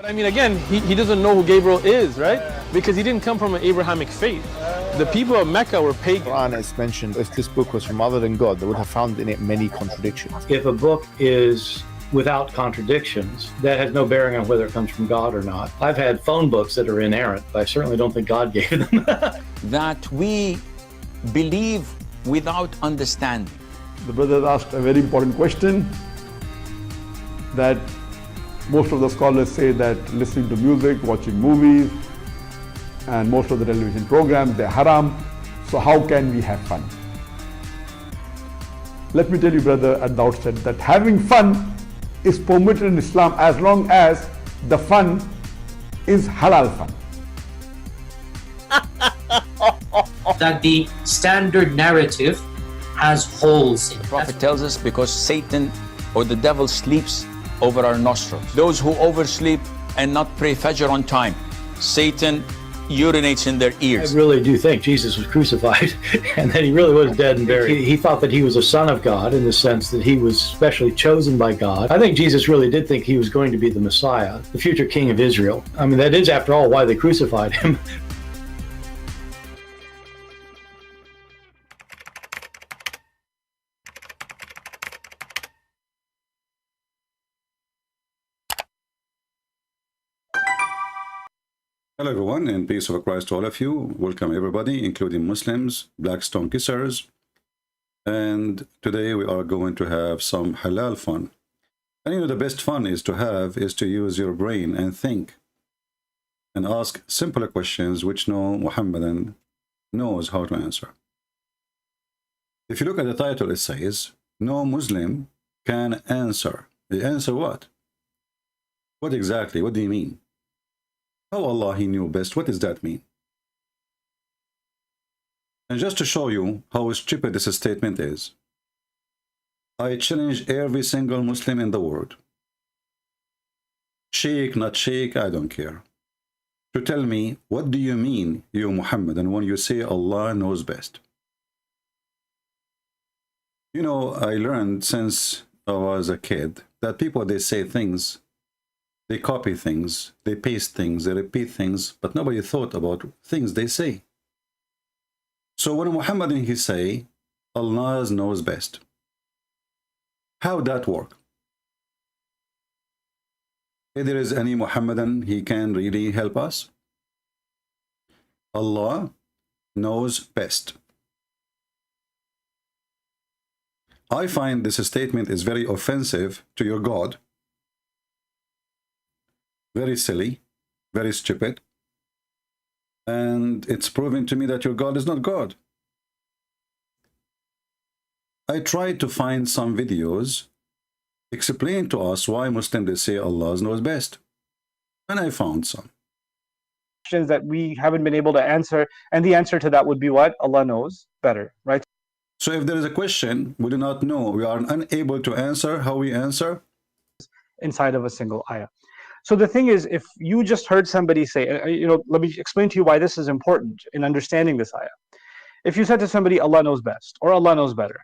But I mean, again, he doesn't know who Gabriel is, right? Because he didn't come from an Abrahamic faith. The people of Mecca were pagan. Quran is mentioned, if this book was from other than God, they would have found in it many contradictions. If a book is without contradictions, that has no bearing on whether it comes from God or not. I've had phone books that are inerrant, but I certainly don't think God gave them. That we believe without understanding. The brother asked a very important question that most of the scholars say that listening to music, watching movies, and most of the television programs, they're haram. So how can we have fun? Let me tell you, brother, at the outset that having fun is permitted in Islam as long as the fun is halal fun. That the standard narrative has holes in it. The Prophet tells us because Satan or the devil sleeps over our nostrils. Those who oversleep and not pray Fajr on time, Satan urinates in their ears. I really do think Jesus was crucified and that he really was dead and buried. He thought that he was a son of God in the sense that he was specially chosen by God. I think Jesus really did think he was going to be the Messiah, the future king of Israel. I mean, that is, after all, why they crucified him. Hello everyone, and peace of Christ to all of you. Welcome everybody, including Muslims, black stone kissers. And today we are going to have some halal fun. And you know, the best fun is to use your brain and think and ask simpler questions which no Muhammadan knows how to answer. If you look at the title, it says, no Muslim can answer. The answer what? What exactly? What do you mean? Oh, Allah, he knew best. What does that mean? And just to show you how stupid this statement is, I challenge every single Muslim in the world, sheikh, not sheikh, I don't care, to tell me, what do you mean, you Muhammadan, when you say Allah knows best? You know, I learned since I was a kid that people, they say things, they copy things, they paste things, they repeat things, but nobody thought about things they say. So when Muhammadan he say, Allah knows best, how that work? If there is any Muhammadan, he can really help us? Allah knows best. I find this statement is very offensive to your God. Very silly, very stupid, and it's proven to me that your God is not God. I tried to find some videos explain to us why Muslims they say Allah knows best, and I found some questions that we haven't been able to answer, and the answer to that would be what? Allah knows better, right? So if there is a question we do not know, we are unable to answer, how we answer? Inside of a single ayah. So the thing is, if you just heard somebody say, let me explain to you why this is important in understanding this ayah. If you said to somebody, Allah knows best, or Allah knows better,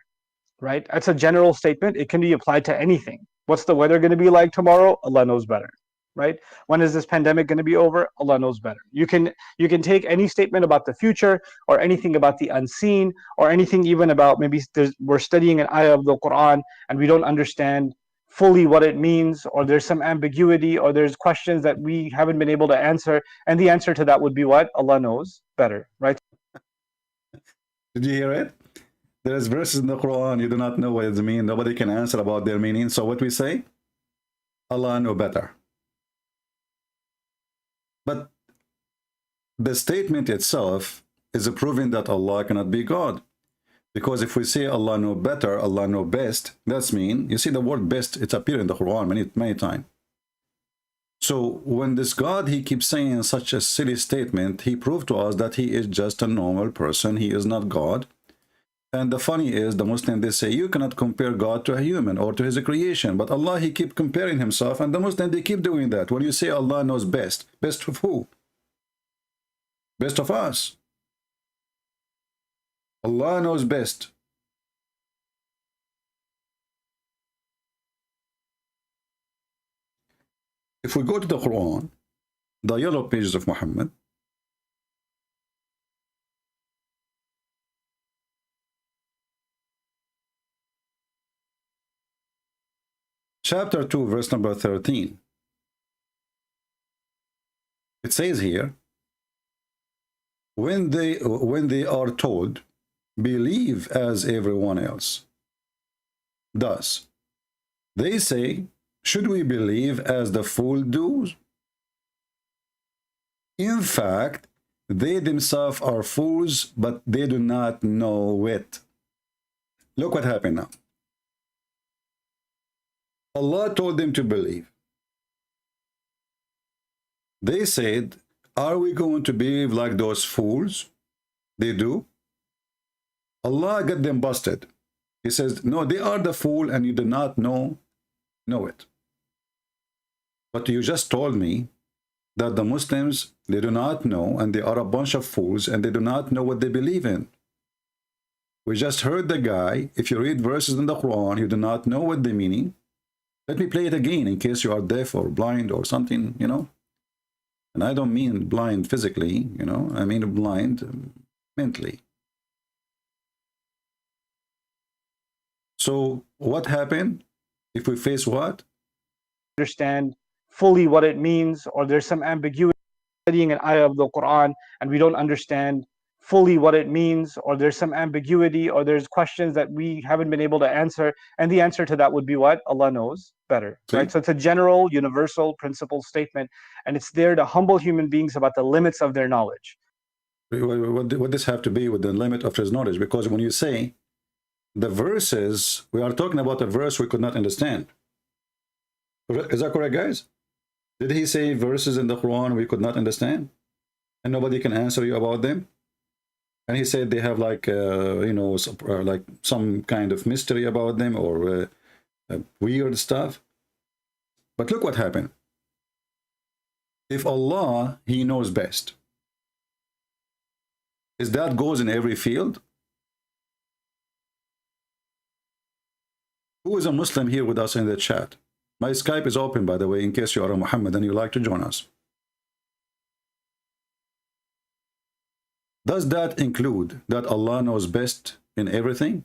right? That's a general statement. It can be applied to anything. What's the weather going to be like tomorrow? Allah knows better, right? When is this pandemic going to be over? Allah knows better. You can take any statement about the future, or anything about the unseen, or anything even about maybe we're studying an ayah of the Quran and we don't understand fully what it means, or there's some ambiguity, or there's questions that we haven't been able to answer, and the answer to that would be what? Allah knows better, right? Did you hear it? There's verses in the Quran you do not know what it means. Nobody can answer about their meaning. So what we say? Allah know better. But the statement itself is proving that Allah cannot be God. Because if we say Allah know better, Allah know best, that's mean, you see the word best, it's appeared in the Quran many times. So when this God, he keeps saying such a silly statement, he proved to us that he is just a normal person, he is not God. And the funny is, the Muslim, they say, you cannot compare God to a human or to his creation, but Allah, he keep comparing himself, and the Muslim, they keep doing that. When you say Allah knows best, best of who? Best of us. Allah knows best. If we go to the Quran, the yellow pages of Muhammad, chapter 2, verse number 13, it says here, when they are told, believe as everyone else does, they say, should we believe as the fool does? In fact, they themselves are fools, but they do not know it. Look what happened now. Allah told them to believe. They said, are we going to believe like those fools? They do. Allah got them busted. He says, no, they are the fool and you do not know it. But you just told me that the Muslims, they do not know, and they are a bunch of fools, and they do not know what they believe in. We just heard the guy, if you read verses in the Quran, you do not know what they meaning. Let me play it again in case you are deaf or blind or something, you know. And I don't mean blind physically, you know, I mean blind mentally. So what happened if we face what? Understand fully what it means, or there's some ambiguity studying an ayah of the Quran and we don't understand fully what it means, or there's some ambiguity, or there's questions that we haven't been able to answer, and the answer to that would be what? Allah knows better. See? Right? So it's a general, universal principle statement, and it's there to humble human beings about the limits of their knowledge. What does this have to be with the limit of his knowledge? Because when you say the verses, we are talking about a verse we could not understand. Is that correct, guys? Did he say verses in the Quran we could not understand? And nobody can answer you about them? And he said they have like, you know, like some kind of mystery about them, or weird stuff. But look what happened. If Allah, He knows best, is that goes in every field? Who is a Muslim here with us in the chat? My Skype is open, by the way, in case you are a Mohammed and you like to join us. Does that include that Allah knows best in everything?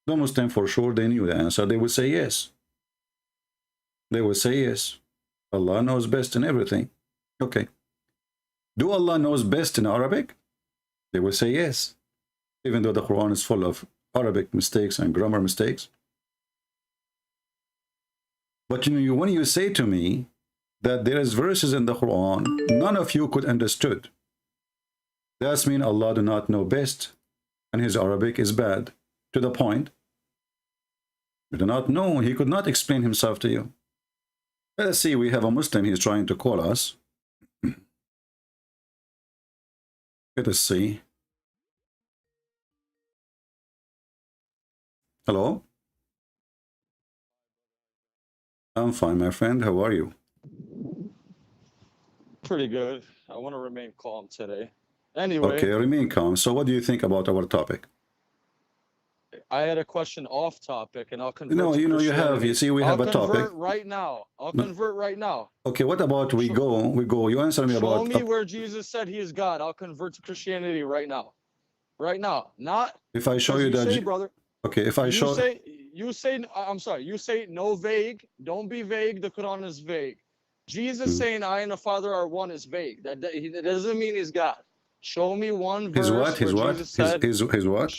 The Muslim, for sure, they knew the answer. They would say yes. They would say yes. Allah knows best in everything. Okay. Do Allah knows best in Arabic? They will say yes. Even though the Quran is full of Arabic mistakes and grammar mistakes. But you know, when you say to me that there is verses in the Quran none of you could understood, that means Allah do not know best and his Arabic is bad. To the point, you do not know, he could not explain himself to you. Let us see, we have a Muslim, he is trying to call us. Let us see. Hello? I'm fine, my friend. How are you? Pretty good. I want to remain calm today. Anyway. Okay, remain calm. So what do you think about our topic? I had a question off topic, and I'll convert. No, you know, you see, we have a topic. I'll convert right now. I'll convert right now. Okay, what about we go, you answer me about... Show me where Jesus said he is God. I'll convert to Christianity right now. Right now. Not... If I show you that... Say, brother, okay, if I show... You say, I'm sorry, you say no vague. Don't be vague. The Quran is vague. Jesus saying I and the Father are one is vague. That doesn't mean he's God. Show me one verse. His what? His what?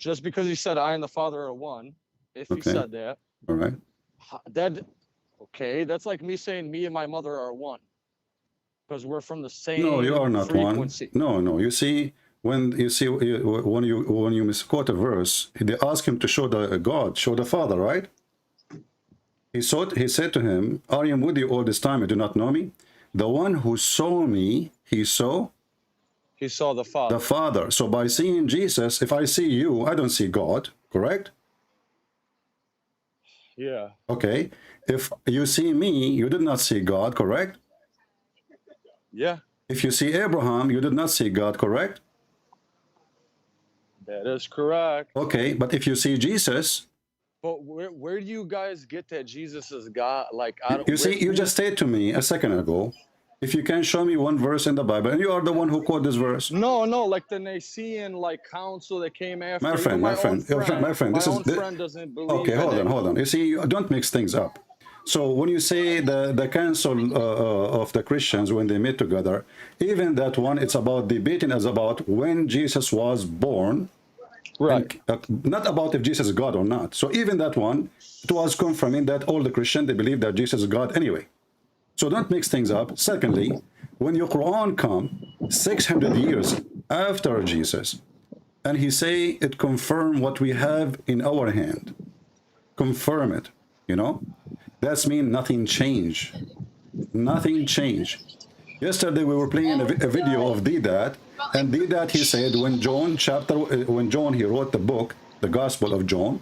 Just because he said I and the Father are one, if he said that. All right. Okay, that's like me saying me and my mother are one. Because we're from the same No, you are not frequency. one. No, you see, when you misquote a verse, they ask him to show the God, show the Father, right? He said to him, are you with you all this time? You do not know me? The one who saw me, he saw the Father. The Father. So by seeing Jesus, if I see you, I don't see God, correct? Yeah. Okay. If you see me, you did not see God, correct? Yeah. If you see Abraham, you did not see God, correct? That is correct. Okay, but if you see Jesus, But where do you guys get that Jesus is God? Like, I don't. You see, you just said to me a second ago, if you can show me one verse in the Bible, and you are the one who quote this verse. No, like the Nicene like council that came after. My friend, my friend, this own is friend doesn't believe. Okay, hold on. You see, you don't mix things up. So when you say the council of the Christians when they met together, even that one, it's about debating as about when Jesus was born, right? And, not about if Jesus is God or not. So even that one, it was confirming that all the Christians, they believe that Jesus is God anyway. So don't mix things up. Secondly, when your Quran come 600 years after Jesus, and he say it confirm what we have in our hand, confirm it, you know, that's mean nothing changed. Nothing changed. Yesterday we were playing a video of Hidayat, and Hidayat, he said when John he wrote the book, the Gospel of John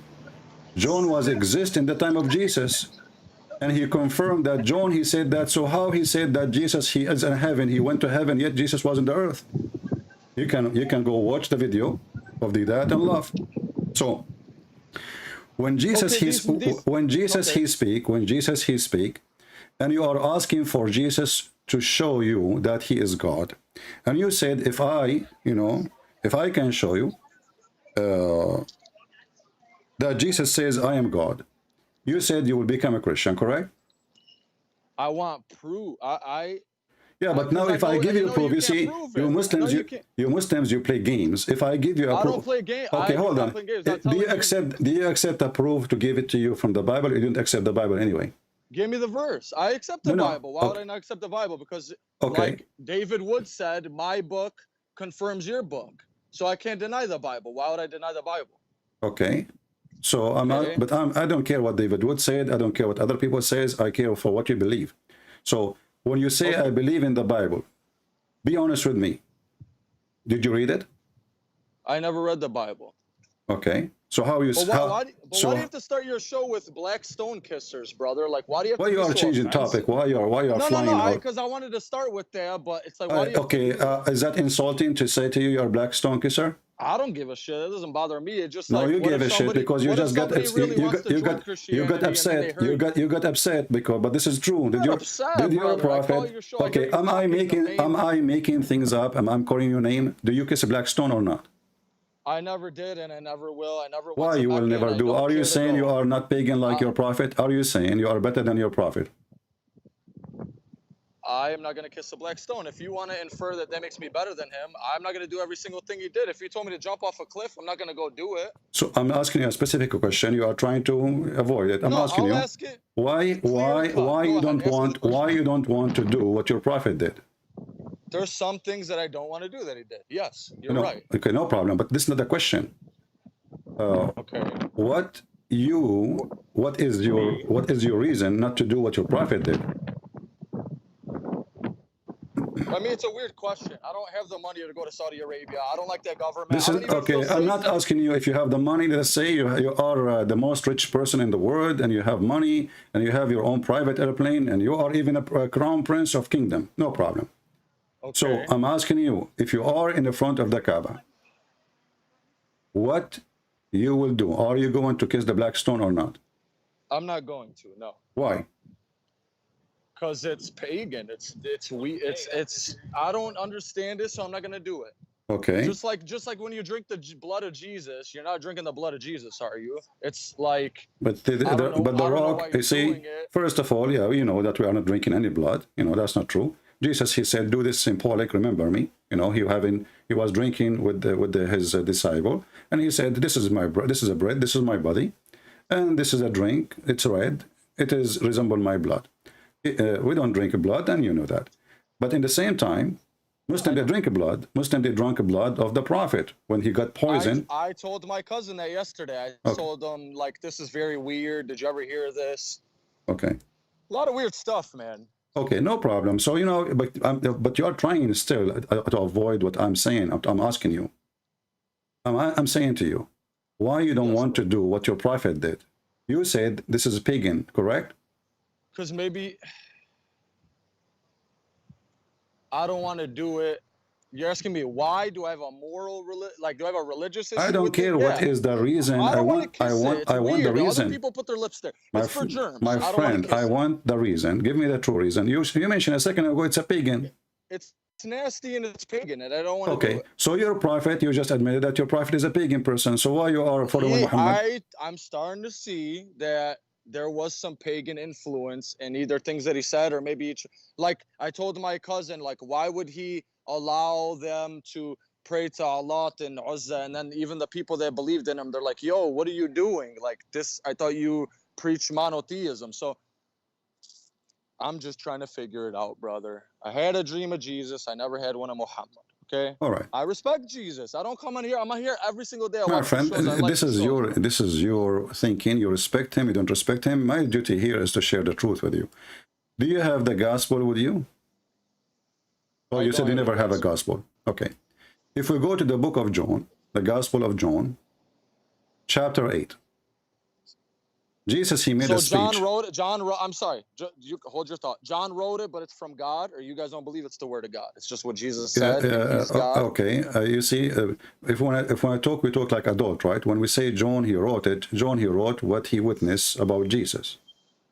was exist in the time of Jesus. And he confirmed that John, he said that. So how he said that Jesus, he is in heaven, he went to heaven, yet Jesus was on the earth? You can go watch the video of the Hidayat and laugh. So when Jesus he speak, and you are asking for Jesus to show you that he is God, and you said if I can show you that Jesus says I am God, you said you will become a Christian, correct? I want proof. Yeah, but now if I give you proof, you see, you Muslims, you play games. If I give you a proof, I don't play games. Okay, hold on. Do you accept a proof to give it to you from the Bible? You didn't accept the Bible anyway. Give me the verse. I accept the Bible. Why would I not accept the Bible? Because like David Wood said, my book confirms your book. So I can't deny the Bible. Why would I deny the Bible? Okay. So I don't care what David Wood said. I don't care what other people says. I care for what you believe. So when you say I believe in the Bible, be honest with me. Did you read it? I never read the Bible. Okay. So how you? Why do you have to start your show with black stone kissers, brother? Like, why do you have? Why you are changing topic? Why you are flying? No, because I wanted to start with that, but it's like, why do you? Okay. Is that insulting to say to you you're a black stone kisser? I don't give a shit. It doesn't bother me. It's just no, like, you give a shit because you just got you got upset. You got upset because, but this is true. Did your prophet? Okay, am I making things up? Am I calling your name? Do you kiss a black stone or not? I never did, and I never will. I never. Why you will never do? Are you saying you are not pagan like your prophet? Are you saying you are better than your prophet? I am not going to kiss a black stone. If you want to infer that makes me better than him, I'm not going to do every single thing he did. If he told me to jump off a cliff, I'm not going to go do it. So I'm asking you a specific question. You are trying to avoid it. I'm asking you why you don't want to do what your prophet did. There's some things that I don't want to do that he did. Yes, you're right. Okay, no problem. But this is not the question. Okay. What is your reason not to do what your prophet did? I mean, it's a weird question. I don't have the money to go to Saudi Arabia. I don't like that government. This is okay. I'm not asking you if you have the money. Let's say you are the most rich person in the world, and you have money, and you have your own private airplane, and you are even a crown prince of kingdom. No problem. Okay. So I'm asking you, if you are in the front of the Kaaba, what you will do? Are you going to kiss the black stone or not? I'm not going to. No. Why? Because it's pagan. It's I don't understand it, so I'm not gonna do it. Okay. Just like when you drink the blood of Jesus, you're not drinking the blood of Jesus, are you? It's like. But the rock. You see, first of all, yeah, you know that we are not drinking any blood. You know that's not true. Jesus, he said, "Do this symbolic. Remember me." You know, he was drinking with his disciple, and he said, "This is my bread. This is a bread. This is my body, and this is a drink. It's red. It is resemble my blood." We don't drink blood, and you know that. But in the same time, Muslims they drink blood. Muslims they drank blood of the Prophet when he got poisoned. I told my cousin that yesterday. I told him like, this is very weird. Did you ever hear this? Okay. A lot of weird stuff, man. Okay, no problem. So you know, but you are trying still to avoid what I'm saying. I'm asking you. I'm saying to you, why you don't want to do what your Prophet did? You said this is pagan, correct? Because maybe I don't want to do it You're asking me why do I have a do I have a religious issue? I don't with it? care what Yeah. is the reason. I don't want to kiss it. It's I want the weird. Other reason. people put their lips there. My It's for germs. my I don't friend, want to I kiss it. want the reason. Give me the true reason. You mentioned a second ago it's a pagan. It's nasty and it's pagan, and I don't want to Okay, do it. so you're a prophet. You just admitted that your prophet is a pagan person. So why you are following Muhammad? I'm starting to see that there was some pagan influence in either things that he said or maybe like I told my cousin, like, why would he allow them to pray to Allah and Uzza, and then even the people that believed in him, they're like, yo, what are you doing? Like this, I thought you preach monotheism. So I'm just trying to figure it out, brother. I had a dream of Jesus. I never had one of Muhammad. Okay. All right. I respect Jesus. I don't come on here. I'm on here every single day. My friend, this is your thinking. You respect him. You don't respect him. My duty here is to share the truth with you. Do you have the gospel with you? Oh, you said you never have a gospel. Okay. If we go to the book of John, the Gospel of John, chapter 8. Jesus, he made a speech. I'm sorry. You hold your thought. John wrote it, but it's from God, or you guys don't believe it's the word of God? It's just what Jesus said. He's God. Okay. You see, if when I talk, we talk like adult, right? When we say John, he wrote it. John, he wrote what he witnessed about Jesus.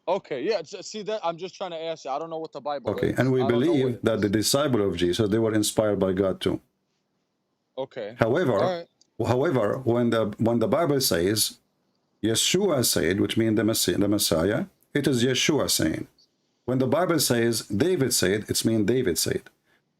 Okay. Yeah. See that? I'm just trying to ask you. I don't know what the Bible is. Okay. And we believe that the disciple of Jesus, they were inspired by God too. Okay. However, when the Bible says, Yeshua said, which means the Messiah, it is Yeshua saying. When the Bible says David said, it means David said.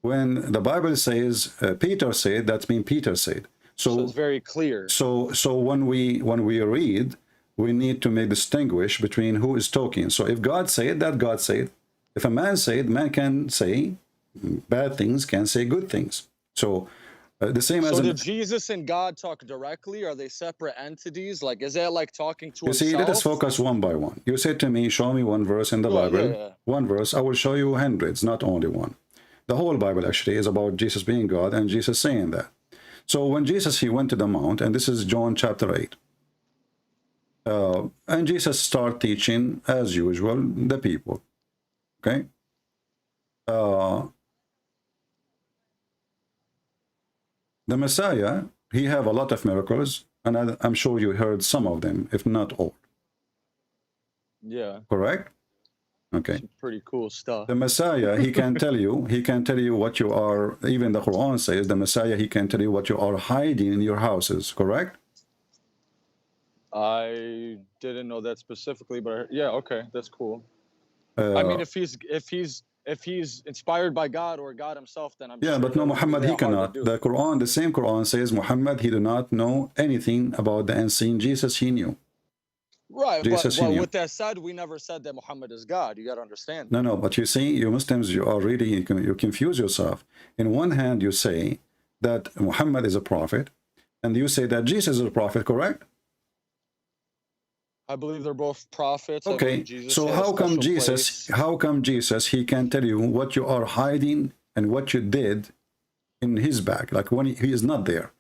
When the Bible says Peter said, that means Peter said. So it's very clear. So when we read, we need to distinguish between who is talking. So if God said that, God said. If a man said, man can say bad things, can say good things. So the same as. So did Jesus and God talk directly? Are they separate entities? Like, is that like talking to himself? You see, let us focus one by one. You said to me, show me one verse in the Bible. Yeah. One verse. I will show you hundreds, not only one. The whole Bible actually is about Jesus being God and Jesus saying that. So when Jesus, he went to the mount, and this is John chapter 8. And Jesus started teaching, as usual, the people. Okay? The Messiah, he have a lot of miracles, and I'm sure you heard some of them, if not all. Yeah. Correct? Okay. Some pretty cool stuff. The Messiah, he can tell you what you are, even the Quran says, the Messiah, he can tell you what you are hiding in your houses, correct? I didn't know that specifically, but yeah, okay, that's cool. I mean, if he's inspired by God or God himself, then I'm yeah, sure but no, Muhammad, he cannot. The Quran, the same Quran says, Muhammad, he did not know anything about the unseen. Jesus, he knew. Right, Jesus, but with that said, we never said that Muhammad is God. You got to understand. No, but you see, you Muslims, you are really, you confuse yourself. In one hand, you say that Muhammad is a prophet, and you say that Jesus is a prophet, correct? I believe they're both prophets. Okay, so how come Jesus, he can tell you what you are hiding and what you did in his back, like when he is not there?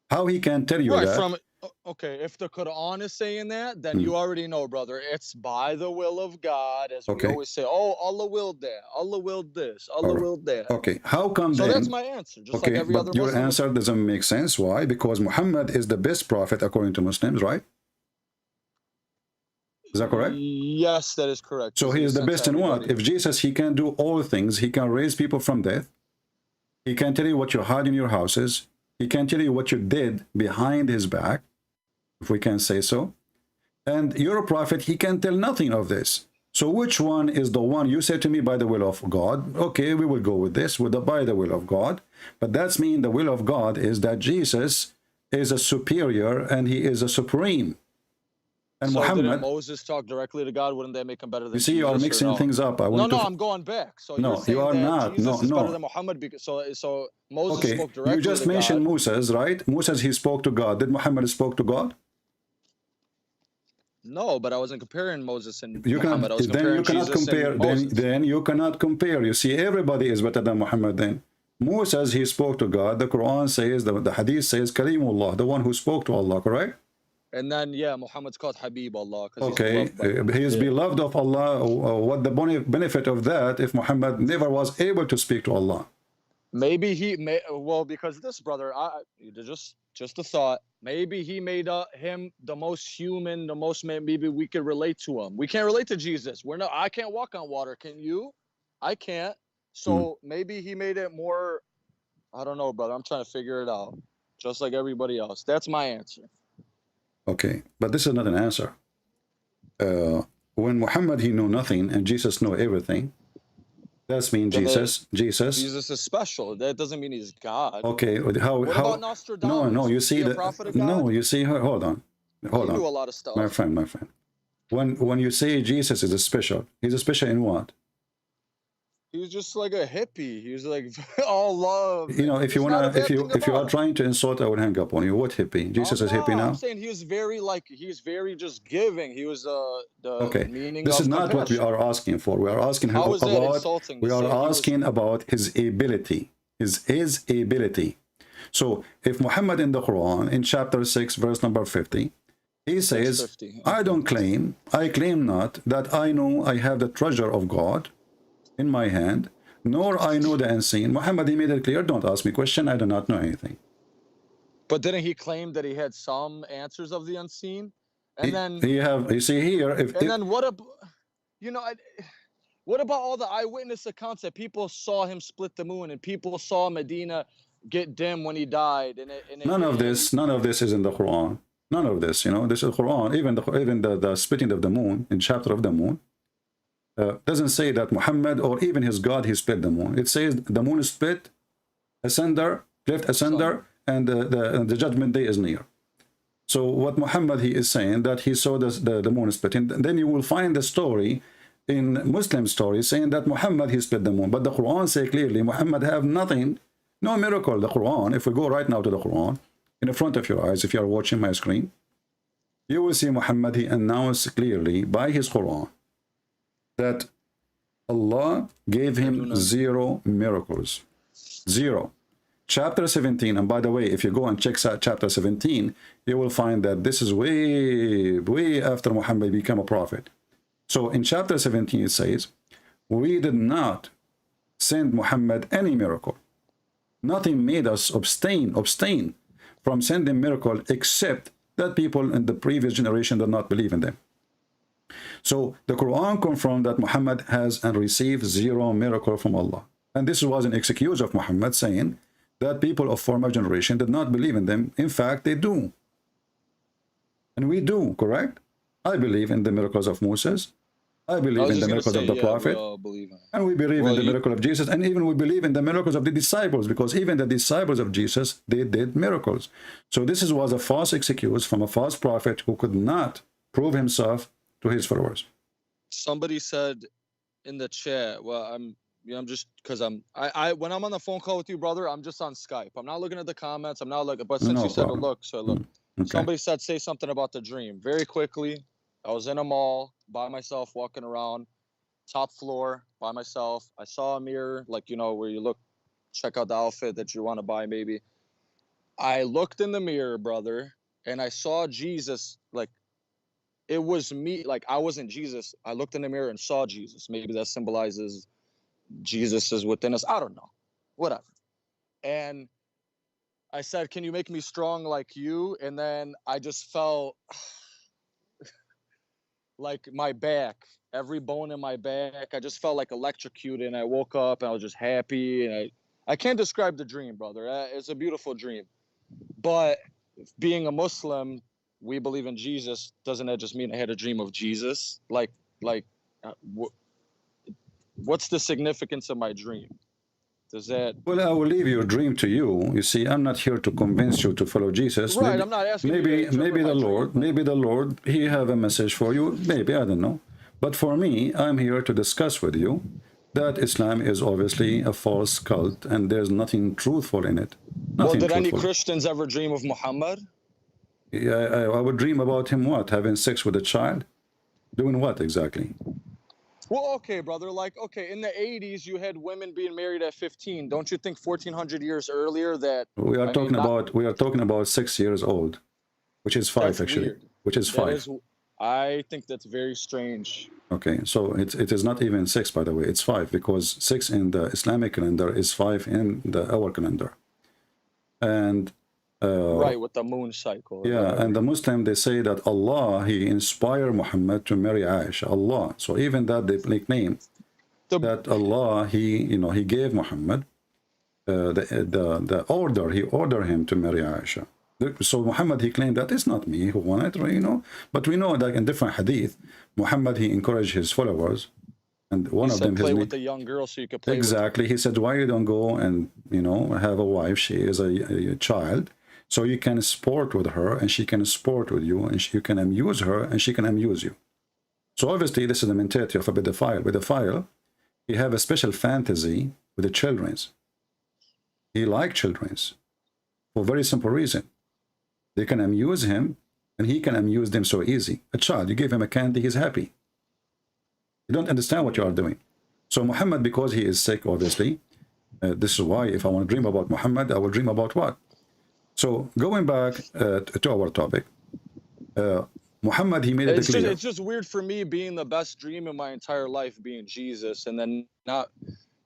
How he can tell you that? Okay, if the Quran is saying that, then you already know, brother. It's by the will of God, as we always say. Oh, Allah willed that. Allah willed this. Allah willed that. Okay, how come so then? So that's my answer. Just like every other your Muslim. Answer doesn't make sense. Why? Because Muhammad is the best prophet according to Muslims, right? Is that correct? Yes, that is correct. So he is the best in what? If Jesus, he can do all things, he can raise people from death. He can tell you what you hide in your houses. He can tell you what you did behind his back, if we can say so. And you're a prophet, he can tell nothing of this. So which one is the one? You said to me, by the will of God. Okay, we will go with this, by the will of God. But that's mean the will of God is that Jesus is a superior and he is a supreme. And so Muhammad, didn't Moses talk directly to God? Wouldn't that make him better than Jesus? You see, you are mixing things up. I'm going back. So no, you are not. Jesus is better than Muhammad because so Moses spoke directly. You just mentioned Moses, right? Moses, he spoke to God. Did Muhammad spoke to God? No, but I wasn't comparing Moses and you Muhammad. I was comparing Jesus and Moses. Then you cannot compare. You see, everybody is better than Muhammad then. Moses, he spoke to God. The Quran says, the Hadith says, Kalimullah, the one who spoke to Allah, correct? And then, yeah, Muhammad's called Habib Allah. Okay, he is beloved of Allah. What the benefit of that if Muhammad never was able to speak to Allah? Maybe he may. Well, because this brother, just a thought. Maybe he made him the most human, the most maybe we could relate to him. We can't relate to Jesus. I can't walk on water. Can you? I can't. So maybe he made it more. I don't know, brother. I'm trying to figure it out. Just like everybody else. That's my answer. Okay, but this is not an answer. When Muhammad, he knew nothing and Jesus knew everything, that's mean Jesus is special. That doesn't mean he's God. Okay, what about Nostradamus? No, you see that. No, you see, hold on. He knew a lot of stuff. My friend. When you say Jesus is special, he's special in what? He was just like a hippie. He was like all love. You know, if you are trying to insult, I would hang up on you. What hippie? Jesus is hippie now? I'm saying he was very just giving. He was okay. Meaning this of is not compassion. what we are asking for. We are asking him about his ability. His ability. So if Muhammad in the Quran, in chapter 6, verse number 50, he says, I claim not that I know I have the treasure of God in my hand, nor I know the unseen. Muhammad, he made it clear, don't ask me question, I do not know anything. But didn't he claim that he had some answers of the unseen? And you see here, what about all the eyewitness accounts that people saw him split the moon and people saw Medina get dim when he died? None of this is in the Quran. None of this, this is Quran. Even the splitting of the moon in chapter of the moon doesn't say that Muhammad or even his God, he split the moon. It says the moon is split, asunder, and the judgment day is near. So what Muhammad, he is saying that he saw the moon split. And then you will find the story in Muslim stories saying that Muhammad, he split the moon. But the Quran say clearly Muhammad have nothing, no miracle. The Quran, if we go right now to the Quran, in the front of your eyes, if you are watching my screen, you will see Muhammad, he announced clearly by his Quran that Allah gave him 0 miracles. 0. Chapter 17, and by the way, if you go and check chapter 17, you will find that this is way after Muhammad became a prophet. So in chapter 17 it says, we did not send Muhammad any miracle. Nothing made us abstain from sending miracle except that people in the previous generation did not believe in them. So the Quran confirmed that Muhammad has and received 0 miracle from Allah. And this was an excuse of Muhammad saying that people of former generation did not believe in them. In fact, they do. And we do, correct? I believe in the miracles of Moses. I believe in the miracles of the Prophet. And we believe in the miracle of Jesus. And even we believe in the miracles of the disciples, because even the disciples of Jesus, they did miracles. So this was a false excuse from a false prophet who could not prove himself to his followers. Somebody said in the chat, well, I'm just, because when I'm on the phone call with you, brother, I'm just on Skype. I'm not looking at the comments. I'm not looking, but since you said to look, so look. Okay. Somebody said, say something about the dream. Very quickly, I was in a mall by myself, walking around, top floor by myself. I saw a mirror, like, where you look, check out the outfit that you want to buy, maybe. I looked in the mirror, brother, and I saw Jesus, like, it was me, like, I wasn't Jesus. I looked in the mirror and saw Jesus. Maybe that symbolizes Jesus is within us. I don't know. Whatever. And I said, can you make me strong like you? And then I just felt like my back, every bone in my back, I just felt like electrocuted. And I woke up and I was just happy. And I can't describe the dream, brother. It's a beautiful dream. But being a Muslim, we believe in Jesus. Doesn't that just mean I had a dream of Jesus? What's the significance of my dream? Does that... Well, I will leave your dream to you. You see, I'm not here to convince you to follow Jesus. Right, I'm not asking maybe the Lord, he have a message for you. Maybe, I don't know. But for me, I'm here to discuss with you that Islam is obviously a false cult and there's nothing truthful in it. Nothing did truthful. Any Christians ever dream of Muhammad? Yeah, I would dream about him what? Having sex with a child? Doing what exactly? Well, okay, brother. Like, okay, in the 80s, you had women being married at 15. Don't you think 1,400 years earlier that... We are talking about 6 years old, which is 5 actually. Weird. Which is 5. I think that's very strange. Okay, so it is not even 6, by the way. It's 5, because 6 in the Islamic calendar is 5 in our calendar. And right, with the moon cycle. yeah, and the Muslim, they say that Allah, he inspired Muhammad to marry Aisha. Allah. So even that they nickname that Allah, he gave Muhammad the order. He ordered him to marry Aisha. So Muhammad, he claimed that it's not me who wanted, but we know that in different hadith, Muhammad, he encouraged his followers, and one of them, play with the young girl so you could play exactly. He said, why you don't go and have a wife? She is a child, so you can sport with her, and she can sport with you, and you can amuse her, and she can amuse you. So obviously, this is the mentality of a pedophile. Pedophile, he have a special fantasy with the children's. He like children's for a very simple reason. They can amuse him, and he can amuse them so easy. A child, you give him a candy, he's happy. You don't understand what you are doing. So Muhammad, because he is sick, obviously, this is why if I want to dream about Muhammad, I will dream about what? So going back to our topic, Muhammad, he made it clear. It's just weird for me being the best dream in my entire life being Jesus, and then not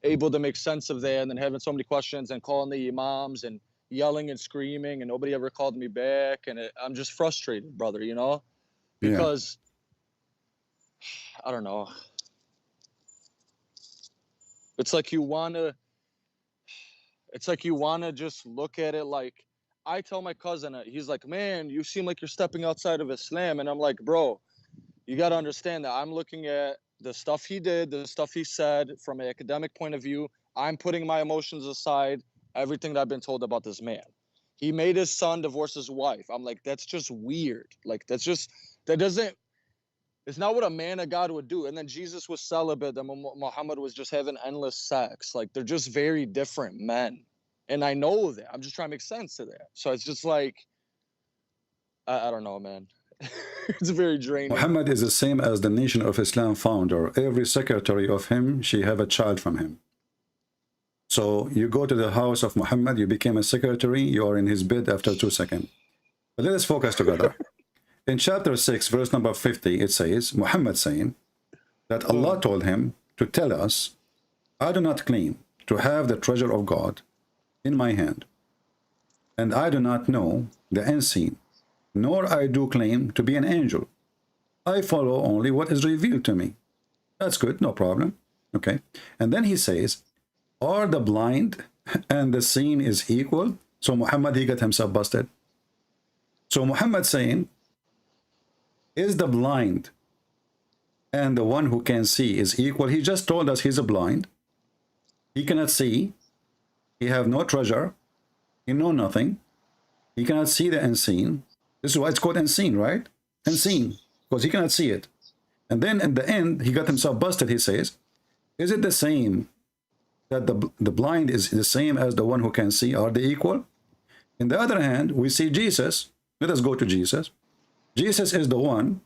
able to make sense of that, and then having so many questions and calling the imams and yelling and screaming, and nobody ever called me back, and I'm just frustrated, brother, because I don't know. It's like you wanna just look at it like, I tell my cousin, he's like, man, you seem like you're stepping outside of Islam, and I'm like, bro, you got to understand that I'm looking at the stuff he did, the stuff he said from an academic point of view. I'm putting my emotions aside, everything that I've been told about this man. He made his son divorce his wife. I'm like, that's just weird. Like, it's not what a man of God would do. And then Jesus was celibate, and Muhammad was just having endless sex. Like, they're just very different men. And I know that. I'm just trying to make sense of that. So it's just like, I don't know, man. It's very draining. Muhammad is the same as the Nation of Islam founder. Every secretary of him, she have a child from him. So you go to the house of Muhammad, you became a secretary, you are in his bed after 2 seconds. But let us focus together. In chapter 6, verse number 50, it says, Muhammad saying that Allah told him to tell us, I do not claim to have the treasure of God in my hand, and I do not know the unseen, nor I do claim to be an angel. I follow only what is revealed to me. That's good, no problem. Okay. And then he says, are the blind and the seen is equal? So Muhammad, he got himself busted. So Muhammad saying, is the blind and the one who can see is equal? He just told us he's a blind. He cannot see. He have no treasure. He know nothing. He cannot see the unseen. This is why it's called unseen, right? Unseen, because he cannot see it. And then in the end, he got himself busted. He says, is it the same that the blind is the same as the one who can see? Are they equal? In the other hand, we see Jesus. Let us go to Jesus. Jesus is the one.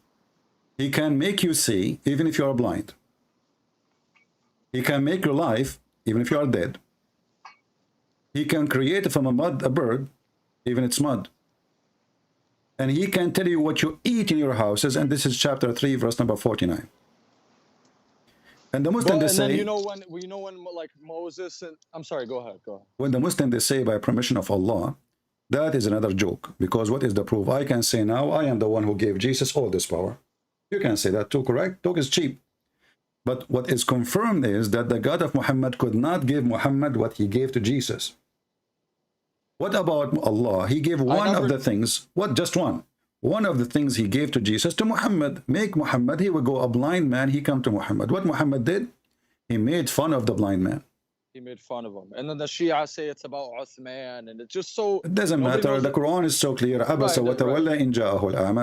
He can make you see even if you are blind. He can make your life even if you are dead. He can create from a mud a bird, even it's mud. And he can tell you what you eat in your houses. And this is chapter 3, verse number 49. And the Muslim, they say, then when like Moses and I'm sorry, go ahead. When the Muslim, they say by permission of Allah, that is another joke. Because what is the proof? I can say now, I am the one who gave Jesus all this power. You can say that too, correct? Talk is cheap. But what is confirmed is that the God of Muhammad could not give Muhammad what he gave to Jesus. What about Allah? He gave one of the things, just one. One of the things he gave to Jesus to Muhammad. Make Muhammad, he would go a blind man, he come to Muhammad. What Muhammad did? He made fun of the blind man. He made fun of him. And then the Shia say it's about Uthman, and it's just so... It doesn't matter. The Quran is so clear.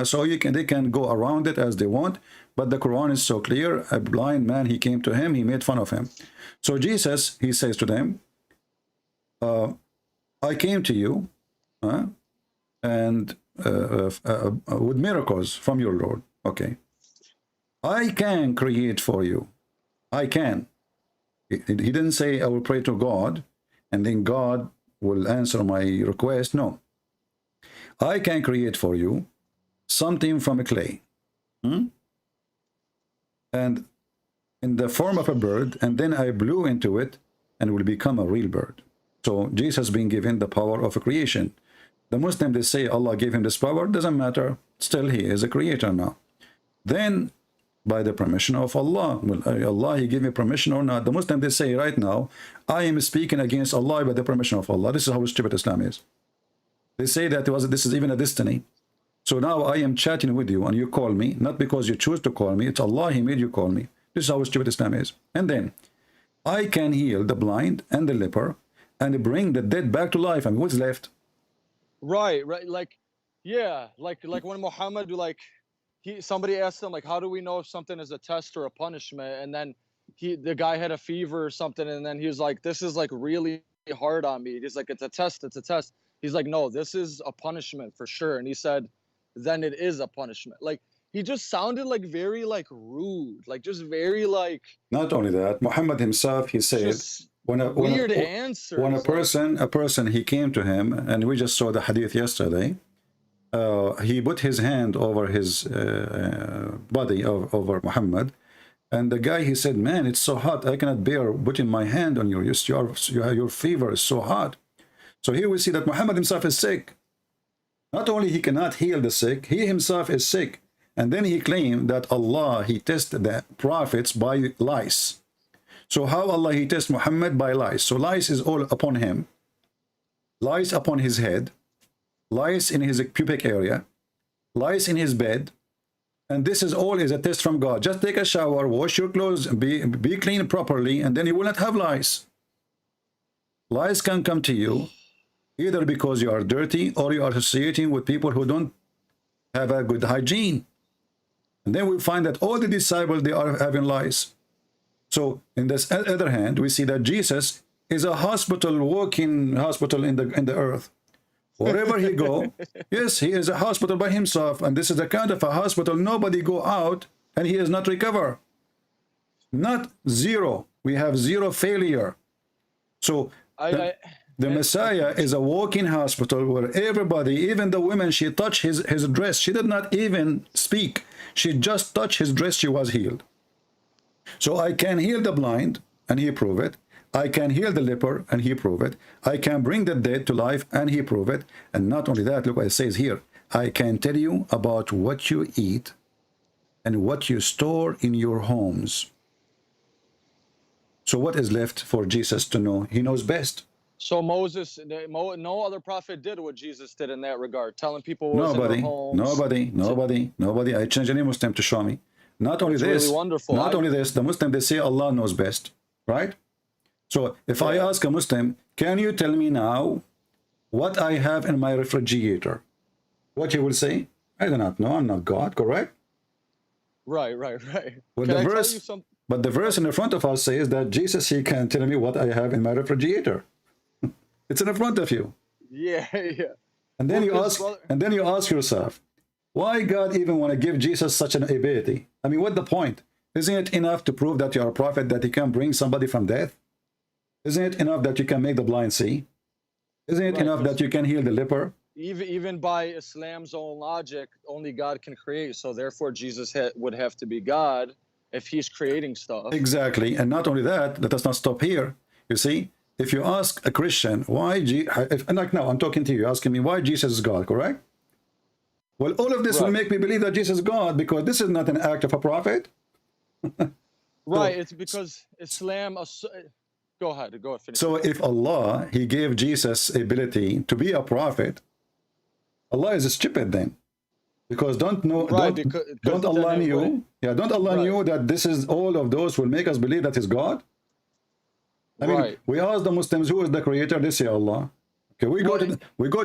So they can go around it as they want, but the Quran is so clear. A blind man, he came to him, he made fun of him. So Jesus, he says to them, I came to you and with miracles from your Lord. Okay. I can create for you. I can. He didn't say I will pray to God and then God will answer my request. No. I can create for you something from a clay. And in the form of a bird, and then I blew into it and will become a real bird. So Jesus being given the power of a creation. The Muslim, they say Allah gave him this power, doesn't matter, still he is a creator now. Then by the permission of Allah, well, Allah, he gave me permission or not. The Muslim, they say right now, I am speaking against Allah by the permission of Allah. This is how stupid Islam is. They say that this is even a destiny. So now I am chatting with you and you call me, not because you choose to call me, it's Allah, he made you call me. This is how stupid Islam is. And then I can heal the blind and the leper and bring the dead back to life. I mean, what's left? Right, like, yeah, like when Mohammed, like, somebody asked him, like, how do we know if something is a test or a punishment? And then the guy had a fever or something, and then he was like, this is like really hard on me. He's like, it's a test, it's a test. He's like, no, this is a punishment for sure. And he said, then it is a punishment. Like, he just sounded like very like rude, like just very like. Not only that, Muhammad himself, he said, when a person he came to him, and we just saw the hadith yesterday. He put his hand over his body over Muhammad, and the guy, he said, man, it's so hot, I cannot bear putting my hand on you. Your fever is so hot. So here we see that Muhammad himself is sick. Not only he cannot heal the sick, he himself is sick. And then he claimed that Allah, he tested the prophets by lice. So how Allah, he tests Muhammad by lice? So lice is all upon him, lice upon his head, lice in his pubic area, lice in his bed, and this is all is a test from God. Just take a shower, wash your clothes, be clean properly, and then you will not have lice. Lice can come to you either because you are dirty or you are associating with people who don't have a good hygiene. And then we find that all the disciples, they are having lice. So in this other hand, we see that Jesus is a hospital, walking hospital in the earth. Wherever he go, yes, he is a hospital by himself, and this is the kind of a hospital nobody go out and he is not recover. Not zero. We have zero failure. So the Messiah is a walking hospital where everybody, even the women, she touched his dress. She did not even speak. She just touched his dress, she was healed. So I can heal the blind, and he proved it. I can heal the leper, and he proved it. I can bring the dead to life, and he proved it. And not only that, look what it says here. I can tell you about what you eat and what you store in your homes. So what is left for Jesus to know? He knows best. So Moses, no other prophet did what Jesus did in that regard, telling people what was in their homes. Nobody. I changed any Muslim to show me. Not only this, really wonderful. Not only this, the Muslim, they say Allah knows best, right? So if I ask a Muslim, can you tell me now what I have in my refrigerator? What he will say? I do not know. I'm not God, correct? Right. Well, but the verse in the front of us says that Jesus, he can tell me what I have in my refrigerator. It's in front of you. Yeah. And then you ask yourself, why God even want to give Jesus such an ability? I mean, what's the point? Isn't it enough to prove that you are a prophet, that he can bring somebody from death? Isn't it enough that you can make the blind see? Isn't it enough that you can heal the leper? Even by Islam's own logic, only God can create. So therefore, Jesus would have to be God if he's creating stuff. Exactly. And not only that, let us not stop here. You see, if you ask a Christian, and like now, I'm talking to you, asking me why Jesus is God, correct? Well, all of this will make me believe that Jesus is God, because this is not an act of a prophet. Right, it's because Islam... Go ahead, finish. So if Allah, he gave Jesus ability to be a prophet, Allah is stupid then. Because don't Allah knew that this is all of those will make us believe that is God? I mean, we ask the Muslims, who is the creator? They say Allah. Okay, we go to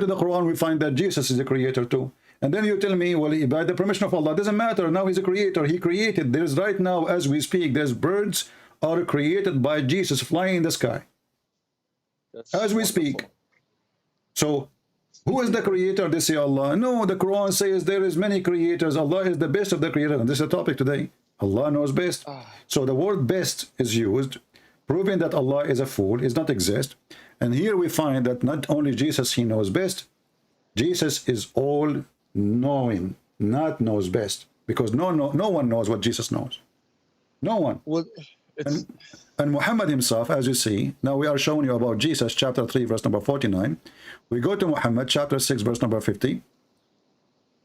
the Quran, we find that Jesus is the creator too. And then you tell me, well, by the permission of Allah, doesn't matter. Now he's a creator. He created. There's right now, as we speak, there's birds are created by Jesus flying in the sky. As we speak. So who is the creator? They say Allah. No, the Quran says there is many creators. Allah is the best of the creators. And this is the topic today. Allah knows best. So the word best is used, proving that Allah is a fool, does not exist. And here we find that not only Jesus, he knows best, Jesus is all knowing, not knows best. because no one knows what Jesus knows. No one. Well, it's And Muhammad himself, as you see, now we are showing you about Jesus, chapter 3, verse number 49. We go to Muhammad, chapter 6, verse number 50.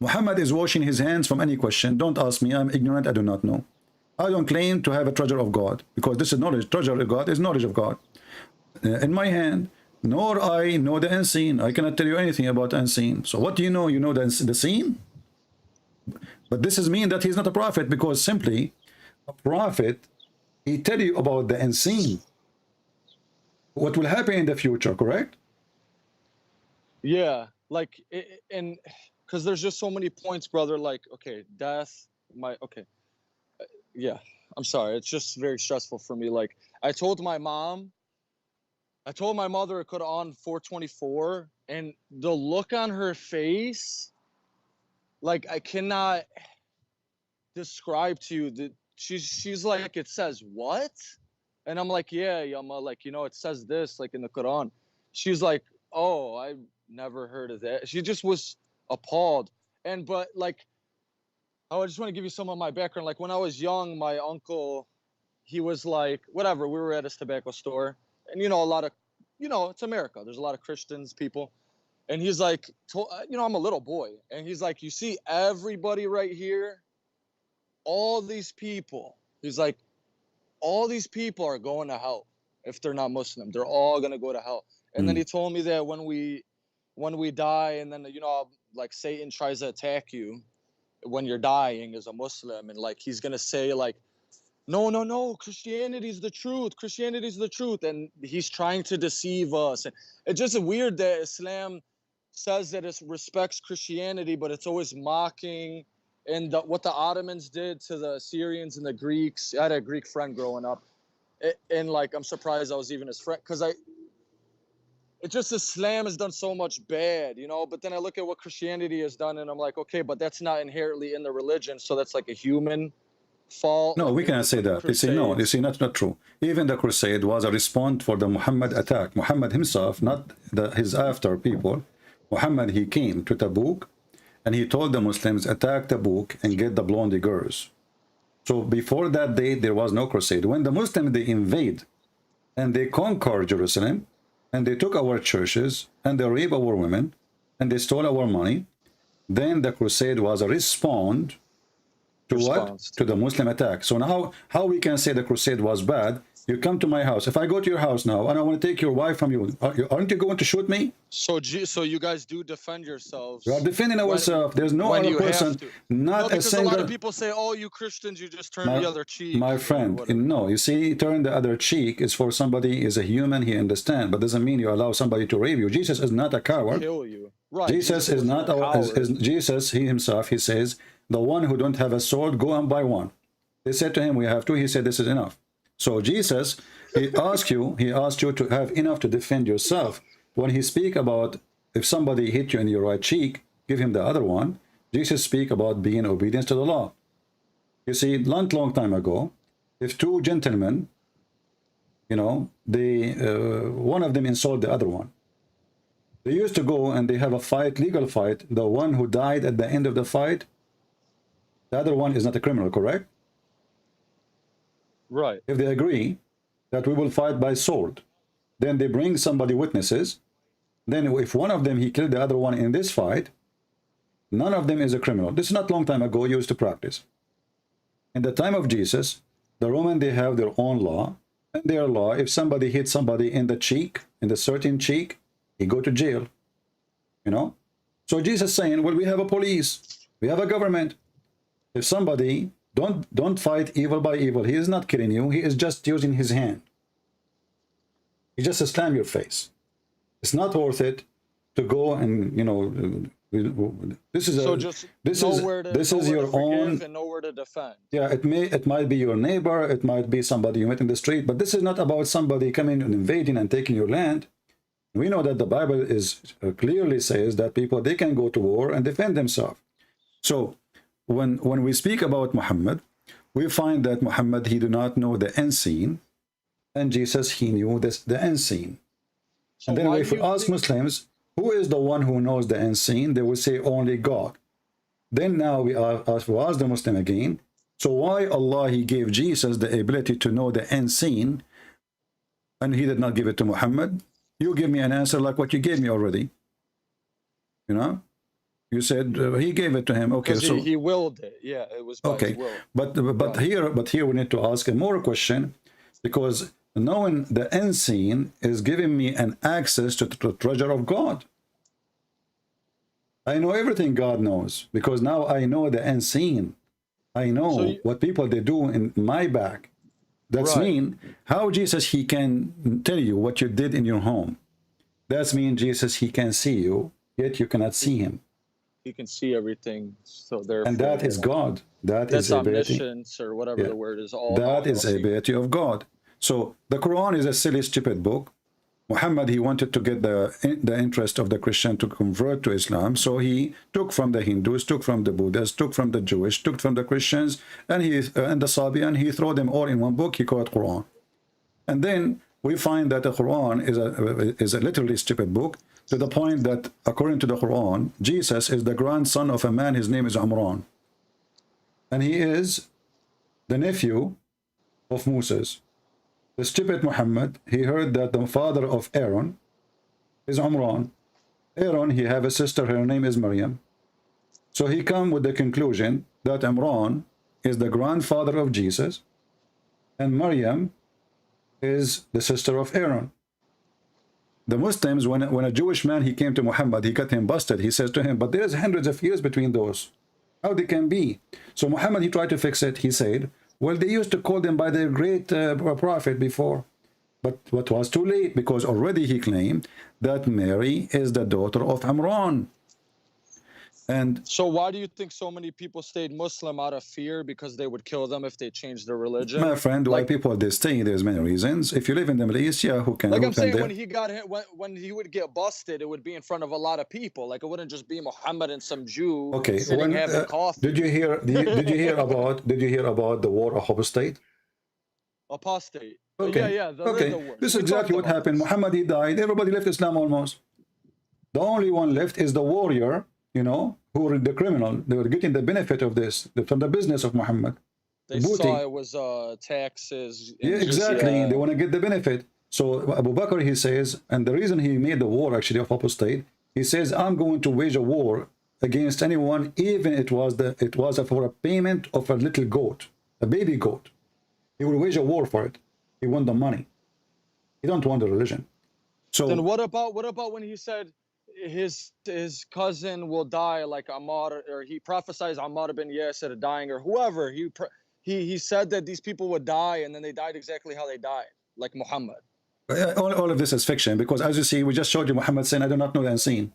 Muhammad is washing his hands from any question. Don't ask me, I'm ignorant, I do not know. I don't claim to have a treasure of God, because this is knowledge. Treasure of God is knowledge of God. In my hand, nor I know the unseen. I cannot tell you anything about unseen. So what do you know? You know the seen? But this is mean that he's not a prophet, because simply a prophet, he tell you about the unseen, what will happen in the future, correct? yeah, like and because there's just so many points, brother. Like, okay, death, yeah. I'm sorry, it's just very stressful for me. Like, I told my mother it could on 424, and the look on her face, like, I cannot describe to you that she's like, it says what? And I'm like, yeah, Yama, like, you know, it says this, like, in the Quran. She's like, oh, I've never heard of that. She just was appalled. But like, I just want to give you some of my background. Like, when I was young, my uncle, he was like, whatever, we were at his tobacco store, and you know, a lot of, you know, it's America, there's a lot of Christians, people, and he's like, you know, I'm a little boy, and he's like, you see everybody right here, all these people, he's like, all these people are going to hell if they're not Muslim. They're all going to go to hell. And then he told me that when we die, and then, you know, like, Satan tries to attack you when you're dying as a Muslim, and like, he's going to say like, no, Christianity is the truth. Christianity is the truth. And he's trying to deceive us. And it's just weird that Islam says that it respects Christianity, but it's always mocking. And what the Ottomans did to the Syrians and the Greeks. I had a Greek friend growing up, and like, I'm surprised I was even his friend, because it's just Islam has done so much bad, you know. But then I look at what Christianity has done, and I'm like, okay, but that's not inherently in the religion, so that's like a human fault. No, we cannot say that. You see, no, you see, that's not true. Even the crusade was a response for the Muhammad attack. Muhammad himself, not his after people. Muhammad, he came to Tabuk, and he told the Muslims, attack Tabuk and get the blondie girls. So before that date, there was no crusade. When the Muslims, they invade and they conquer Jerusalem, and they took our churches, and they raped our women, and they stole our money, then the crusade was a response to what? To the Muslim attack. So now, how we can say the crusade was bad? You come to my house. If I go to your house now and I want to take your wife from you, aren't you going to shoot me? So you guys do defend yourselves. We are defending ourselves. There's no other person, not a single. A lot of people say, "Oh, you Christians, you just turn the other cheek." My friend, no. You see, turn the other cheek is for somebody is a human. He understands, but doesn't mean you allow somebody to rape you. Jesus is not a coward. Kill you. Right. Jesus is not Jesus. He himself. He says, "The one who don't have a sword, go and buy one." They said to him, "We have two." He said, "This is enough." So Jesus, he asked you to have enough to defend yourself. When he speak about if somebody hit you in your right cheek, give him the other one. Jesus speak about being obedient to the law. You see, long time ago, if two gentlemen, you know, they one of them insult the other one. They used to go and they have a fight, legal fight. The one who died at the end of the fight, the other one is not a criminal, correct? Right. If they agree that we will fight by sword, then they bring somebody witnesses. Then if one of them, he killed the other one in this fight, none of them is a criminal. This is not long time ago used to practice. In the time of Jesus, the Roman, they have their own law. And their law, if somebody hits somebody in the cheek, in the certain cheek, he go to jail. You know? So Jesus saying, well, we have a police. We have a government. If somebody... Don't fight evil by evil. He is not killing you. He is just using his hand. He just slam your face. It's not worth it to go and, you know, this is your own and nowhere to defend. Yeah, it might be your neighbor, it might be somebody you met in the street, but this is not about somebody coming and invading and taking your land. We know that the Bible is clearly says that people, they can go to war and defend themselves. So when we speak about Muhammad, we find that Muhammad, he do not know the unseen, and Jesus, he knew the unseen. So and then if we ask Muslims, who is the one who knows the unseen, they will say only God. Then now we ask the Muslim again. So why Allah he gave Jesus the ability to know the unseen, and he did not give it to Muhammad? You give me an answer like what you gave me already. You know, you said he gave it to him. Okay, so he willed it. Yeah, it was by okay, his will. but here we need to ask a more question, because knowing the unseen is giving me an access to the treasure of God. I know everything God knows because now I know the unseen. I know what people they do in my back. That's mean how Jesus he can tell you what you did in your home. That's mean Jesus he can see you, yet you cannot see him. He can see everything, so therefore. And that is God. That's omniscience or whatever the word is. That is a ability of God. So the Quran is a silly, stupid book. Muhammad, he wanted to get the interest of the Christian to convert to Islam, so he took from the Hindus, took from the Buddhists, took from the Jewish, took from the Christians, and the Sabian, he threw them all in one book. He called Quran. And then we find that the Quran is a literally stupid book, to the point that according to the Quran, Jesus is the grandson of a man. His name is Imran, and he is the nephew of Moses. The stupid Muhammad, he heard that the father of Aaron is Imran. Aaron, he have a sister, her name is Maryam. So he come with the conclusion that Imran is the grandfather of Jesus, and Maryam is the sister of Aaron. The Muslims, when a Jewish man, he came to Muhammad, he got him busted. He says to him, but there's hundreds of years between those. How they can be? So Muhammad, he tried to fix it. He said, well, they used to call them by their great prophet before. But what was too late, because already he claimed that Mary is the daughter of Imran. And so why do you think so many people stayed Muslim out of fear? Because they would kill them if they changed their religion? My friend, why people they stay, there's many reasons. If you live in the Middle East, yeah, who can? Like who I'm can saying, there? when he got hit, when he would get busted, it would be in front of a lot of people. Like it wouldn't just be Muhammad and some Jew sitting having coffee. Did you hear about the war of apostate? Apostate. Okay. Yeah. This is exactly what happened. Muhammad, he died. Everybody left Islam almost. The only one left is the warrior, you know, who were the criminal. They were getting the benefit of this from the business of Muhammad. They saw it was taxes. Yeah, exactly. They want to get the benefit. So Abu Bakr, he says, and the reason he made the war actually of apostate, he says, I'm going to wage a war against anyone, even it was for a payment of a little goat, a baby goat. He will wage a war for it. He want the money. He don't want the religion. So then what about when he said his cousin will die like Ammar, or he prophesies Ammar bin Yasir dying, or whoever he said that these people would die, and then they died exactly how they died, like Muhammad. all of this is fiction, because as you see, we just showed you Muhammad saying, I do not know the unseen.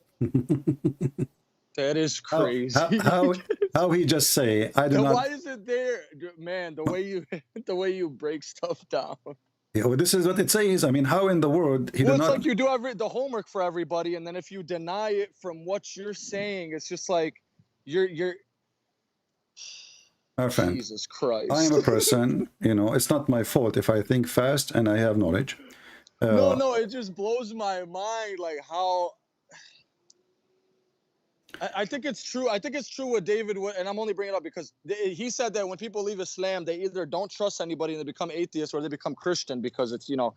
That is crazy. How he just say, I do not. Why is it there, man? The way you break stuff down. Yeah, well, this is what it says. I mean, how in the world he well, do it's not? like you do the homework for everybody, and then if you deny it from what you're saying, it's just like you're. Our friend, Jesus Christ. I am a person. You know, it's not my fault if I think fast and I have knowledge. No, it just blows my mind, like how. I think it's true. I think it's true what David would, and I'm only bringing it up because he said that when people leave Islam, they either don't trust anybody and they become atheists, or they become Christian, because it's, you know,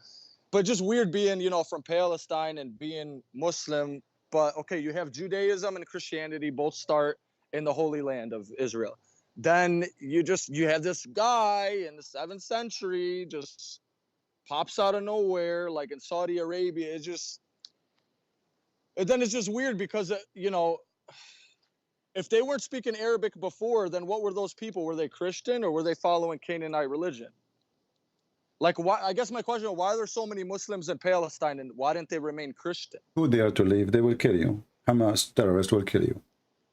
but just weird being, you know, from Palestine and being Muslim. But okay, you have Judaism and Christianity both start in the Holy Land of Israel. Then you have this guy in the 7th century just pops out of nowhere, like in Saudi Arabia. It's just, and then it's just weird because, you know, if they weren't speaking Arabic before, then what were those people? Were they Christian, or were they following Canaanite religion? Like, why? I guess my question is, why are there so many Muslims in Palestine, and why didn't they remain Christian? Who dare to leave? They will kill you. Hamas terrorists will kill you.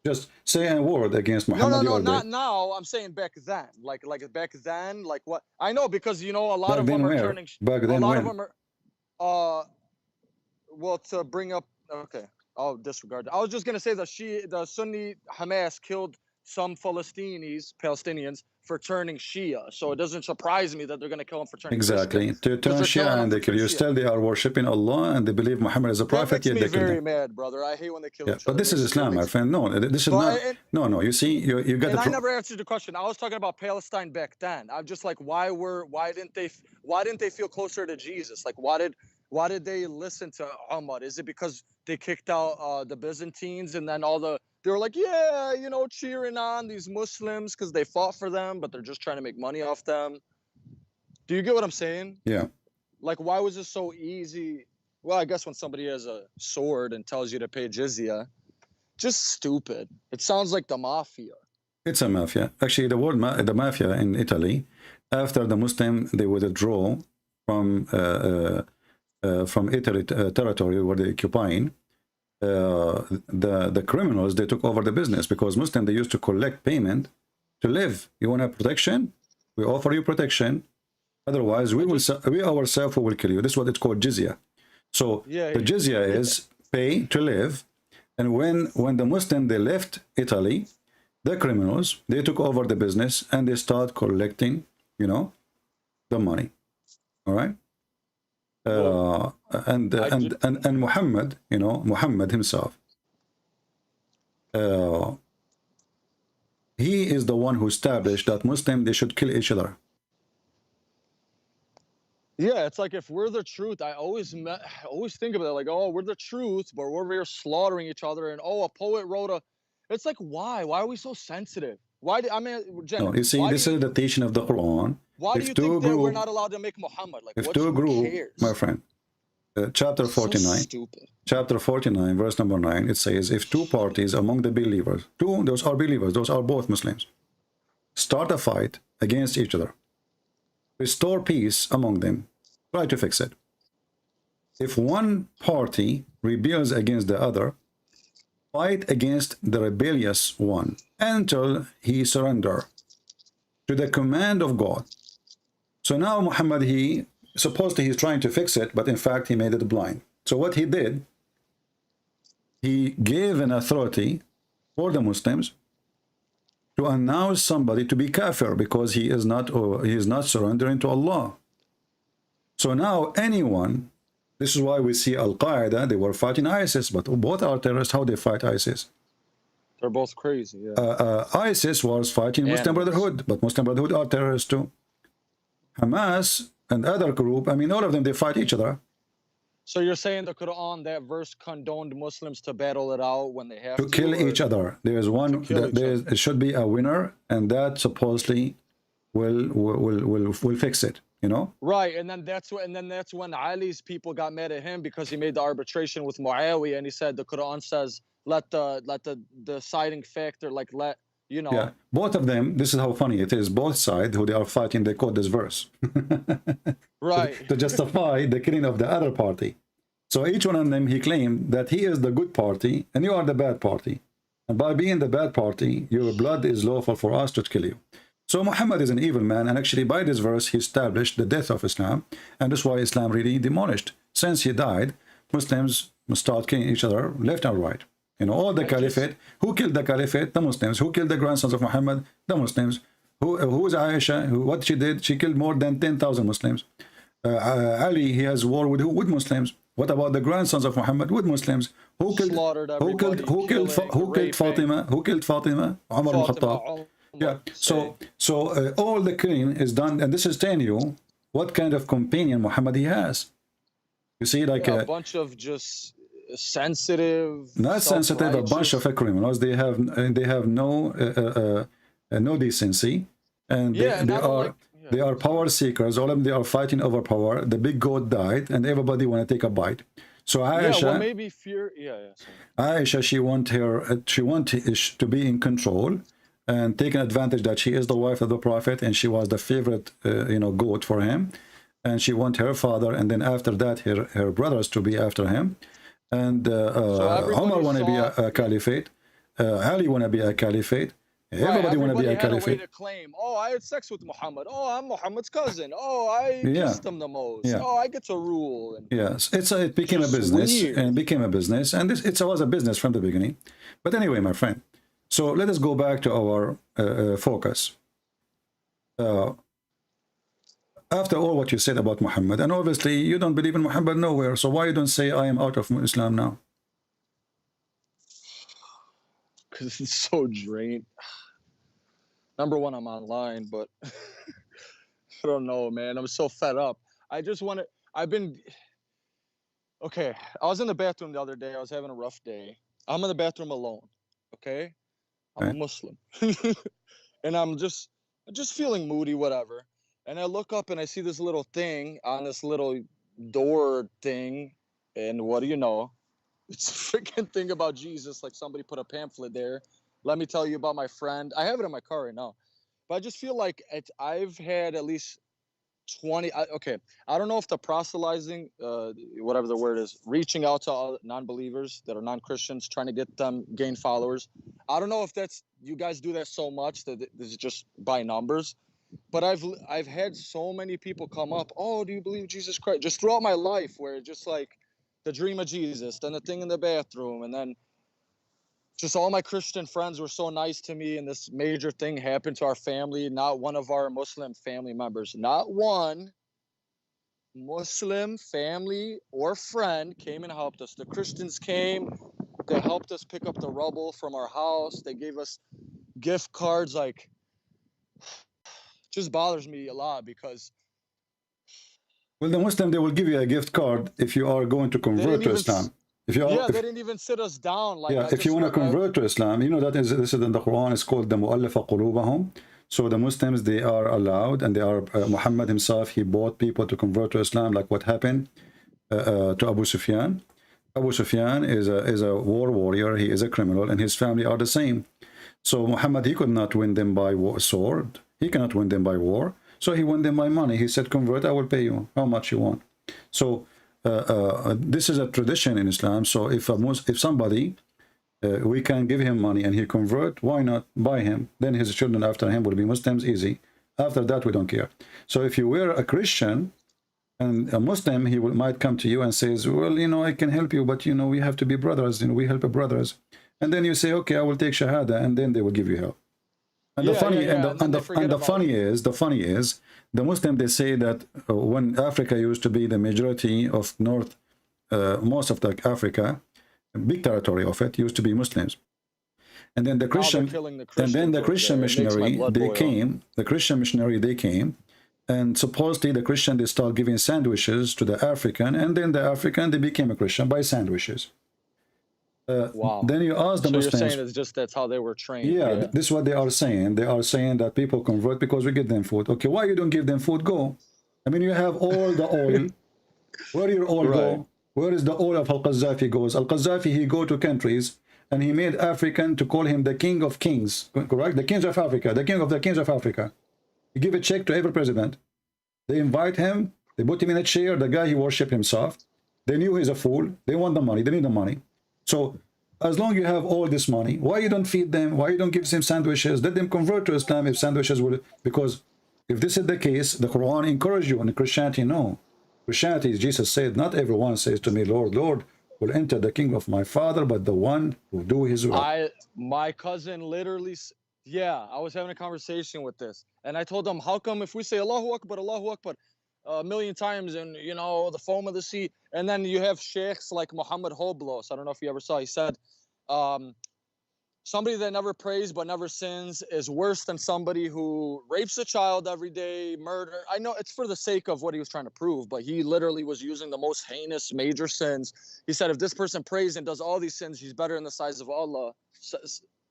Just say a word against Muhammad. No, not now. I'm saying back then. Like back then, like what? I know, because, you know, a lot of them are turning. Back then, a lot of them are. Well, to bring up. Okay. I'll disregard that. I was just gonna say the Sunni Hamas killed some Palestinians for turning Shia. So it doesn't surprise me that they're going to kill him for turning Exactly. Christian, To turn Shia and they kill you. Still, they are worshipping Allah and they believe Muhammad is a prophet. That Yet makes they me kill very them. mad, brother. I hate when they kill Yeah, each but other. this is Islam, my friend. No, this is not. No. You see, you got And I the. never answered the question. I was talking about Palestine back then. I'm just like, why didn't they feel closer to Jesus? Like, why did they listen to Ahmed? Is it because they kicked out the Byzantines and then they were like, yeah, you know, cheering on these Muslims because they fought for them, but they're just trying to make money off them. Do you get what I'm saying? Yeah. Like, why was it so easy? Well, I guess when somebody has a sword and tells you to pay jizya, just stupid. It sounds like the mafia. It's a mafia. Actually, the word the mafia in Italy, after the Muslim, they withdraw from Italy territory where they're occupying. The criminals, they took over the business because Muslim, they used to collect payment to live. You want to have protection? We offer you protection. Otherwise, we ourselves will kill you. This is what it's called jizya. So the jizya is pay to live. And when the Muslim, they left Italy, the criminals, they took over the business and they start collecting, you know, the money. All right. And Muhammad, you know, Muhammad himself, he is the one who established that Muslim, they should kill each other. Yeah, it's like if we're the truth, I always think of it like, oh, we're the truth, but we're over here slaughtering each other, and oh, a poet wrote it's like, why are we so sensitive? Jen, no, you see, this is the teaching of the Quran. Why do you think that we're not allowed to make Muhammad? Like, if who two group, cares? my friend, chapter 49, stupid. Chapter 49, verse number 9, it says, if two parties among the believers, those are believers, those are both Muslims, start a fight against each other, restore peace among them, try to fix it. If one party rebels against the other, fight against the rebellious one until he surrender to the command of God. So now Muhammad, supposedly he's trying to fix it, but in fact he made it blind. So what he did, he gave an authority for the Muslims to announce somebody to be kafir because he is not surrendering to Allah. So now anyone, this is why we see Al-Qaeda, they were fighting ISIS, but both are terrorists. How they fight ISIS? They're both crazy, yeah. ISIS was fighting Muslim Brotherhood, but Muslim Brotherhood are terrorists too. Hamas and other group, I mean, all of them, they fight each other. So you're saying the Quran, that verse condoned Muslims to battle it out when they have to kill each other. There's one, it should be a winner, and that supposedly will fix it, you know? Right, and then that's when Ali's people got mad at him because he made the arbitration with Muawiyah, and he said the Quran says let the deciding factor, like, let, you know. Yeah, both of them, this is how funny it is, both sides who they are fighting, they quote this verse. Right. To justify the killing of the other party. So each one of them, he claimed that he is the good party and you are the bad party. And by being the bad party, your blood is lawful for us to kill you. So Muhammad is an evil man, and actually by this verse, he established the death of Islam. And that's why Islam really demolished. Since he died, Muslims start killing each other left and right. You know, all the caliphate. Who killed the caliphate? The Muslims. Who killed the grandsons of Muhammad? The Muslims. Who is Aisha? What she did? She killed more than 10,000 Muslims. Ali, he has war with who? With Muslims. What about the grandsons of Muhammad? With Muslims. Who killed Fatima? Who killed Fatima? Umar ibn Khattab. Yeah. So all the killing is done, and this is telling you what kind of companion Muhammad he has. You see, like a bunch of just sensitive, not sensitive, a bunch of criminals. They have no decency, and they are power seekers. All of them, they are fighting over power. The big goat died, and everybody want to take a bite. So Aisha, maybe fear. Aisha, she wanted to be in control and taking advantage that she is the wife of the Prophet and she was the favorite, goat for him, and she want her father, and then after that her brothers to be after him. And Umar want to be a caliphate. Ali want to be a caliphate. Everybody want to be a caliphate. To claim, oh, I had sex with Muhammad. Oh, I'm Muhammad's cousin. Oh, I kissed him the most. Yeah. Oh, I get to rule. And yes, it became a business, weird. And it became a business, and it was a business from the beginning. But anyway, my friend, So let us go back to our focus. After all what you said about Muhammad, and obviously you don't believe in Muhammad nowhere, so why you don't say I am out of Islam now? Because it's so drained. Number one, I'm online, but I don't know, man. I'm so fed up. I just want to, okay, I was in the bathroom the other day. I was having a rough day. I'm in the bathroom alone, okay? I'm a Muslim. And I'm just feeling moody, whatever. And I look up and I see this little thing on this little door thing. And what do you know? It's a freaking thing about Jesus. Like somebody put a pamphlet there. Let me tell you about my friend. I have it in my car right now. But I just feel like I've had at least 20. Okay, I don't know if the proselytizing, whatever the word is, reaching out to all non-believers that are non-Christians, trying to get them gain followers. I don't know if that's, you guys do that so much that this is just by numbers. But I've had so many people come up. Oh, do you believe Jesus Christ? Just throughout my life, where it's just like the dream of Jesus, then the thing in the bathroom, and then just all my Christian friends were so nice to me, and this major thing happened to our family. Not one of our Muslim family members, not one Muslim family or friend came and helped us. The Christians came, they helped us pick up the rubble from our house. They gave us gift cards. Like, just bothers me a lot because, well, the Muslim, they will give you a gift card if you are going to convert to Islam. If you are, they didn't even sit us down. Like, yeah, if you want to convert to Islam, you know that this is in the Quran. It's called the mu'allafa qulubahum. So the Muslims, they are allowed, and they are Muhammad himself. He bought people to convert to Islam, like what happened to Abu Sufyan. Abu Sufyan is a war warrior. He is a criminal, and his family are the same. So Muhammad, he could not win them by sword. He cannot win them by war. So he won them by money. He said, convert, I will pay you how much you want. So this is a tradition in Islam. So if somebody, we can give him money and he convert, why not buy him? Then his children after him will be Muslims, easy. After that, we don't care. So if you were a Christian and a Muslim, he might come to you and says, well, you know, I can help you, but, you know, we have to be brothers. You know, we help brothers. And then you say, okay, I will take Shahada, and then they will give you help. And the funny is, the Muslim, they say that when Africa used to be the majority of most of the Africa, a big territory of it used to be Muslims. And then the Christian missionary, they came. The Christian missionary, they came, and supposedly the Christian, they start giving sandwiches to the African, and then the African, they became a Christian by sandwiches. Wow. Then you ask the Muslims. You're saying it's just that's how they were trained. Yeah, this is what they are saying. They are saying that people convert because we give them food. Okay, why you don't give them food? Go. I mean, you have all the oil. Where your oil go? Where is the oil of Al-Qaddafi goes? Al-Qaddafi, he go to countries and he made African to call him the king of kings. Correct? The kings of Africa. The king of the kings of Africa. He give a check to every president. They invite him. They put him in a chair. The guy, he worship himself. They knew he's a fool. They want the money. They need the money. So as long as you have all this money, why you don't feed them? Why you don't give them sandwiches? Let them convert to Islam if sandwiches will. Because if this is the case, the Quran encourages you, and Christianity, no. Christianity, Jesus said, not everyone says to me, Lord, Lord, will enter the kingdom of my Father, but the one who do his will. My cousin literally, yeah, I was having a conversation with this, and I told him, how come if we say Allahu Akbar, a million times, and you know, the foam of the sea, and then you have sheikhs like Muhammad Hoblos, I don't know if you ever saw, he said, somebody that never prays but never sins is worse than somebody who rapes a child every day, murder. I know it's for the sake of what he was trying to prove, but he literally was using the most heinous major sins. He said if this person prays and does all these sins, he's better in the eyes of Allah,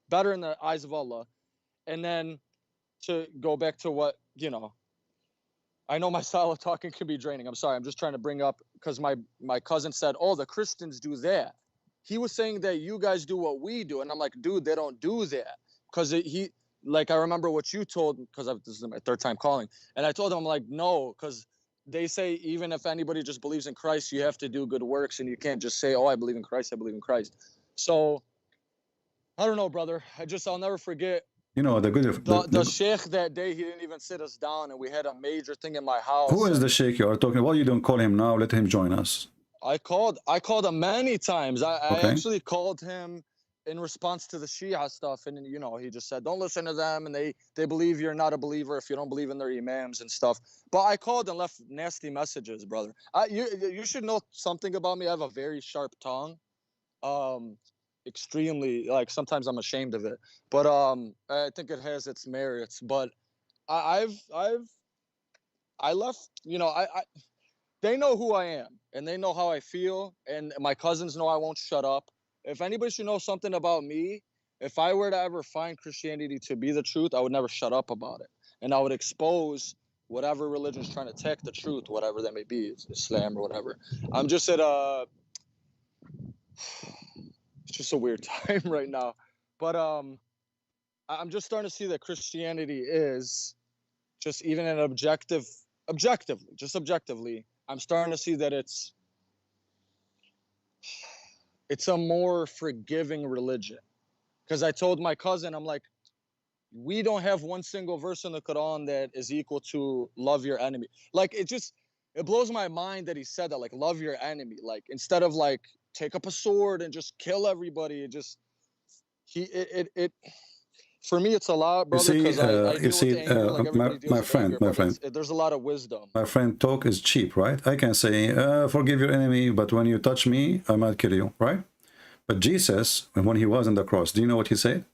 better in the eyes of Allah. And then to go back to what, you know, I know my style of talking can be draining. I'm sorry. I'm just trying to bring up, because my cousin said, oh, the Christians do that. He was saying that you guys do what we do. And I'm like, dude, they don't do that. Because I remember what you told, because this is my third time calling. And I told him, I'm like, no, because they say even if anybody just believes in Christ, you have to do good works. And you can't just say, oh, I believe in Christ. I believe in Christ. So I don't know, brother. I'll never forget. You know, the sheikh that day, he didn't even sit us down, and we had a major thing in my house. Who is the sheikh you are talking about? Well, you don't call him now. Let him join us. I called him many times. I actually called him in response to the Shia stuff, and you know, he just said, don't listen to them, and they believe you're not a believer if you don't believe in their imams and stuff. But I called and left nasty messages, brother. You should know something about me. I have a very sharp tongue. Extremely, like, sometimes I'm ashamed of it, but I think it has its merits. But I left, you know, they know who I am and they know how I feel, and my cousins know I won't shut up. If anybody should know something about me, if I were to ever find Christianity to be the truth, I would never shut up about it, and I would expose whatever religion is trying to attack the truth, whatever that may be, Islam or whatever. I'm just at it's just a weird time right now, but I'm just starting to see that Christianity is just, even an objectively, I'm starting to see that it's a more forgiving religion. Because I told my cousin, I'm like, we don't have one single verse in the Quran that is equal to love your enemy. Like, it blows my mind that he said that, like, love your enemy. Like, instead of like take up a sword and just kill everybody, for me, it's a lot, brother. You see, my friend, there's a lot of wisdom. My friend, talk is cheap, right? I can say, forgive your enemy, but when you touch me, I might kill you, right? But Jesus, when he was on the cross, do you know what he said?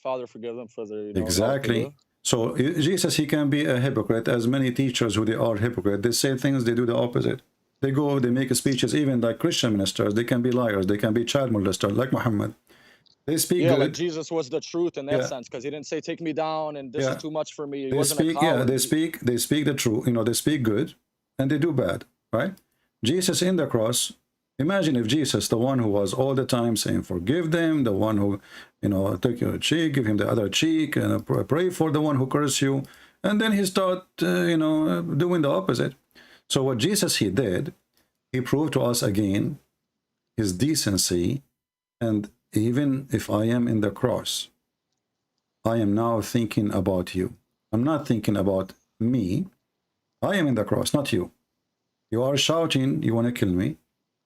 Father, forgive them for their... Exactly. So Jesus, he can be a hypocrite, as many teachers who they are hypocrite. They say things, they do the opposite. They go, they make speeches, even like Christian ministers. They can be liars. They can be child molesters, like Mohammed. They speak good. Like Jesus was the truth in that sense, because he didn't say, take me down and this is too much for me. He wasn't a coward. They speak the truth. You know, they speak good and they do bad, right? Jesus in the cross, imagine if Jesus, the one who was all the time saying, forgive them, the one who, you know, take your cheek, give him the other cheek, and pray for the one who cursed you. And then he start, you know, doing the opposite. So what Jesus, he did, he proved to us again his decency. And even if I am in the cross, I am now thinking about you. I'm not thinking about me. I am in the cross, not you. You are shouting, you want to kill me.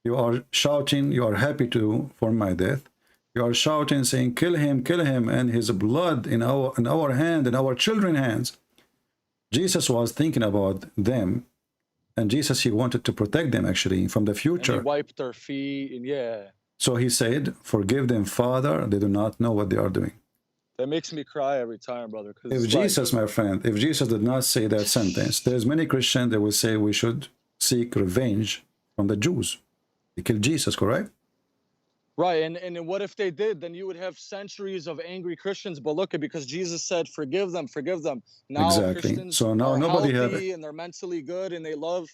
You are shouting, you are happy for my death. You are shouting, saying, kill him, and his blood in our hand, in our children's hands. Jesus was thinking about them, and Jesus, he wanted to protect them, actually, from the future. And he wiped their feet, and So he said, forgive them, Father, they do not know what they are doing. That makes me cry every time, brother. If Jesus, my friend, if Jesus did not say that sentence, there's many Christians that will say we should seek revenge from the Jews. They killed Jesus, correct? Right, and what if they did? Then you would have centuries of angry Christians. But look, because Jesus said, forgive them, forgive them. Now exactly. Christians so now are nobody healthy and they're mentally good and they love.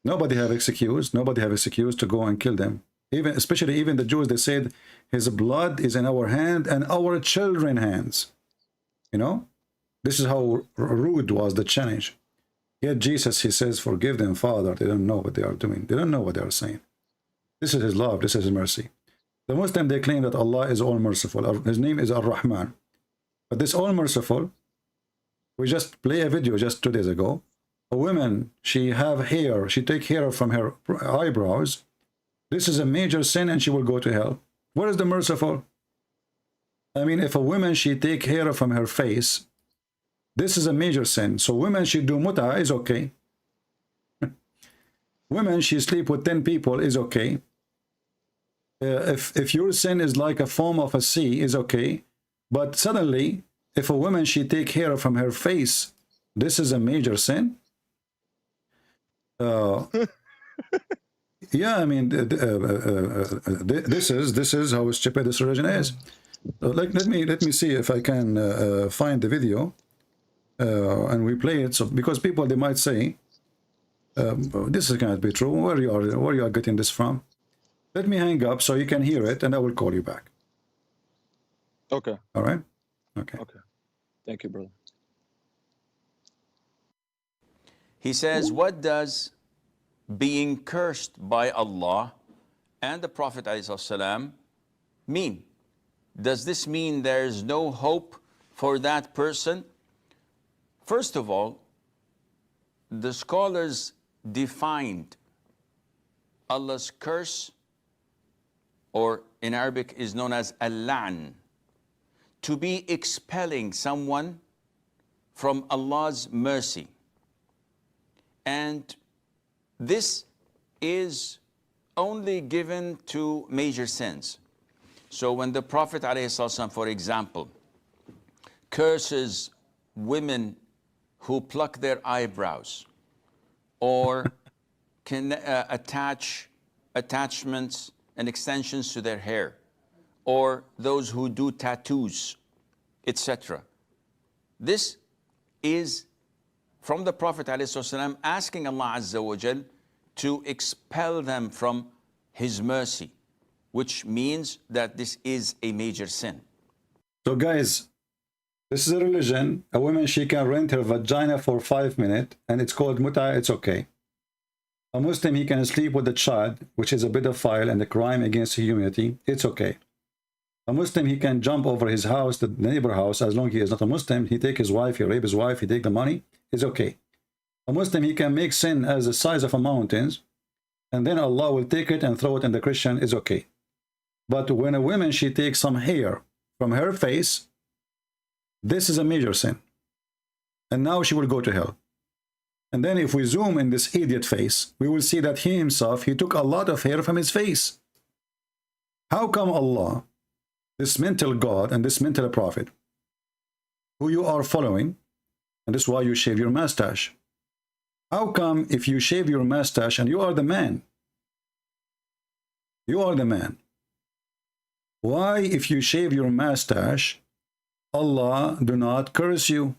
Nobody have excuse. Nobody have excuse to go and kill them. Especially even the Jews, they said, his blood is in our hand and our children's hands. You know, this is how rude was the challenge. Yet Jesus, he says, forgive them, Father. They don't know what they are doing. They don't know what they are saying. This is his love. This is his mercy. The Muslim, they claim that Allah is all merciful. His name is Ar-Rahman. But this all merciful, we just play a video just 2 days ago. A woman, she have hair. She take hair from her eyebrows. This is a major sin and she will go to hell. Where is the merciful? I mean, if a woman, she take hair from her face, this is a major sin. So women, she do muta is okay. Women, she sleep with 10 people is okay. If your sin is like a foam of a sea is okay. But suddenly, if a woman, she take hair from her face, this is a major sin. Yeah, I mean, this is how stupid this religion is. Let me see if I can find the video and we play it. So because people, they might say, this cannot be true. Where you are getting this from? Let me hang up so you can hear it, and I will call you back. Okay. All right. Okay. Okay. Thank you, brother. He says, what does being cursed by Allah and the Prophet ﷺ mean? Does this mean there's no hope for that person? First of all, the scholars defined Allah's curse or in Arabic is known as al-la'n, to be expelling someone from Allah's mercy. And this is only given to major sins. So when the Prophet ﷺ, for example, curses women who pluck their eyebrows or can attach attachments and extensions to their hair, or those who do tattoos, etc. This is from the Prophet ﷺ asking Allah Azza wa Jal to expel them from His mercy, which means that this is a major sin. So guys, this is a religion. A woman, she can rent her vagina for 5 minutes, and it's called muta, it's okay. A Muslim, he can sleep with a child, which is a pedophile and a crime against humanity, it's okay. A Muslim, he can jump over his house, the neighbor house, as long as he is not a Muslim. He take his wife, he rape his wife, he take the money, it's okay. A Muslim, he can make sin as the size of a mountain, and then Allah will take it and throw it in the Christian, it's okay. But when a woman, she takes some hair from her face, this is a major sin. And now she will go to hell. And then if we zoom in this idiot face, we will see that he himself, he took a lot of hair from his face. How come Allah, this mental God and this mental prophet, who you are following, and this is why you shave your mustache, how come if you shave your mustache and you are the man, why if you shave your mustache, Allah do not curse you?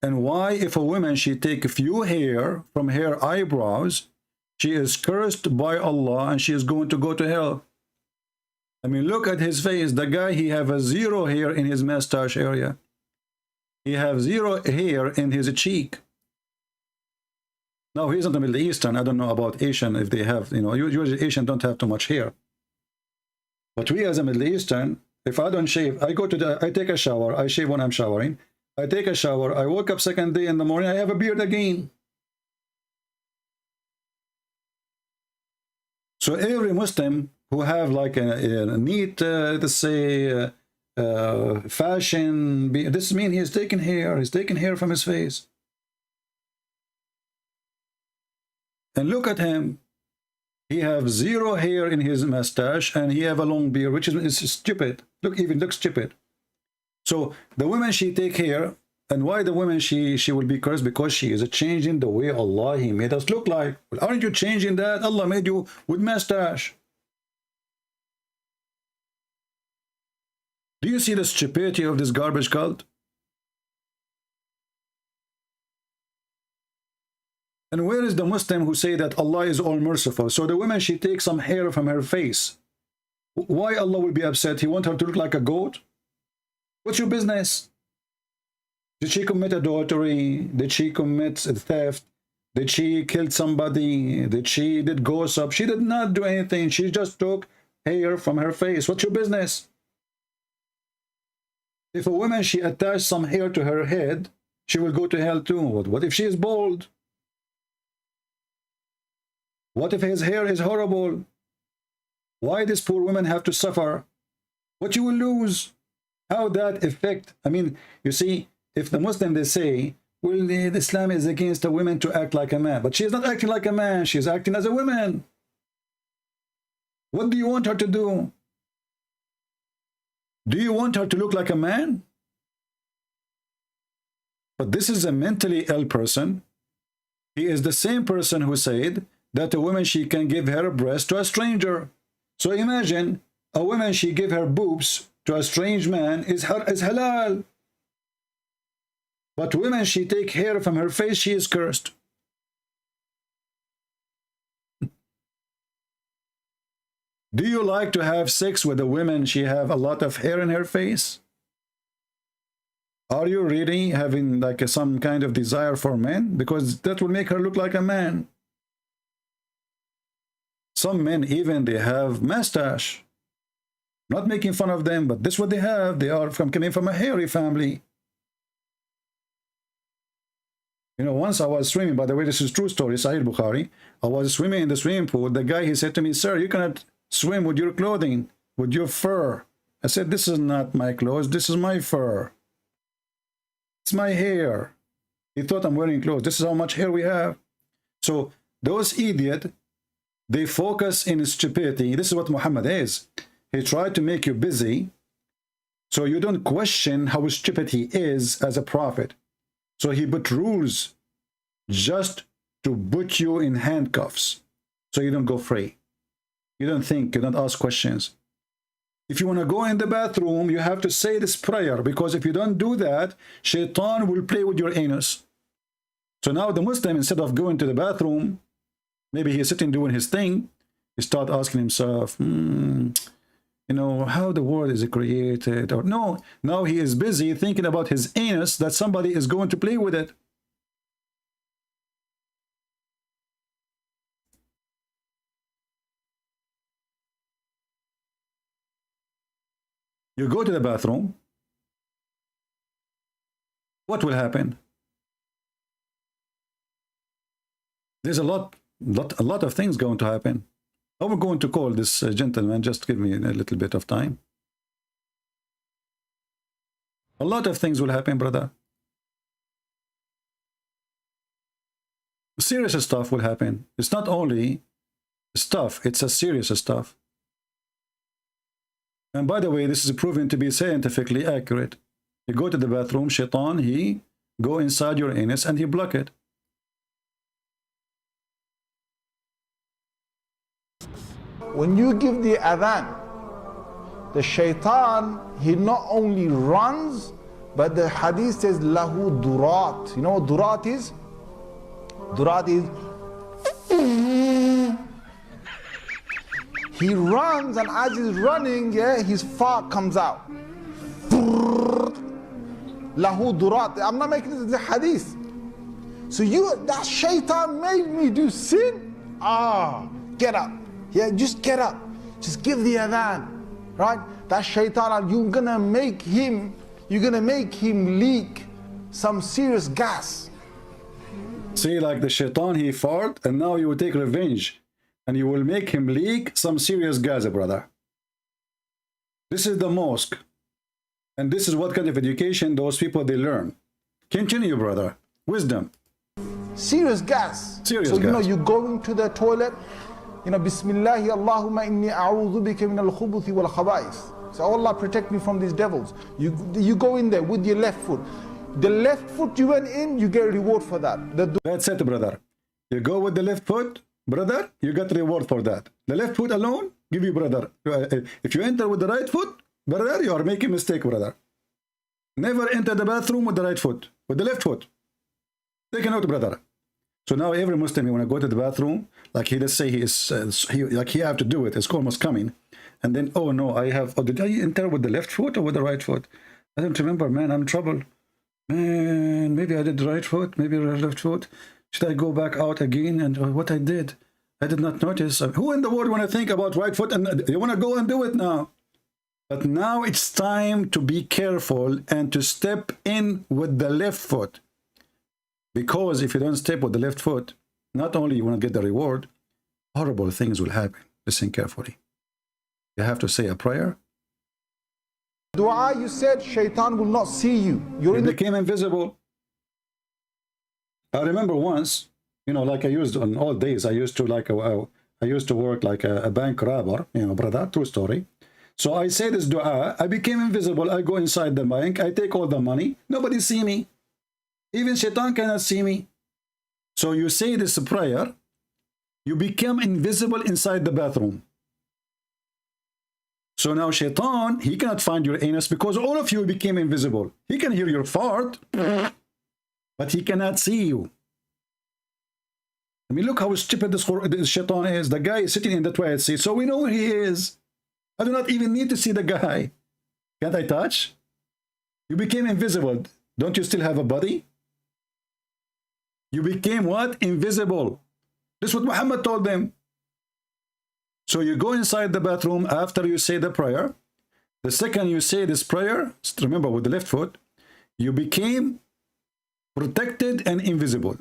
And why if a woman, she take a few hair from her eyebrows, she is cursed by Allah and she is going to go to hell? I mean, look at his face. The guy, he have a zero hair in his mustache area. He have zero hair in his cheek. Now, he's not the Middle Eastern. I don't know about Asian, if they have, you know, usually Asian don't have too much hair. But we as a Middle Eastern, if I don't shave, I take a shower, I shave when I'm showering. I take a shower, I woke up second day in the morning, I have a beard again. So every Muslim who have like a neat, let's say, fashion, this means he's taking hair from his face. And look at him. He have zero hair in his mustache and he have a long beard, which is stupid. Look, even looks stupid. So the woman, she take hair, and why the woman, she will be cursed? Because she is changing the way Allah, He made us look like. Well, aren't you changing that? Allah made you with mustache. Do you see the stupidity of this garbage cult? And where is the Muslim who say that Allah is all merciful? So the woman, she takes some hair from her face. Why Allah will be upset? He want her to look like a goat? What's your business? Did she commit adultery? Did she commit theft? Did she kill somebody? Did she did gossip? She did not do anything. She just took hair from her face. What's your business? If a woman, she attached some hair to her head, she will go to hell too. What if she is bald? What if his hair is horrible? Why this poor woman have to suffer? What you will lose? How that affect? I mean, you see, if the Muslim, they say, well, Islam is against a woman to act like a man, but she is not acting like a man, she is acting as a woman. What do you want her to do? Do you want her to look like a man? But this is a mentally ill person. He is the same person who said that a woman, she can give her breast to a stranger. So imagine a woman, she give her boobs to a strange man is halal. But women, she take hair from her face, she is cursed. Do you like to have sex with a woman, she have a lot of hair in her face? Are you really having like some kind of desire for men? Because that will make her look like a man. Some men even, they have mustache. Not making fun of them, but this is what they have. They are coming from a hairy family. You know, once I was swimming, by the way, this is true story, Sahih Bukhari. I was swimming in the swimming pool. The guy, he said to me, sir, you cannot swim with your clothing, with your fur. I said, this is not my clothes, this is my fur. It's my hair. He thought I'm wearing clothes. This is how much hair we have. So those idiots, they focus in stupidity. This is what Muhammad is. He tried to make you busy so you don't question how stupid he is as a prophet. So he put rules just to put you in handcuffs so you don't go free. You don't think, you don't ask questions. If you want to go in the bathroom, you have to say this prayer, because if you don't do that, shaitan will play with your anus. So now the Muslim, instead of going to the bathroom, maybe he's sitting doing his thing, he start asking himself, you know, how the world is created, or no, now he is busy thinking about his anus, that somebody is going to play with it. You go to the bathroom, what will happen? There's a lot of things going to happen. I'm going to call this gentleman, just give me a little bit of time. A lot of things will happen, brother. Serious stuff will happen. It's not only stuff, it's a serious stuff. And by the way, this is proven to be scientifically accurate. You go to the bathroom, shaitan, he go inside your anus and he block it. When you give the adhan, the shaitan, he not only runs, but the hadith says lahu durat. You know what durat is? Durat is he runs, and as he's running, yeah, his fart comes out. Lahu durat. I'm not making this the hadith. So that shaitan made me do sin. Get up. Yeah, just get up. Just give the adhan. Right? That shaitan, you're gonna make him leak some serious gas. See, like the shaitan, he fart, and now you will take revenge. And you will make him leak some serious gas, brother. This is the mosque. And this is what kind of education those people, they learn. Continue, brother. Wisdom. Serious gas. Serious so, gas. you know, you go into the toilet, you know, Bismillahi Allahumma inni a'udhu bika min al-khubuthi wal khaba'ith. So, Allah protect me from these devils. You go in there with your left foot. The left foot you went in, you get a reward for that. That's it, brother. You go with the left foot, brother, you get reward for that. The left foot alone, give you, brother. If you enter with the right foot, brother, you are making mistake, brother. Never enter the bathroom with the right foot, with the left foot. Take a note, brother. So now every Muslim, when I go to the bathroom, like he does say he is, like he have to do it. It's almost coming, and then oh no, did I enter with the left foot or with the right foot? I don't remember, man. I'm in trouble, man. Maybe I did the right foot, maybe the left foot. Should I go back out again? And what I did not notice. Who in the world want to think about right foot and you want to go and do it now? But now it's time to be careful and to step in with the left foot. Because if you don't step with the left foot, not only you want to get the reward, horrible things will happen. Listen carefully. You have to say a prayer. Dua, you said shaitan will not see you. You became invisible. I remember once, you know, like I used on all days, I used to work like a bank robber, you know, brother, true story. So I say this dua, I became invisible, I go inside the bank, I take all the money, nobody see me. Even shaitan cannot see me. So you say this prayer, you become invisible inside the bathroom. So now shaitan, he cannot find your anus because all of you became invisible. He can hear your fart, but he cannot see you. I mean, look how stupid this shaitan is. The guy is sitting in the toilet seat, so we know where he is. I do not even need to see the guy. Can't I touch? You became invisible. Don't you still have a body? You became what? Invisible. This is what Muhammad told them. So you go inside the bathroom after you say the prayer. The second you say this prayer, remember with the left foot, you became protected and invisible.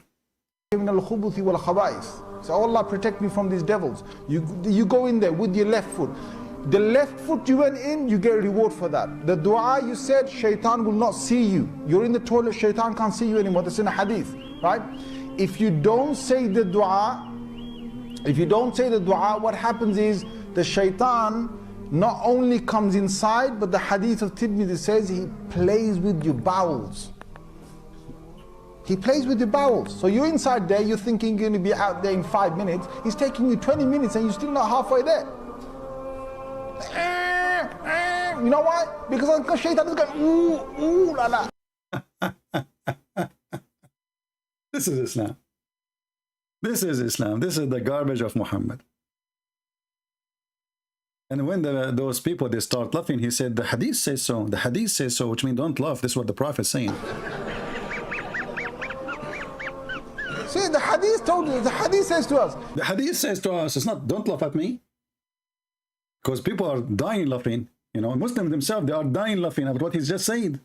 من الخبث والخبائث. So Allah protect me from these devils. You go in there with your left foot. The left foot you went in, you get a reward for that. The dua you said, shaitan will not see you. You're in the toilet, shaitan can't see you anymore. That's in a hadith, right? If you don't say the dua, what happens is the shaitan not only comes inside, but the hadith of Tirmidhi says he plays with your bowels. He plays with your bowels. So you're inside there, you're thinking you're going to be out there in 5 minutes. He's taking you 20 minutes and you're still not halfway there. You know why? Because Uncle Shaitan is going, ooh, la la. This is Islam. This is Islam. This is the garbage of Muhammad. And when those people, they start laughing, he said, the hadith says so. The hadith says so, which means don't laugh. This is what the Prophet is saying. See, the hadith told you, the hadith says to us. The hadith says to us, it's not, don't laugh at me. Because people are dying laughing. You know, Muslims themselves, they are dying laughing at what he's just said.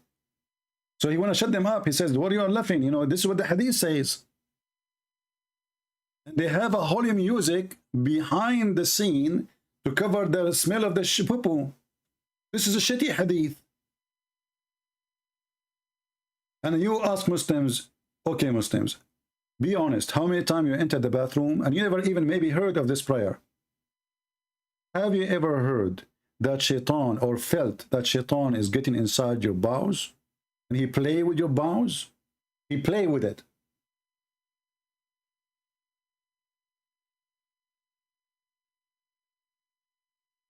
So he want to shut them up. He says, what are you laughing? You know, this is what the hadith says. And they have a holy music behind the scene to cover the smell of the poo-poo. This is a shitty hadith. And you ask Muslims, okay Muslims, be honest, how many times you entered the bathroom and you never even maybe heard of this prayer? Have you ever heard that shaitan or felt that shaitan is getting inside your bowels? And he play with your bowels? He play with it.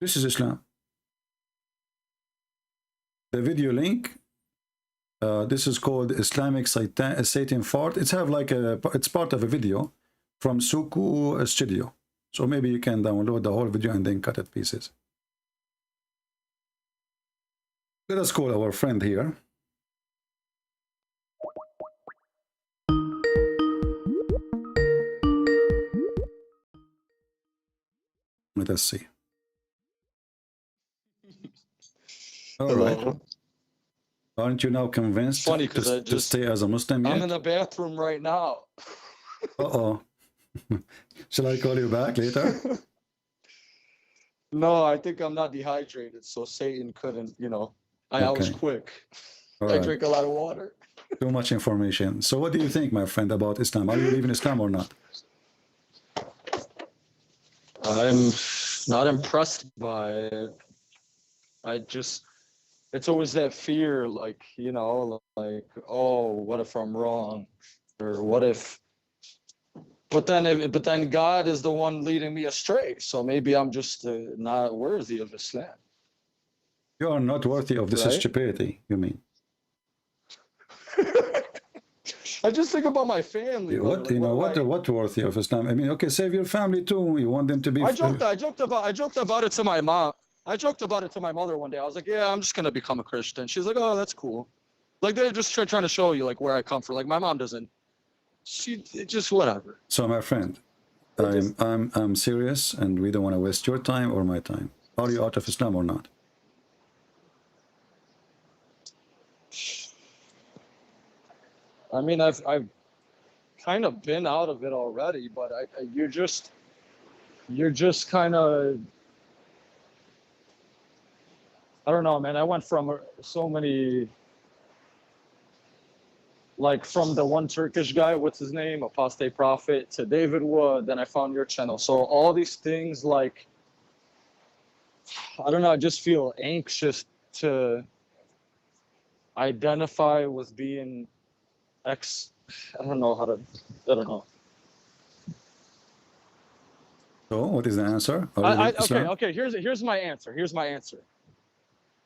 This is Islam. The video link, this is called Islamic Satan Fart. It's have like it's part of a video from Suku Studio. So maybe you can download the whole video and then cut it pieces. Let us call our friend here. Let us see. All right. Aren't you now convinced Funny, to stay as a Muslim yet? I'm in the bathroom right now. Uh-oh. Shall I call you back later? No, I think I'm not dehydrated, so Satan couldn't, you know. I was quick. All I right. drink a lot of water. Too much information. So what do you think, my friend, about Islam? Are you believe in Islam or not? I'm not impressed by it. It's always that fear, like, you know, like, oh, what if I'm wrong? Or what if, but then God is the one leading me astray. So maybe I'm just not worthy of Islam. You are not worthy of this stupidity, you mean? I just think about my family. What, you know, what worthy of Islam? I mean, okay, save your family too. You want them to be... I joked about it to my mom. I joked about it to my mother one day. I was like, yeah, I'm just going to become a Christian. She's like, oh, that's cool. Like, they're just trying to show you, like, where I come from. Like, my mom doesn't. She just whatever. So, my friend, I'm serious, and we don't want to waste your time or my time. Are you out of Islam or not? I mean, I've kind of been out of it already, but you're just kind of... I don't know, man. I went from so many, like from the one Turkish guy, what's his name, Apostate Prophet, to David Wood. Then I found your channel. So all these things, like, I don't know. I just feel anxious to identify with being I don't know how to. I don't know. So what is the answer? Okay. Here's my answer. Here's my answer.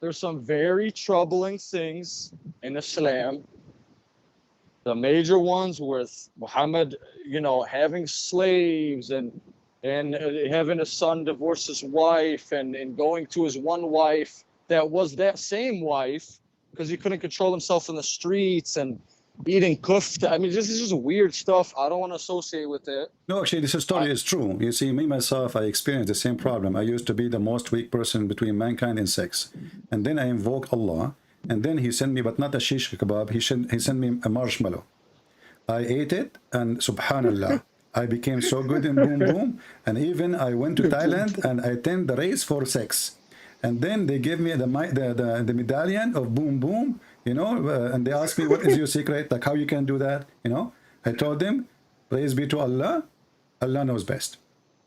There's some very troubling things in Islam. The major ones with Muhammad, you know, having slaves and having a son divorce his wife and going to his one wife that was that same wife because he couldn't control himself in the streets and eating kufta. I mean, this is just weird stuff. I don't want to associate with it. No, actually, this story is true. You see, me, myself, I experienced the same problem. I used to be the most weak person between mankind and sex. And then I invoked Allah. And then he sent me, but not a shish kebab, he sent me a marshmallow. I ate it, and subhanallah, I became so good in boom boom, and even I went to Thailand and I attended the race for sex, and then they gave me the medallion of boom boom, you know, and they asked me, what is your secret, like how you can do that, you know. I told them, praise be to Allah, Allah knows best,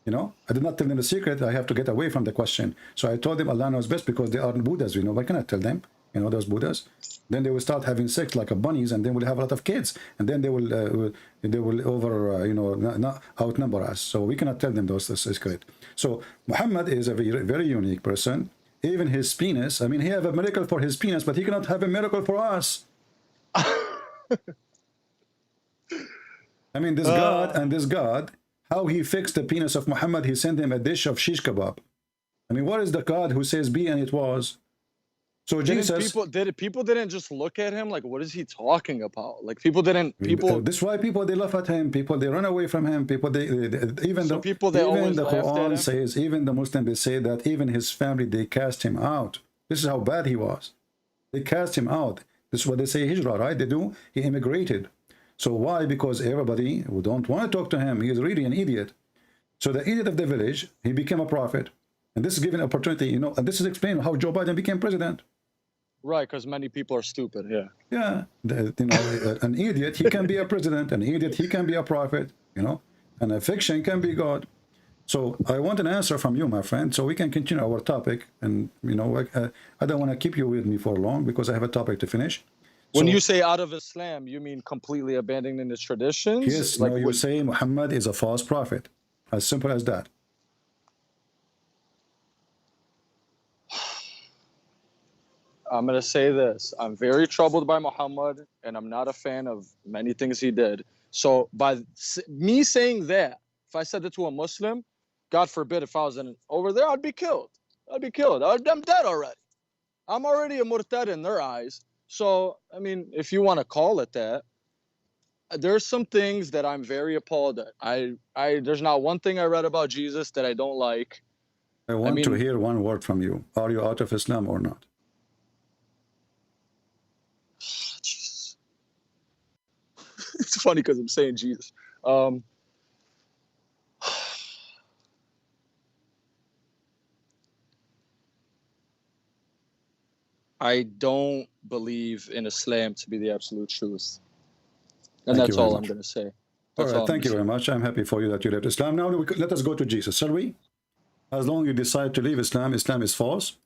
you know. I did not tell them the secret. I have to get away from the question, so I told them Allah knows best because they are Buddhas, you know. I cannot tell them, you know, those Buddhas. Then they will start having sex like a bunnies, and then we'll have a lot of kids, and then they will over you know, not outnumber us. So we cannot tell them those secret. So Muhammad is a very unique person. Even his penis, I mean, he have a miracle for his penis, but he cannot have a miracle for us. I mean, this God and this God, how he fixed the penis of Muhammad, he sent him a dish of shish kebab. I mean, what is the God who says be and it was? So Jesus, people didn't just look at him like, what is he talking about? Like people didn't. This is why people they laugh at him. People they run away from him. People even the Quran says, even the Muslims they say that even his family they cast him out. This is how bad he was. They cast him out. This is what they say hijrah, right? They do. He immigrated. So why? Because everybody who don't want to talk to him, he is really an idiot. So the idiot of the village, he became a prophet, and this is given opportunity, you know. And this is explaining how Joe Biden became president. Right, because many people are stupid. Yeah. Yeah, you know, an idiot he can be a president. An idiot he can be a prophet. You know, and a fiction can be God. So I want an answer from you, my friend, so we can continue our topic. And you know, I don't want to keep you with me for long because I have a topic to finish. When you say out of Islam, you mean completely abandoning the traditions? Yes, like no, you say Muhammad is a false prophet. As simple as that. I'm going to say this. I'm very troubled by Muhammad, and I'm not a fan of many things he did. So by me saying that, if I said that to a Muslim, God forbid, if I was over there, I'd be killed. I'd be killed. I'm dead already. I'm already a murtad in their eyes. So, I mean, if you want to call it that, there's some things that I'm very appalled at. There's not one thing I read about Jesus that I don't like. I want to hear one word from you. Are you out of Islam or not? Jesus. It's funny because I'm saying Jesus. I don't believe in Islam to be the absolute truth. And that's all I'm going to say. All right, thank you very much. I'm happy for you that you left Islam. Now let us go to Jesus, shall we? As long as you decide to leave Islam, Islam is false.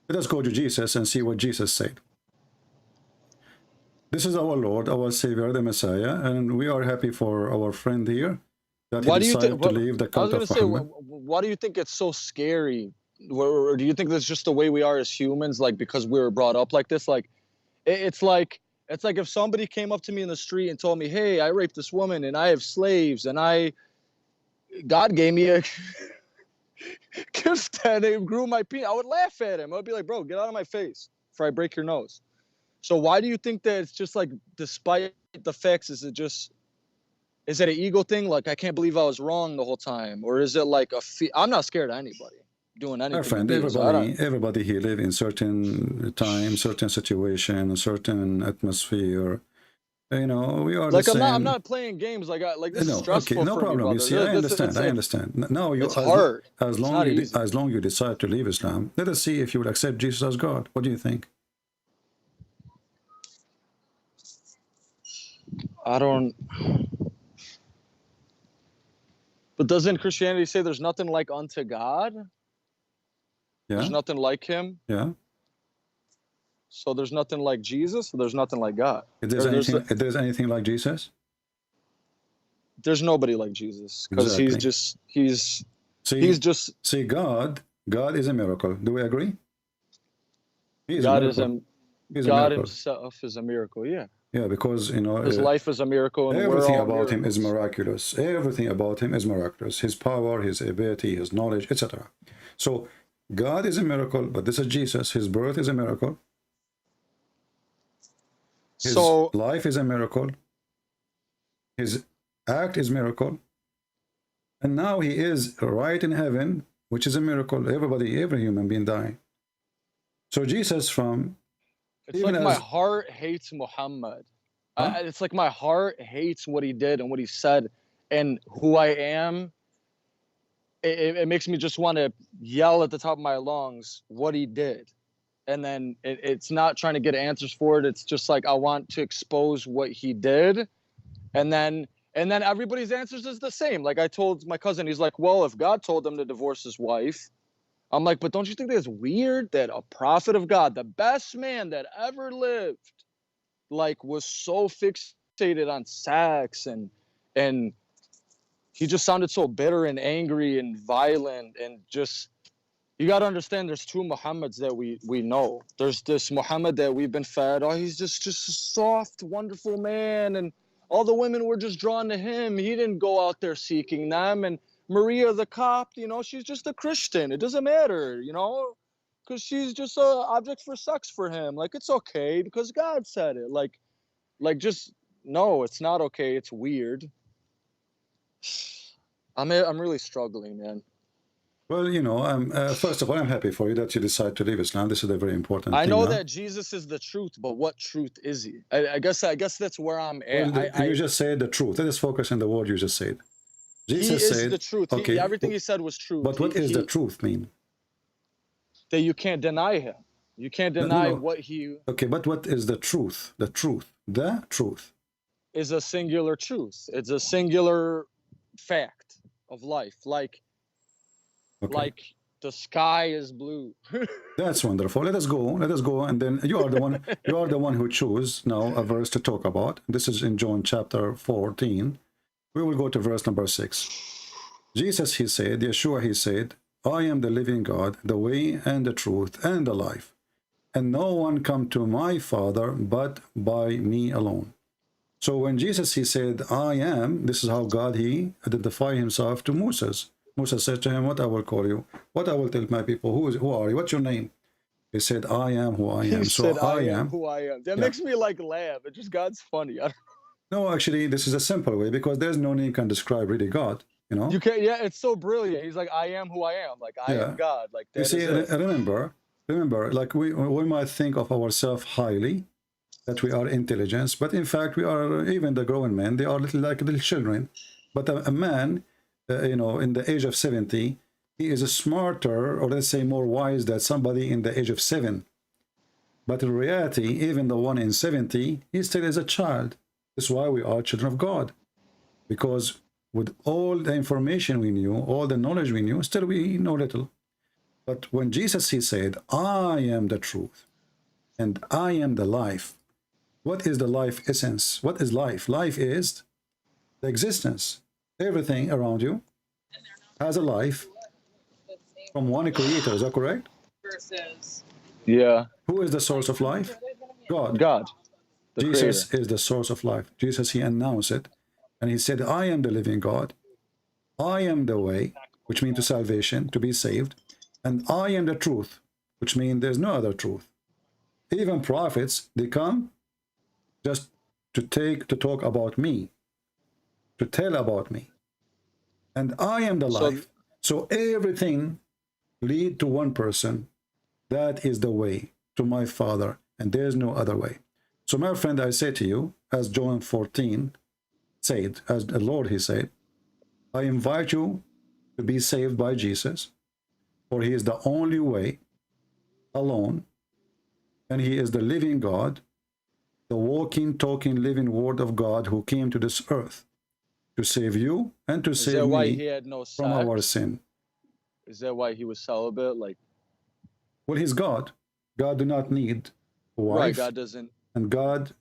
Let us go to Jesus and see what Jesus said. This is our Lord, our Savior, the Messiah, and we are happy for our friend here that he decided to leave the cult of Muhammad. Why do you think it's so scary? Or do you think that's just the way we are as humans, like because we were brought up like this? Like, it's like if somebody came up to me in the street and told me, hey, I raped this woman and I have slaves and God gave me a gift and it grew my penis. I would laugh at him. I would be like, bro, get out of my face before I break your nose. So why do you think that it's just like, despite the facts, is it an ego thing? Like, I can't believe I was wrong the whole time. Or is it like I'm not scared of anybody doing anything. My friend, everybody here live in certain time, certain situation, a certain atmosphere. You know, we are like the same. I'm not playing games like this is stressful. Okay, no problem. You see, I understand. No, it's hard. As long you decide to leave Islam, let us see if you will accept Jesus as God. What do you think? I don't. But doesn't Christianity say there's nothing like unto God? Yeah. There's nothing like him. Yeah. So there's nothing like Jesus. So there's nothing like God. If there's anything like Jesus, there's nobody like Jesus because he's just. See, God is a miracle. Do we agree? God himself is a miracle. Yeah. Yeah, because you know his life is a miracle. And everything about him is miraculous. Everything about him is miraculous. His power, his ability, his knowledge, etc. So God is a miracle, but this is Jesus. His birth is a miracle. His life is a miracle. His act is a miracle. And now he is right in heaven, which is a miracle. Every human being dying. So Jesus It's like my heart hates Muhammad. It's like my heart hates what he did and what he said and who I am. It makes me just want to yell at the top of my lungs what he did. And then it's not trying to get answers for it. It's just like I want to expose what he did. And then everybody's answers is the same. Like I told my cousin, he's like, well, if God told him to divorce his wife, I'm like, but don't you think that's weird that a prophet of God, the best man that ever lived, like was so fixated on sex and he just sounded so bitter and angry and violent and just, you got to understand there's two Mohammeds that we know. There's this Mohammed that we've been fed. Oh, he's just a soft, wonderful man. And all the women were just drawn to him. He didn't go out there seeking them. And Maria the Copt, you know, she's just a Christian. It doesn't matter, you know, because she's just an object for sex for him. Like, it's okay because God said it. Like just, no, it's not okay. It's weird. I'm really struggling, man. Well, you know, first of all, I'm happy for you that you decide to leave Islam. This is a very important thing. I know that Jesus is the truth, but what truth is he? I guess that's where I'm at. Well, you just said the truth. Let us focus on the word you just said. Jesus said the truth. Okay, everything he said was true. But what is the truth mean? That you can't deny him. You can't deny what he... Okay, but what is the truth? The truth. The truth. Is a singular truth. It's a singular fact of life. Like the sky is blue. That's wonderful. Let us go, and then you are the one who choose now a verse to talk about. This is in John chapter 14. We will go to verse number 6. Jesus, he said, Yeshua, he said, I am the living God, the way and the truth and the life, and no one come to my Father but by me alone. So when Jesus, he said, I am, this is how God, he identified himself to Moses. Moses said to him, what I will call you, what I will tell my people, who are you, what's your name? He said, I am who I am. So I am who I am. That makes me like laugh. It just, God's funny. No, actually, this is a simple way because there's no name can describe really God. You know? You can't. Yeah, it's so brilliant. He's like, I am who I am. Like I am God. Like that. You see, remember, like we might think of ourselves highly, that we are intelligence, but in fact we are, even the grown men, they are like little children. But a man, you know, in the age of 70, he is smarter, or let's say more wise than somebody in the age of 7. But in reality, even the one in 70, he still is a child. That's why we are children of God, because with all the information we knew, all the knowledge we knew, still we know little. But when Jesus, he said, I am the truth and I am the life. What is the life essence? What is life? Life is the existence. Everything around you has a life from one creator. Is that correct? Yeah. Who is the source of life? God. God. Jesus is the source of life. Jesus, he announced it. And he said, I am the living God. I am the way, which means to salvation, to be saved. And I am the truth, which means there's no other truth. Even prophets, they come just to talk about me, to tell about me. And I am the life. So everything lead to one person. That is the way to my Father, and there's no other way. So my friend, I say to you, as John 14 said, as the Lord, he said, I invite you to be saved by Jesus, for he is the only way, alone, and he is the living God, the walking, talking, living word of God who came to this earth to save you and to save me from our sin. Is that why he was celibate? Like, well, he's God. God do not need a wife. Right, God doesn't. And God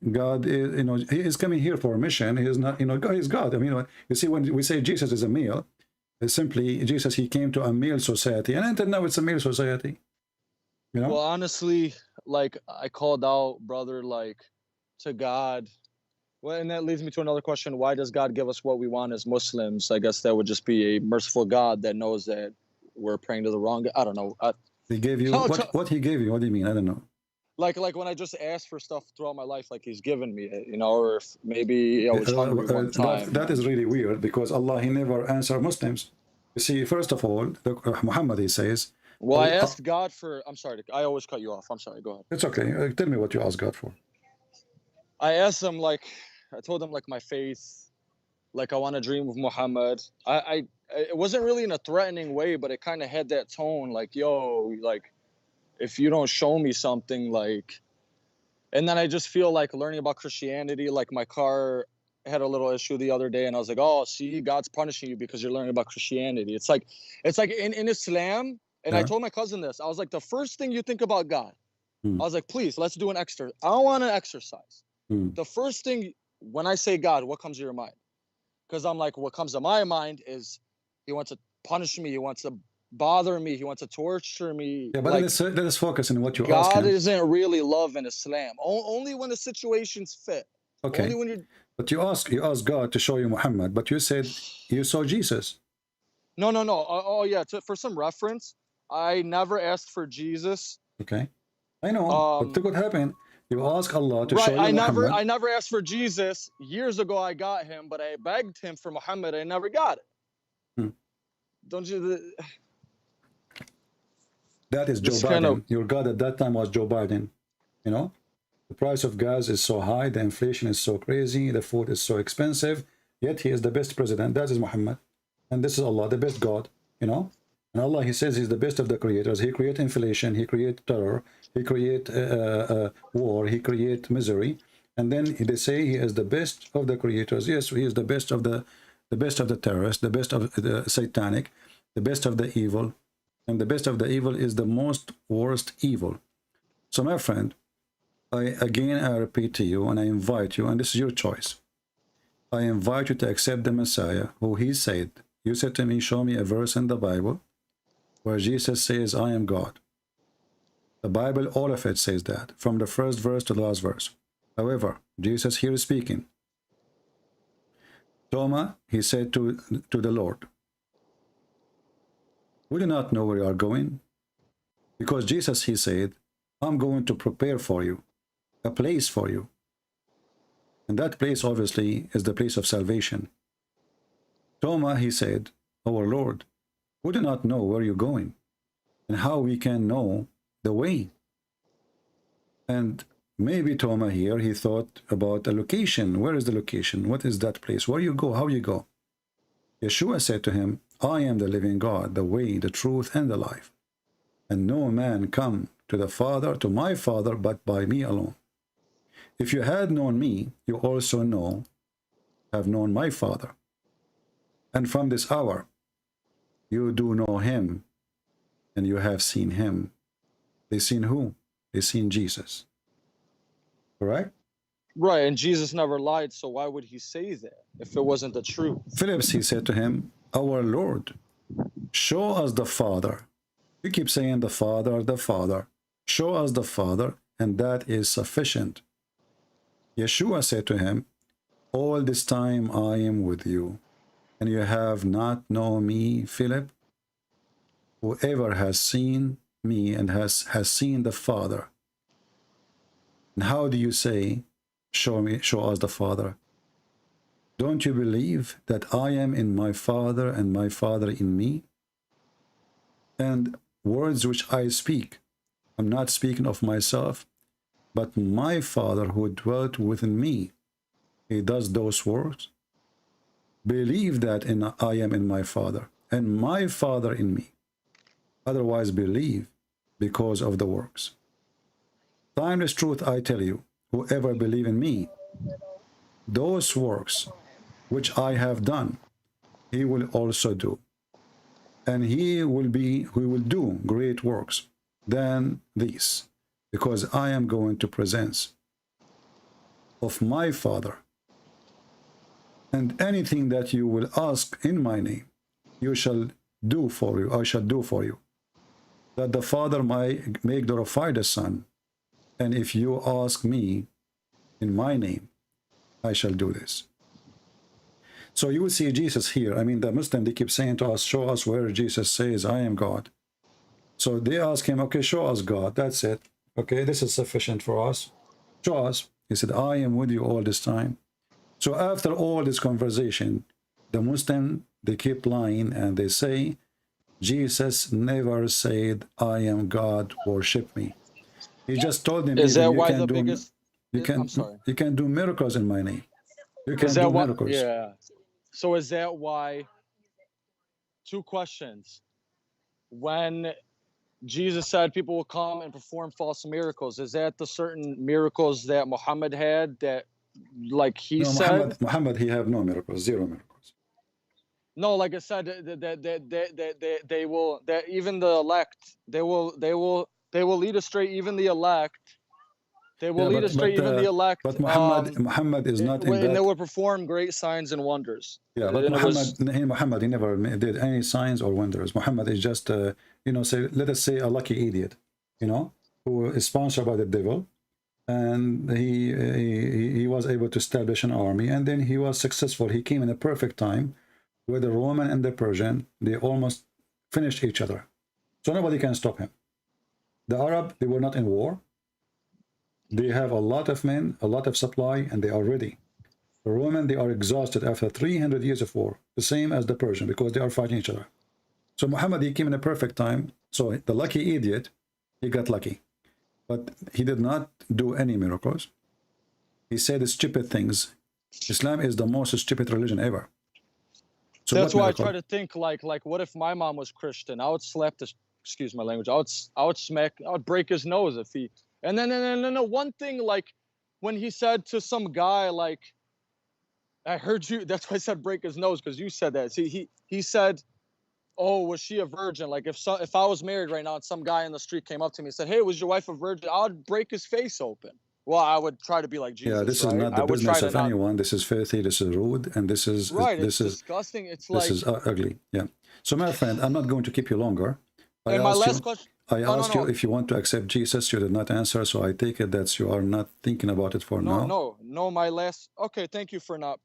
is, you know, he is coming here for a mission. He is not, you know, God is God. I mean, you see, when we say Jesus is a male, it's simply Jesus, he came to a male society, and until now it's a male society. You know? Well, honestly, like I called out, brother, like to God. Well, and that leads me to another question. Why does God give us what we want as Muslims? I guess that would just be a merciful God that knows that we're praying to the wrong God. I don't know. He gave you what he gave you? What do you mean? I don't know. Like when I just asked for stuff throughout my life, like he's given me it, you know, or if maybe I was hungry one time. That is really weird, because Allah, he never answered Muslims. You see, first of all, Muhammad, he says. Well, I asked God for. I'm sorry, I always cut you off. I'm sorry. Go ahead. It's okay. Tell me what you asked God for. I asked him, like, I told him, like, my faith, like, I want to dream of Muhammad. It wasn't really in a threatening way, but it kind of had that tone, like, yo, like, if you don't show me something, like, and then I just feel like learning about Christianity, like, my car had a little issue the other day, and I was like, oh, see, God's punishing you because you're learning about Christianity. It's like in Islam, and I told my cousin this, I was like, the first thing you think about God, I was like, please, let's do an exercise. I want to exercise. The first thing, when I say God, what comes to your mind? Because I'm like, what comes to my mind is he wants to punish me. He wants to bother me. He wants to torture me. Yeah, but like, let us focus on what you God ask him. isn't really love in Islam. Only when the situations fit. Okay. Only when you're... But you ask God to show you Muhammad, but you said you saw Jesus. No. Oh, yeah. For some reference, I never asked for Jesus. Okay. I know. But look what happened. You ask Allah to show you Muhammad. I never asked for Jesus. Years ago, I got him, but I begged him for Muhammad. I never got it. Don't you... That is Joe Biden. Your God at that time was Joe Biden. You know? The price of gas is so high. The inflation is so crazy. The food is so expensive. Yet he is the best president. That is Muhammad. And this is Allah, the best God. You know? And Allah, he says he's the best of the creators. He created inflation. He created terror. He created war. He created misery. And then they say he is the best of the creators. Yes, he is the best of the terrorists, the best of the satanic, the best of the evil. And the best of the evil is the most worst evil. So my friend, I repeat to you, and I invite you, and this is your choice. I invite you to accept the Messiah, who he said, you said to me, show me a verse in the Bible where Jesus says, I am God. The Bible, all of it says that, from the first verse to the last verse. However, Jesus here is speaking. Thomas, he said to the Lord, we do not know where you are going, because Jesus, he said, I'm going to prepare for you a place for you. And that place, obviously, is the place of salvation. Thomas, he said, our Lord, we do not know where you're going and how we can know the way. And maybe Thomas here, he thought about a location. Where is the location? What is that place? Where you go? How you go? Yeshua said to him, I am the living God, the way, the truth, and the life. And no man come to the Father, to my Father, but by me alone. If you had known me, you also have known my Father. And from this hour, you do know him, and you have seen him. They seen who? They seen Jesus. Correct? Right, and Jesus never lied, so why would he say that if it wasn't the truth? Phillips, he said to him, our Lord, show us the Father. You keep saying the Father, the Father. Show us the Father, and that is sufficient. Yeshua said to him, all this time I am with you, and you have not known me, Philip. Whoever has seen me and has seen the Father. And how do you say, show us the Father? Don't you believe that I am in my Father and my Father in me? And words which I speak, I'm not speaking of myself, but my Father who dwelt within me, he does those works. Believe that I am in my Father and my Father in me. Otherwise believe because of the works. Timeless truth I tell you, whoever believe in me, those works which I have done, he will also do. And he will do great works than these, because I am going to present of my Father. And anything that you will ask in my name, you shall do for you, I shall do for you, that the Father might make glorify the Son. And if you ask me in my name, I shall do this. So you will see Jesus here. I mean, the Muslim, they keep saying to us, show us where Jesus says, I am God. So they ask him, okay, show us God. That's it. Okay, this is sufficient for us. Show us. He said, I am with you all this time. So after all this conversation, the Muslim, they keep lying and they say, Jesus never said, I am God, worship me. He just told them, is that why the biggest... I'm sorry. You can do miracles in my name. You can Is do that why? miracles. Yeah. So is that why? Two questions. When Jesus said people will come and perform false miracles, is that the certain miracles that Muhammad had that, like he No, said? Muhammad, he have no miracles, zero miracles. No, like I said, that they will, that even the elect, they will lead astray even the elect. They will lead astray even the elect. But Muhammad is not in that. And they will perform great signs and wonders. Yeah, but Muhammad, he never did any signs or wonders. Muhammad is just, say, let us say a lucky idiot, who is sponsored by the devil, and he was able to establish an army, and then he was successful. He came in a perfect time, where the Roman and the Persian, they almost finished each other, so nobody can stop him. The Arab, they were not in war. They have a lot of men, a lot of supply, and they are ready. The Roman, they are exhausted after 300 years of war, the same as the Persian, because they are fighting each other. So Muhammad, he came in a perfect time. So the lucky idiot, he got lucky. But he did not do any miracles. He said stupid things. Islam is the most stupid religion ever. So that's why I try to think like what if my mom was Christian? I would slap this, excuse my language, I would break his nose if he, and then no, one thing, like when he said to some guy, like, I heard you, that's why I said break his nose, because you said that. See, he said, oh, was she a virgin? Like if I was married right now and some guy in the street came up to me and said, hey, was your wife a virgin? I would break his face open. Well, I would try to be like Jesus. Yeah, this is not the business of anyone. This is filthy, this is rude, and this is it's disgusting. It's like, this is ugly. Yeah. So my friend, I'm not going to keep you longer. And my last question. I asked you if you want to accept Jesus. You did not answer, so I take it that you are not thinking about it for now. No. My last. Okay, thank you for not.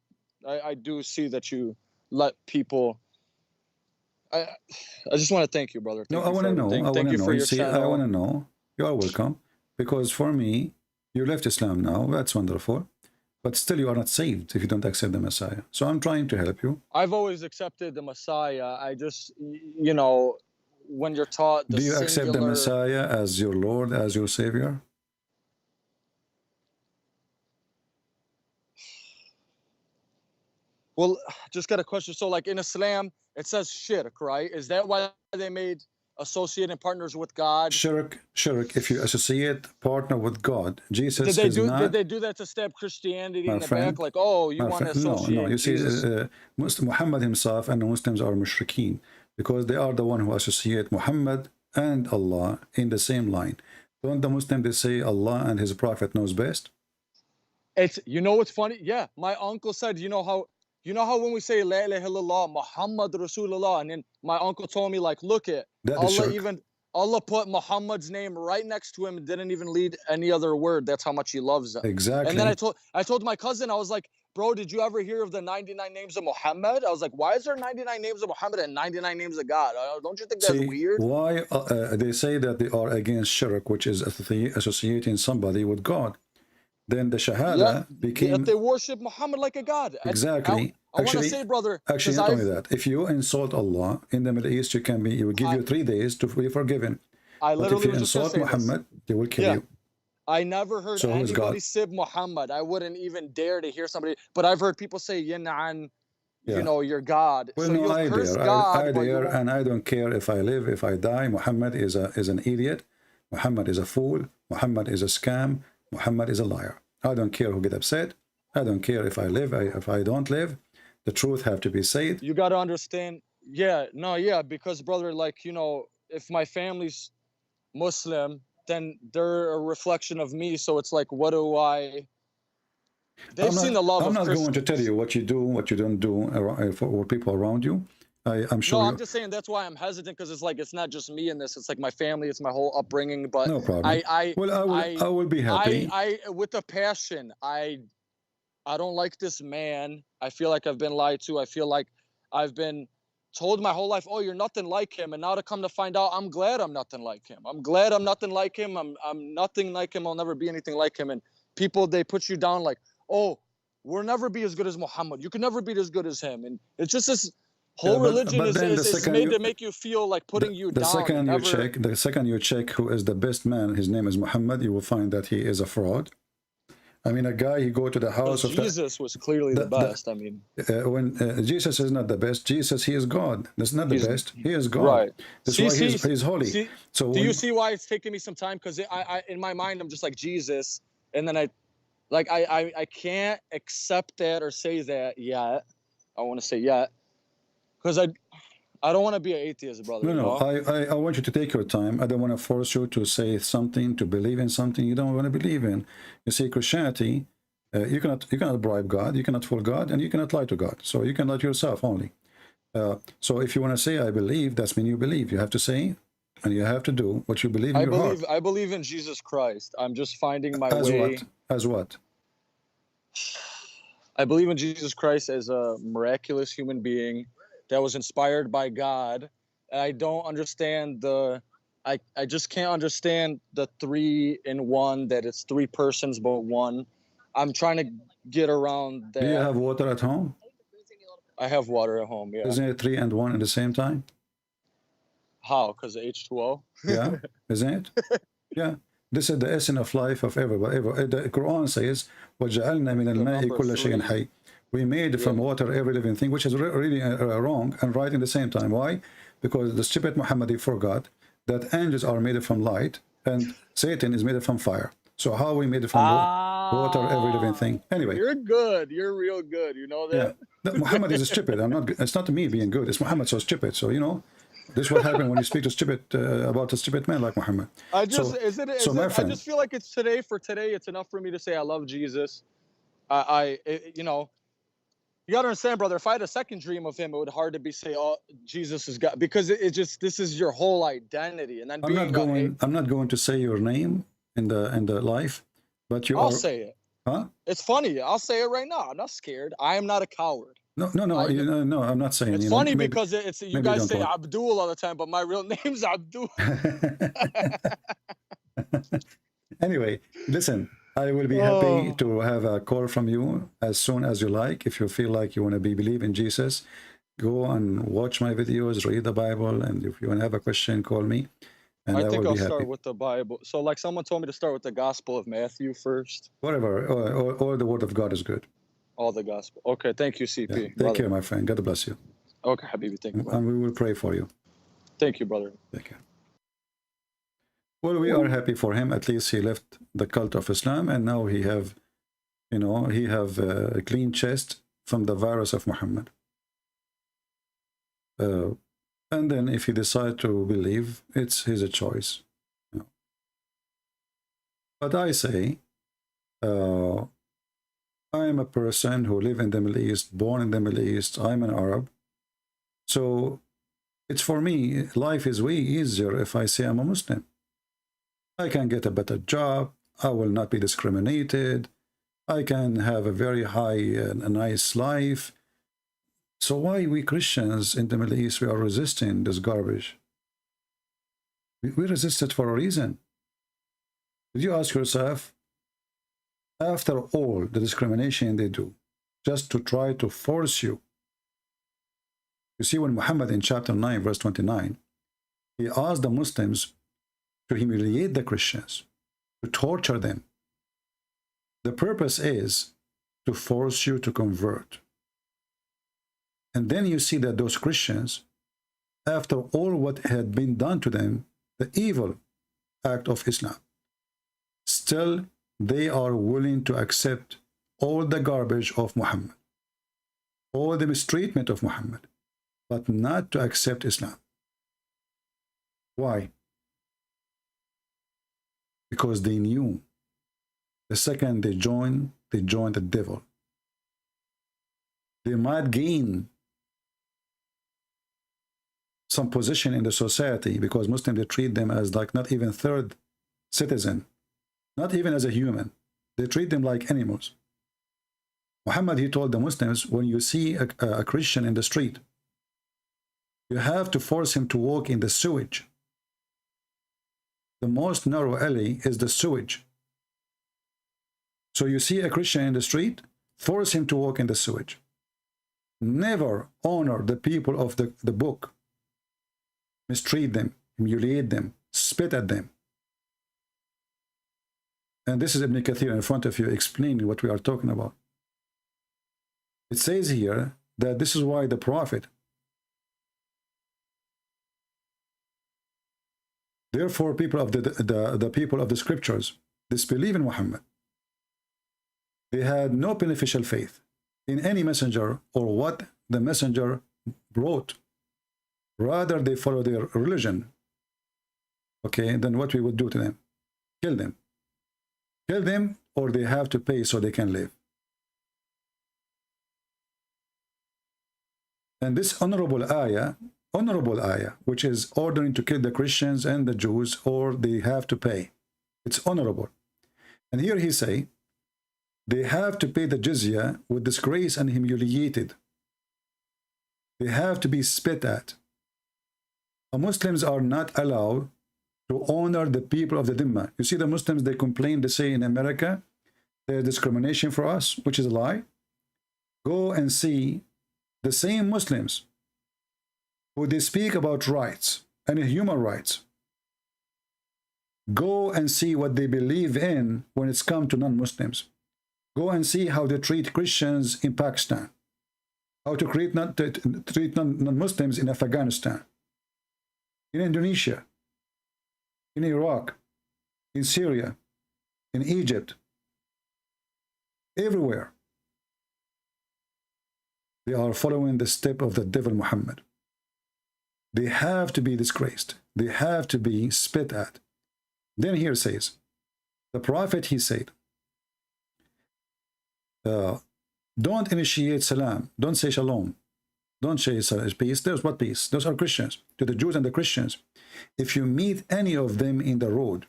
I do see that you let people. I just want to thank you, brother. I want to know. Thank you for your channel. I want to know. You are welcome. Because for me, you left Islam now. That's wonderful. But still, you are not saved if you don't accept the Messiah. So I'm trying to help you. I've always accepted the Messiah. I just, when you're taught the Do you accept the Messiah as your Lord, as your Savior? Well, just got a question. So like in Islam, it says shirk, right? Is that why they made associating partners with God? Shirk. If you associate partner with God, Jesus did they do that to stab Christianity in the back? Like, oh, you want to associate? No. You see, Muhammad himself and the Muslims are mushrikeen because they are the one who associate Muhammad and Allah in the same line. Don't the Muslims, they say Allah and his prophet knows best? It's, what's funny? Yeah, my uncle said, you know how when we say La ilaha illallah, Muhammad Rasulullah, and then my uncle told me, like, look at Allah put Muhammad's name right next to him and didn't even lead any other word. That's how much he loves them. Exactly. And then I told my cousin, I was like, bro, did you ever hear of the 99 names of Muhammad? I was like, why is there 99 names of Muhammad and 99 names of God? Don't you think that's weird? Why they say that they are against shirk, which is associating somebody with God. Then the Shahada became... If they worship Muhammad like a god. Exactly. I want to say, brother... Actually, not only that. If you insult Allah in the Middle East, He will give you 3 days to be forgiven. But if you insult Muhammad, He will kill you. I never heard anybody sib Muhammad. I wouldn't even dare to hear somebody... But I've heard people say, Yin'an, your God. Well, so no, I dare. I dare, and I don't care if I live, if I die. Muhammad is an idiot. Muhammad is a fool. Muhammad is a scam. Muhammad is a liar. I don't care who get upset. I don't care if I live, if I don't live. The truth have to be said. You got to understand. Because, brother, like, if my family's Muslim, then they're a reflection of me. So it's like, what do I... They've seen the love of I'm not Christians. going to tell you what you do, what you don't do for people around you. I'm sure. No, I'm just saying that's why I'm hesitant, because it's like it's not just me in this. It's like my family, it's my whole upbringing. But no problem. I will be happy. I with a passion. I don't like this man. I feel like I've been lied to. I feel like I've been told my whole life, oh, you're nothing like him. And now to come to find out, I'm glad I'm nothing like him. I'm glad I'm nothing like him. I'm nothing like him. I'll never be anything like him. And people, they put you down like, oh, we'll never be as good as Muhammad. You can never be as good as him. And it's just this whole religion is made to make you feel like putting you down. The second you check who is the best man, his name is Muhammad, you will find that he is a fraud. I mean, a guy, he go to the house of Jesus was clearly the best. I mean, when Jesus is not the best, Jesus, he is God. That's not the best. He is God. Right. That's why he's holy. So do you see why it's taking me some time? Because I in my mind, I'm just like Jesus, and then I can't accept that or say that yet. I want to say yet, because I don't want to be an atheist, brother. No, I want you to take your time. I don't want to force you to say something, to believe in something you don't want to believe in. You see, Christianity, you cannot bribe God, you cannot fool God, and you cannot lie to God. So you can lie to yourself only. So if you want to say I believe, that's mean you believe. You have to say, and you have to do what you believe in your heart. I believe in Jesus Christ. I'm just finding my as way. As what? I believe in Jesus Christ as a miraculous human being that was inspired by God. And I don't understand I just can't understand the 3 in 1, that it's 3 persons but one. I'm trying to get around that. Do you have water at home? I have water at home, yeah. Isn't it 3 and 1 at the same time? How? Because of H2O? Yeah, isn't it? Yeah. This is the essence of life of everybody. The Quran says, وَجَعَلْنَا مِنَ الْمَاءِ كُلَّ شَيْءٍ حَيٍّ. We made from water every living thing, which is really wrong and right in the same time. Why? Because the stupid Muhammad forgot that angels are made from light and Satan is made from fire. So how we made it from water, every living thing? Anyway. You're good. You're real good. You know that? Yeah. Muhammad is stupid. It's not me being good. It's Muhammad so stupid. So, you know, this is what happens when you speak to stupid about a stupid man like Muhammad. I just feel like it's today. For today, it's enough for me to say I love Jesus. You know, you gotta understand, brother. If I had a second dream of him, it would hard to be say, "Oh, Jesus is God," because this is your whole identity. And then I'm not going to say your name in the life, but I'll say it. Huh? It's funny. I'll say it right now. I'm not scared. I am not a coward. No, I'm not saying. It's funny because you guys say Abdul all the time, but my real name's Abdul. Anyway, listen. I will be happy to have a call from you as soon as you like. If you feel like you want to believe in Jesus, go and watch my videos, read the Bible, and if you want to have a question, call me. And I think I'll start with the Bible. So, like, someone told me to start with the Gospel of Matthew first. Whatever, or the Word of God is good. All the Gospel. Okay, thank you, CP. Yeah, take care, my friend. God bless you. Okay, Habibi, thank you. And we will pray for you. Thank you, brother. Take care. Well, we are happy for him. At least he left the cult of Islam, and now he have a clean chest from the virus of Muhammad. And then if he decides to believe, it's his choice. You know. But I say, I am a person who live in the Middle East, born in the Middle East. I'm an Arab. So it's for me, life is way easier if I say I'm a Muslim. I can get a better job. I will not be discriminated. I can have a very high, a nice life. So why we Christians in the Middle East, we are resisting this garbage? We resist it for a reason. Did you ask yourself, after all the discrimination they do, just to try to force you? You see, when Muhammad in chapter 9, verse 29, he asked the Muslims to humiliate the Christians, to torture them. The purpose is to force you to convert. And then you see that those Christians, after all what had been done to them, the evil act of Islam, still they are willing to accept all the garbage of Muhammad, all the mistreatment of Muhammad, but not to accept Islam. Why? Because they knew the second they join the devil. They might gain some position in the society because Muslims, they treat them as like not even third citizen, not even as a human. They treat them like animals. Muhammad, he told the Muslims, when you see a Christian in the street, you have to force him to walk in the sewage. The most narrow alley is the sewage. So you see a Christian in the street, force him to walk in the sewage. Never honor the people of the book. Mistreat them, humiliate them, spit at them. And this is Ibn Kathir in front of you explaining what we are talking about. It says here that this is why the Prophet, therefore people of the people of the scriptures disbelieve in Muhammad. They had no beneficial faith in any messenger or what the messenger brought. Rather, they follow their religion. Okay, then what we would do to them? Kill them. Kill them, or they have to pay so they can live. And this honorable ayah, which is ordering to kill the Christians and the Jews, or they have to pay. It's honorable. And here he say, they have to pay the jizya with disgrace and humiliated. They have to be spit at. Muslims are not allowed to honor the people of the Dhimma. You see the Muslims, they complain, they say in America, there's discrimination for us, which is a lie. Go and see the same Muslims who they speak about rights and human rights. Go and see what they believe in when it's come to non-Muslims. Go and see how they treat Christians in Pakistan, how to treat non-Muslims in Afghanistan, in Indonesia, in Iraq, in Syria, in Egypt, everywhere. They are following the step of the devil Muhammad. They have to be disgraced. They have to be spit at. Then here says, the Prophet, he said, don't initiate salam. Don't say shalom. Don't say peace. There's what peace? Those are Christians. To the Jews and the Christians. If you meet any of them in the road,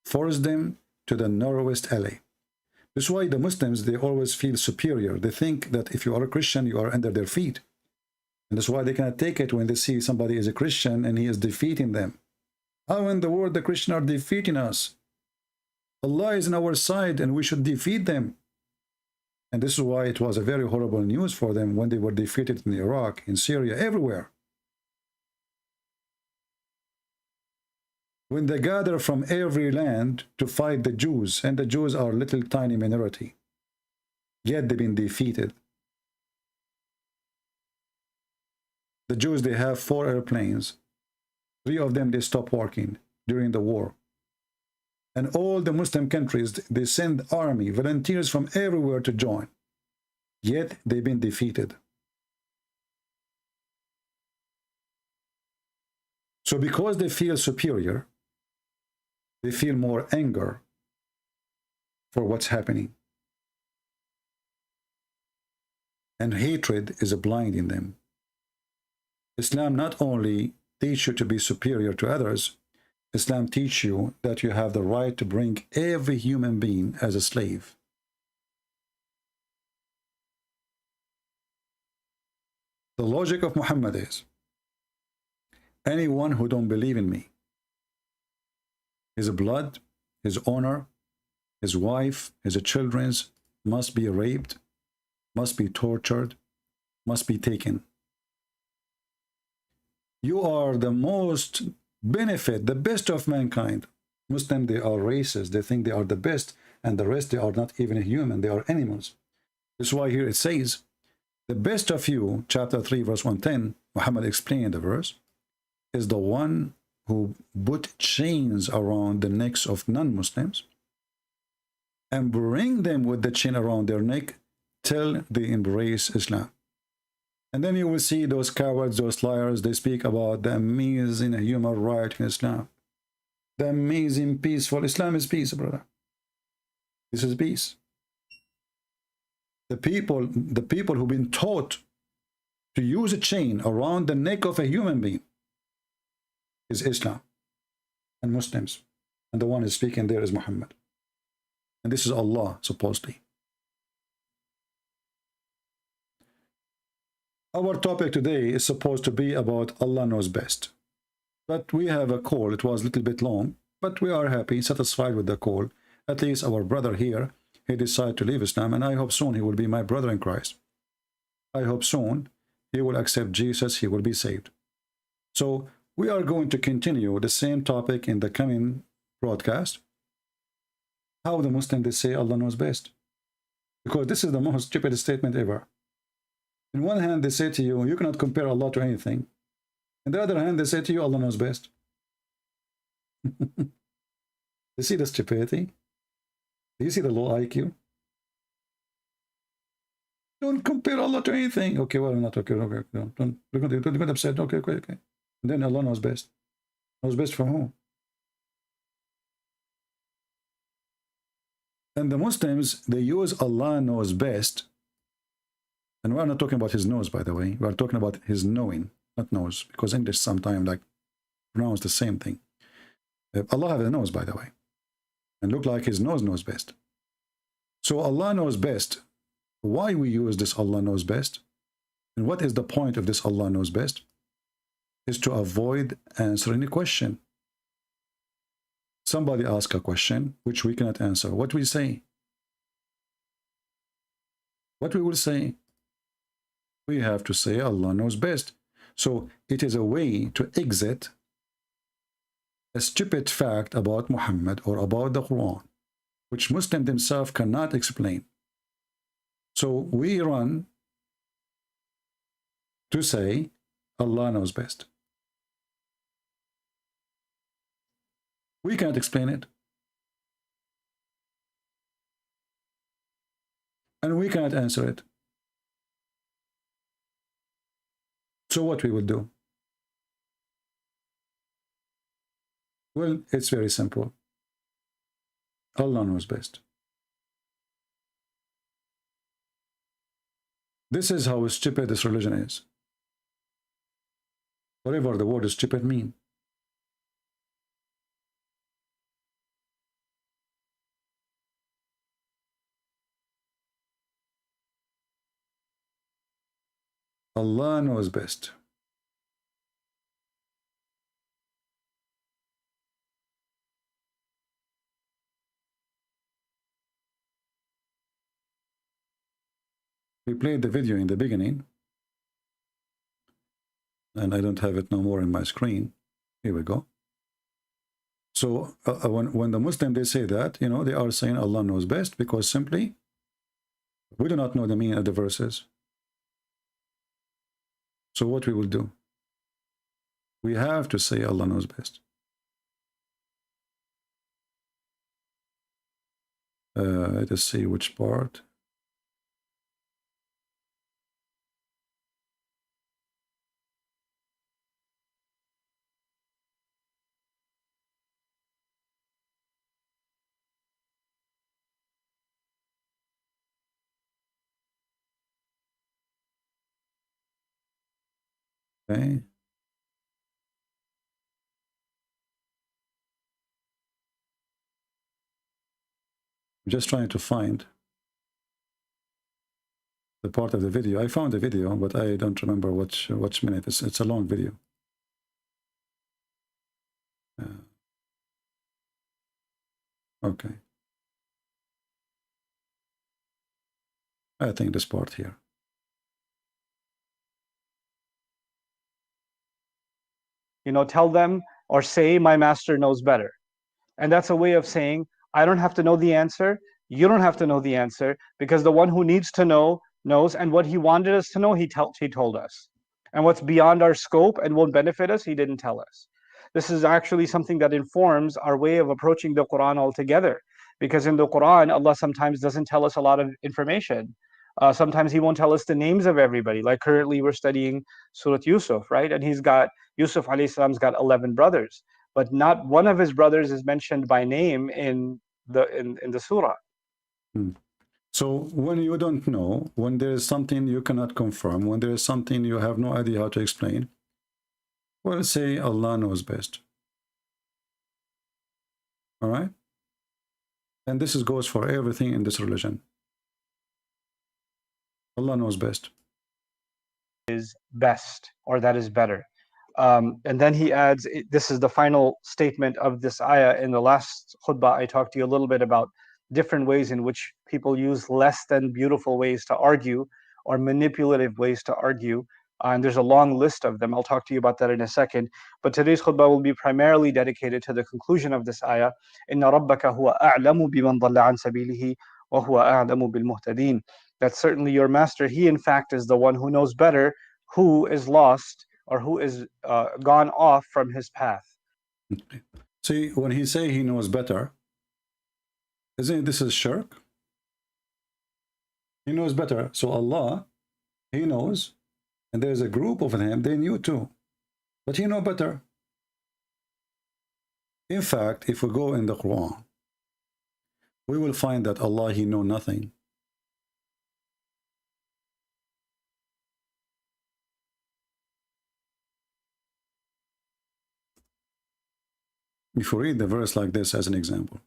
force them to the narrowest alley. That's why the Muslims, they always feel superior. They think that if you are a Christian, you are under their feet. And that's why they cannot take it when they see somebody is a Christian and he is defeating them. How in the world the Christians are defeating us? Allah is on our side and we should defeat them. And this is why it was a very horrible news for them when they were defeated in Iraq, in Syria, everywhere. When they gather from every land to fight the Jews, and the Jews are a little tiny minority, yet they've been defeated. The Jews, they have 4 airplanes. 3 of them, they stopped working during the war. And all the Muslim countries, they send army, volunteers from everywhere to join. Yet they've been defeated. So because they feel superior, they feel more anger for what's happening. And hatred is blinding them. Islam not only teaches you to be superior to others, Islam teaches you that you have the right to bring every human being as a slave. The logic of Muhammad is, anyone who don't believe in me, his blood, his honor, his wife, his children's must be raped, must be tortured, must be taken. You are the most benefit, the best of mankind. Muslims, they are racist. They think they are the best, and the rest, they are not even human. They are animals. That's why here it says, the best of you, chapter 3, verse 110, Muhammad explained the verse, is the one who put chains around the necks of non-Muslims and bring them with the chain around their neck till they embrace Islam. And then you will see those cowards, those liars, they speak about the amazing human right in Islam. The amazing peaceful. Islam is peace, brother. This is peace. The people who've been taught to use a chain around the neck of a human being is Islam and Muslims. And the one who's speaking there is Muhammad. And this is Allah, supposedly. Our topic today is supposed to be about Allah knows best. But we have a call. It was a little bit long, but we are happy, satisfied with the call. At least our brother here, he decided to leave Islam, and I hope soon he will be my brother in Christ. I hope soon he will accept Jesus, he will be saved. So we are going to continue the same topic in the coming broadcast. How the Muslim, they say Allah knows best? Because this is the most stupid statement ever. In one hand, they say to you, you cannot compare Allah to anything. On the other hand, they say to you, Allah knows best. You see the stupidity? Do you see the low IQ? Don't compare Allah to anything. Okay, well, not okay. Okay, don't get upset. Okay. And then Allah knows best. Knows best from whom? And the Muslims, they use Allah knows best. And we're not talking about his nose, by the way. We're talking about his knowing, not nose, because English sometimes like pronounce the same thing. Allah has a nose, by the way, and look like his nose knows best. So Allah knows best. Why we use this Allah knows best, and what is the point of this Allah knows best, is to avoid answering a question. Somebody asks a question which we cannot answer. What we say? What we will say? We have to say Allah knows best. So it is a way to exit a stupid fact about Muhammad or about the Quran, which Muslims themselves cannot explain. So we run to say Allah knows best. We can't explain it. And we can't answer it. So what we will do? Well, it's very simple. Allah knows best. This is how stupid this religion is. Whatever the word stupid mean. Allah knows best. We played the video in the beginning, and I don't have it no more in my screen. Here we go. So when the Muslim, they say that, you know, they are saying Allah knows best because simply we do not know the meaning of the verses. So what we will do? We have to say Allah knows best. Let us see which part. Okay. I'm just trying to find the part of the video. I found the video, but I don't remember which minute. It's a long video. Okay. I think this part here. You know, tell them or say, my master knows better. And that's a way of saying, I don't have to know the answer. You don't have to know the answer, because the one who needs to know knows, and what he wanted us to know, he told us. And what's beyond our scope and won't benefit us, he didn't tell us. This is actually something that informs our way of approaching the Quran altogether. Because in the Quran, Allah sometimes doesn't tell us a lot of information. Sometimes he won't tell us the names of everybody. Like currently we're studying Surah Yusuf, right? And Yusuf alayhi salam's got 11 brothers, but not one of his brothers is mentioned by name in the surah. So when you don't know, when there is something you cannot confirm, when there is something you have no idea how to explain, well, say Allah knows best. All right? And this goes for everything in this religion. Allah knows best. Is best, or that is better. And then he adds, this is the final statement of this ayah. In the last khutbah, I talked to you a little bit about different ways in which people use less than beautiful ways to argue, or manipulative ways to argue, And there's a long list of them. I'll talk to you about that in a second. But today's khutbah will be primarily dedicated to the conclusion of this ayah. إِنَّ رَبَّكَ هُوَ أَعْلَمُ بِمَنْ ضَلَّ عَنْ سَبِيلِهِ وَهُوَ أَعْلَمُ بِالْمُهْتَدِينَ. That certainly your master, he in fact is the one who knows better who is lost or who is gone off from his path. See, when he say he knows better, isn't it this is shirk? He knows better. So Allah, he knows, and there's a group of them, they knew too. But he know better. In fact, if we go in the Quran, we will find that Allah, he know nothing. If we read the verse like this as an example.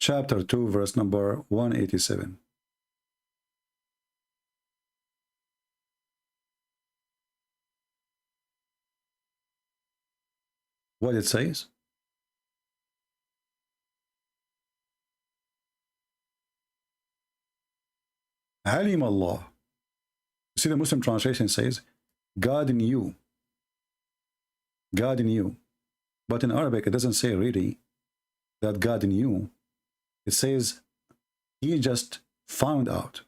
Chapter 2, verse number 187. What it says? Alim Allah. See, the Muslim translation says, God knew. God knew. But in Arabic, it doesn't say really that God knew. It says, he just found out.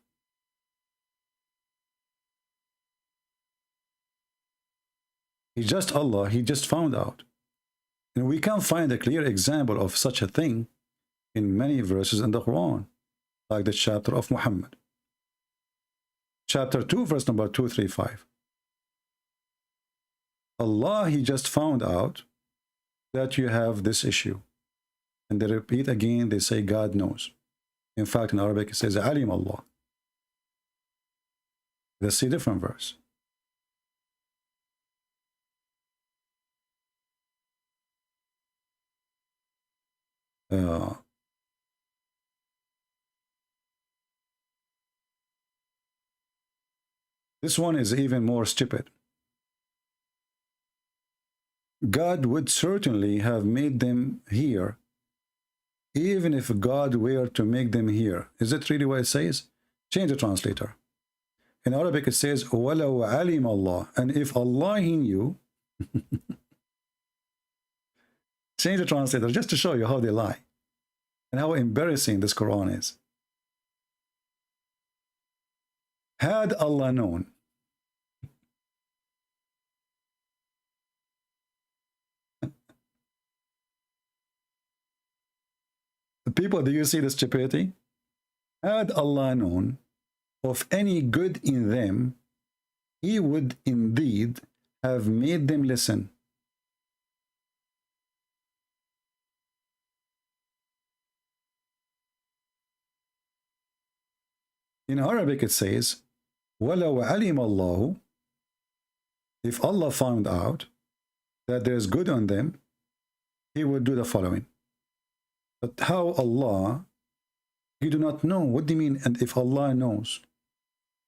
He just Allah, he just found out. And we can find a clear example of such a thing in many verses in the Quran, like the chapter of Muhammad. Chapter 2, verse number 235. Allah, he just found out that you have this issue. And they repeat again, they say God knows. In fact, in Arabic, it says Alim Allah. Let's see a different verse. This one is even more stupid. God would certainly have made them here, even if God were to make them here. Is that really what it says? Change the translator. In Arabic, it says, وَلَوْ عَلِمَ اللَّهُ. And if Allah, he knew. Change the translator just to show you how they lie and how embarrassing this Quran is. Had Allah known. People, do you see the stupidity? Had Allah known of any good in them, he would indeed have made them listen. In Arabic it says, وَلَوْ عَلِمَ اللَّهُ. If Allah found out that there's good on them, he would do the following. But how Allah, you do not know. What do you mean? And if Allah knows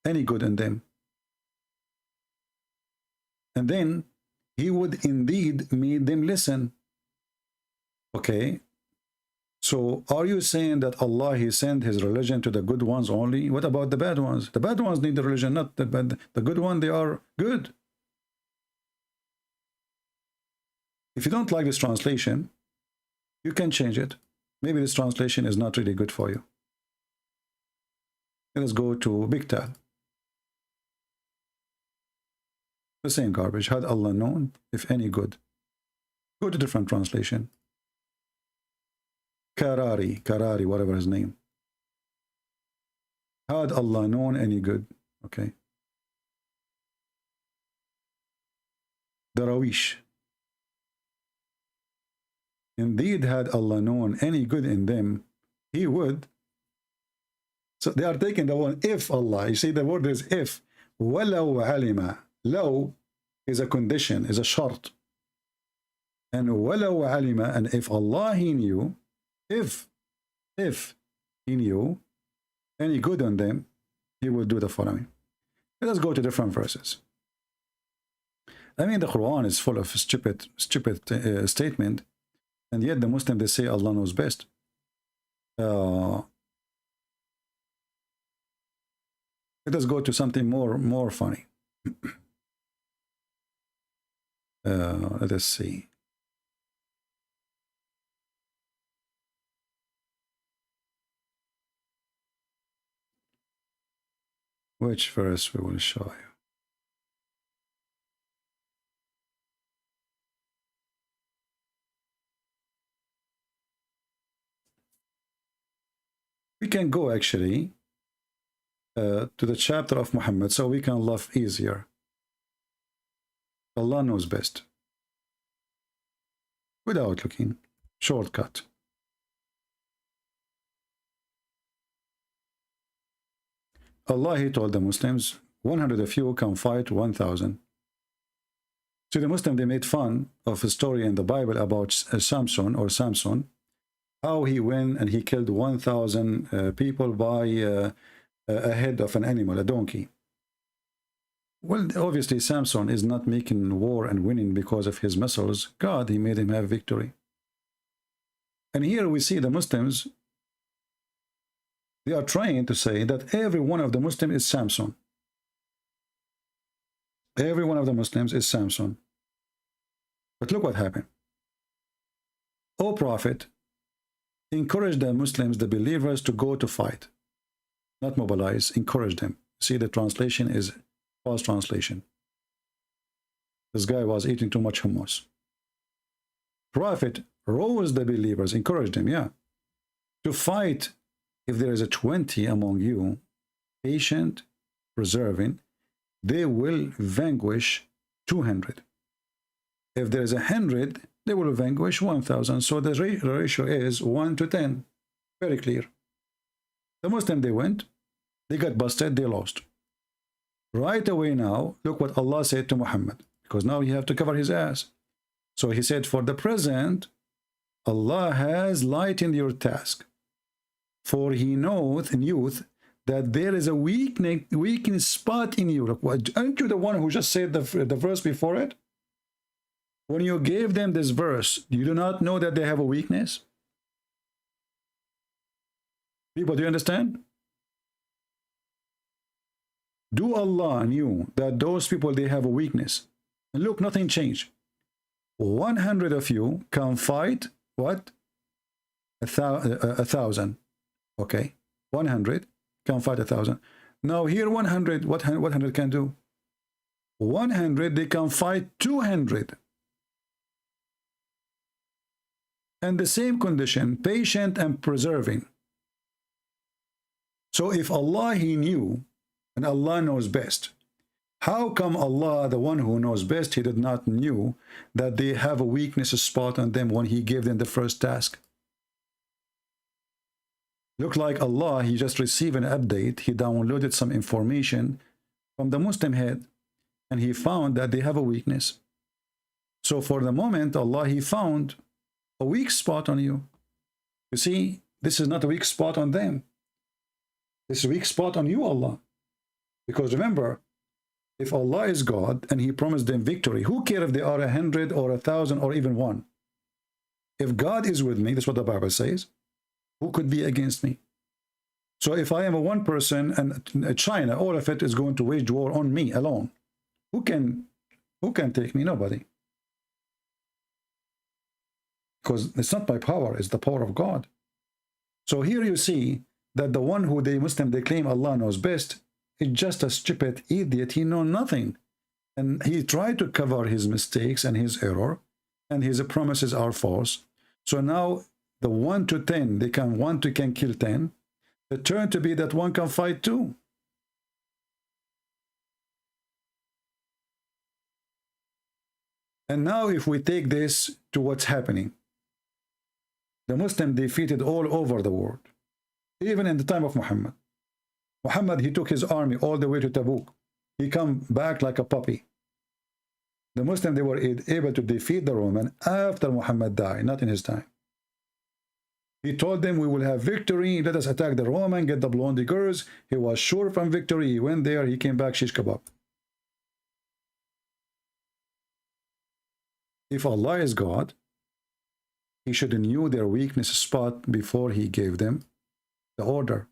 any good in them, and then he would indeed make them listen. Okay, so are you saying that Allah, he sent his religion to the good ones only? What about the bad ones? The bad ones need the religion, not the bad. The good ones, they are good. If you don't like this translation, you can change it. Maybe this translation is not really good for you. Let us go to Big Tal. The same garbage. Had Allah known, if any good. Go to different translation. Karari, whatever his name. Had Allah known any good. Okay. Darawish. Indeed, had Allah known any good in them, he would. So they are taking the one if Allah. You see, the word is if. وَلَوْ عَلِمَ. Law is a condition, is a shart. And وَلَوْ عَلِمَ, and if Allah, he knew, if he knew any good on them, he would do the following. Let us go to different verses. I mean, the Quran is full of stupid statement. And yet the Muslims, they say Allah knows best. Let us go to something more funny. Let us see. Which verse we will show you. We can go actually to the chapter of Muhammad so we can love easier. Allah knows best. Without looking. Shortcut. Allah, he told the Muslims, 100 of you can fight 1,000. So the Muslims, they made fun of a story in the Bible about Samson, how he went and he killed 1,000 people by a head of an animal, a donkey. Well, obviously Samson is not making war and winning because of his muscles. God, he made him have victory. And here we see the Muslims, they are trying to say that every one of the Muslims is Samson. Every one of the Muslims is Samson. But look what happened. O Prophet, encourage the Muslims, the believers, to go to fight. Not mobilize, encourage them. See, the translation is false translation. This guy was eating too much hummus. Prophet, rouse the believers, encourage them, yeah, to fight. If there is a 20 among you, patient, preserving, they will vanquish 200. If there is 100, they will vanquish 1,000. So the ratio is 1 to 10. Very clear. The Muslim, they went, they got busted, they lost. Right away now, look what Allah said to Muhammad, because now you have to cover his ass. So he said, for the present, Allah has lightened your task. For he knoweth in youth that there is a weakening spot in you. Aren't you the one who just said the verse before it? When you gave them this verse, you do not know that they have a weakness? People, do you understand? Do Allah knew that those people, they have a weakness? And look, nothing changed. 100 of you can fight, what? 1,000. Okay, 100 can fight 1,000. Now here 100, what 100 can do? 100, they can fight 200. And the same condition, patient and preserving. So if Allah, he knew, and Allah knows best, how come Allah, the one who knows best, he did not knew that they have a weakness spot on them when he gave them the first task? Look like Allah, he just received an update. He downloaded some information from the Muslim head, and he found that they have a weakness. So for the moment, Allah, he found a weak spot on you. You see, this is not a weak spot on them. This is a weak spot on you, Allah. Because remember, if Allah is God and he promised them victory, who cares if they are 100 or 1,000 or even 1? If God is with me, that's what the Bible says, who could be against me? So if I am a one person and China, all of it is going to wage war on me alone, who can take me? Nobody. Because it's not my power, it's the power of God. So here you see that the one who they Muslim, they claim Allah knows best, is just a stupid idiot. He knows nothing. And he tried to cover his mistakes and his error, and his promises are false. So now the 1 to 10, they can 1 to can kill 10. It turned to be that 1 can fight 2. And now if we take this to what's happening, the Muslim defeated all over the world, even in the time of Muhammad. Muhammad, he took his army all the way to Tabuk. He come back like a puppy. The Muslim, they were able to defeat the Roman after Muhammad died, not in his time. He told them, we will have victory. Let us attack the Roman, get the blonde girls. He was sure from victory. He went there. He came back shish kebab. If Allah is God, He should have knew their weakness spot before he gave them the order.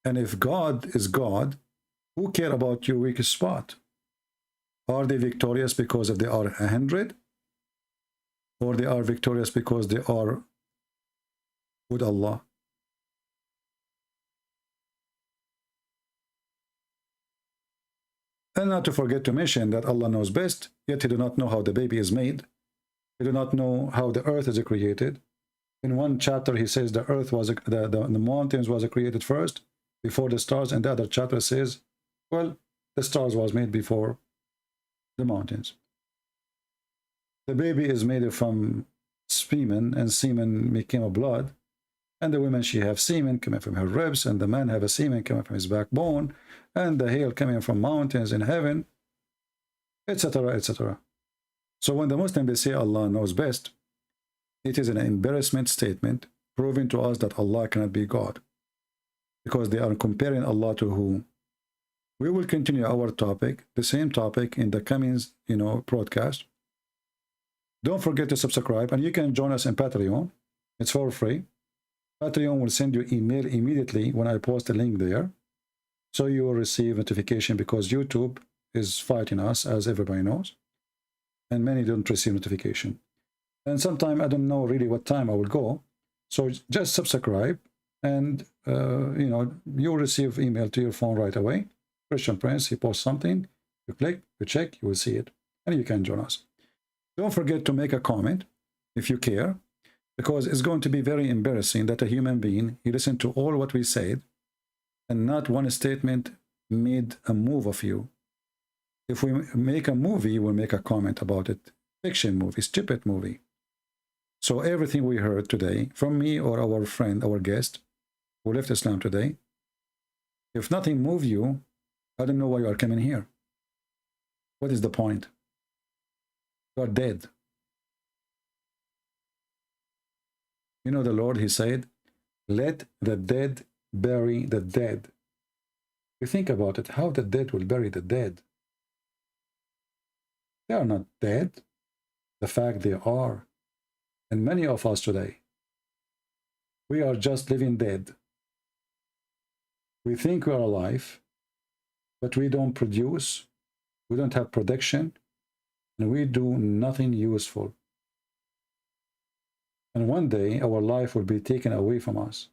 And if God is God, who care about your weakest spot? Are they victorious because if they are 100? Or they are victorious because they are with Allah? And not to forget to mention that Allah knows best, yet he do not know how the baby is made. He do not know how the earth is created. In one chapter he says the earth was, the mountains was created first, before the stars, and the other chapter says, well, the stars was made before the mountains. The baby is made from semen, and semen became a blood, and the woman, she have semen coming from her ribs, and the man have a semen coming from his backbone, and the hail coming from mountains in heaven, etc., etc. So when the Muslim, they say Allah knows best, it is an embarrassment statement proving to us that Allah cannot be God, because they are comparing Allah to who? We will continue our topic, the same topic, in the coming, broadcast. Don't forget to subscribe, and you can join us in Patreon. It's for free. Patreon will send you email immediately when I post a link there, so you will receive notification, because YouTube is fighting us, as everybody knows, and many don't receive notification. And sometime I don't know really what time I will go, so just subscribe, and you'll receive email to your phone right away. Christian Prince, he posts something, you click, you check, you will see it, and you can join us. Don't forget to make a comment if you care, because it's going to be very embarrassing that a human being, he listened to all what we said, and not one statement made a move of you. If we make a movie, we'll make a comment about it. Fiction movie, stupid movie. So everything we heard today from me or our friend, our guest, who left Islam today, if nothing moved you, I don't know why you are coming here. What is the point? You are dead. You know the Lord, he said, let the dead bury the dead. You think about it, how the dead will bury the dead? They are not dead. The fact they are. And many of us today, we are just living dead. We think we are alive, but we don't produce, we don't have production, and we do nothing useful. And one day our life will be taken away from us.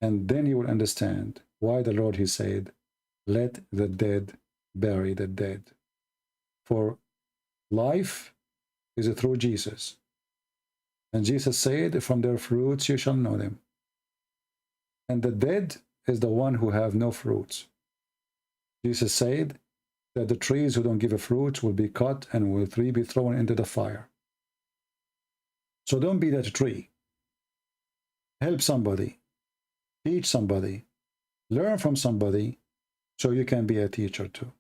And then you will understand why the Lord, he said, let the dead bury the dead. For life is through Jesus. And Jesus said, from their fruits you shall know them. And the dead is the one who have no fruits. Jesus said that the trees who don't give a fruit will be cut and will be thrown into the fire. So don't be that tree. Help somebody. Teach somebody. Learn from somebody so you can be a teacher too.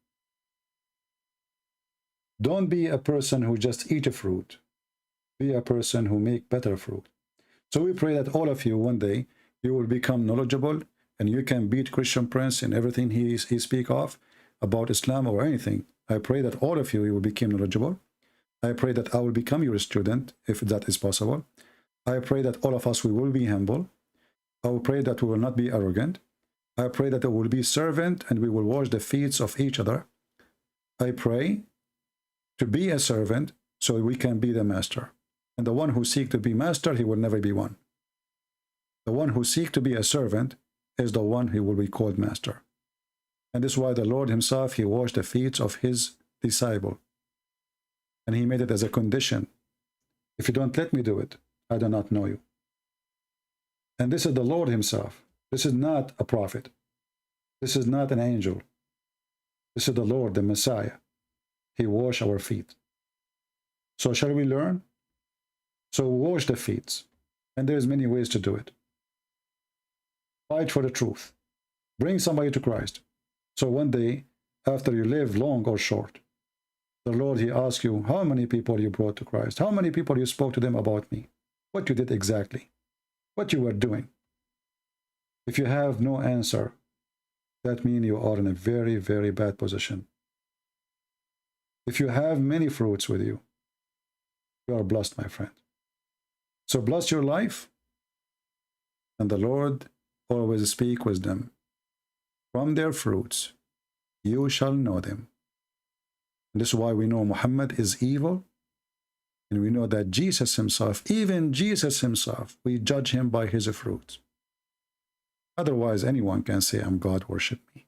Don't be a person who just eat a fruit. Be a person who make better fruit. So we pray that all of you one day, you will become knowledgeable and you can beat Christian Prince in everything he speak of about Islam or anything. I pray that all of you will become knowledgeable. I pray that I will become your student, if that is possible. I pray that all of us, we will be humble. I will pray that we will not be arrogant. I pray that we will be servant and we will wash the feet of each other. I pray to be a servant so we can be the master. And the one who seeks to be master, he will never be one. The one who seeks to be a servant is the one who will be called master. And this is why the Lord himself, he washed the feet of his disciple. And he made it as a condition. If you don't let me do it, I do not know you. And this is the Lord himself. This is not a prophet. This is not an angel. This is the Lord, the Messiah. He washed our feet. So shall we learn? So wash the feet. And there's many ways to do it. Fight for the truth. Bring somebody to Christ. So one day, after you live long or short, the Lord, he asks you, how many people you brought to Christ? How many people you spoke to them about me? What you did exactly? What you were doing? If you have no answer, that means you are in a very, very bad position. If you have many fruits with you, You are blessed, my friend. So bless your life, and the Lord always speak with them. From their fruits you shall know them. And this is why we know Muhammad is evil, and we know that Jesus himself, even Jesus himself, we judge him by his fruits. Otherwise, anyone can say, I'm God, worship me.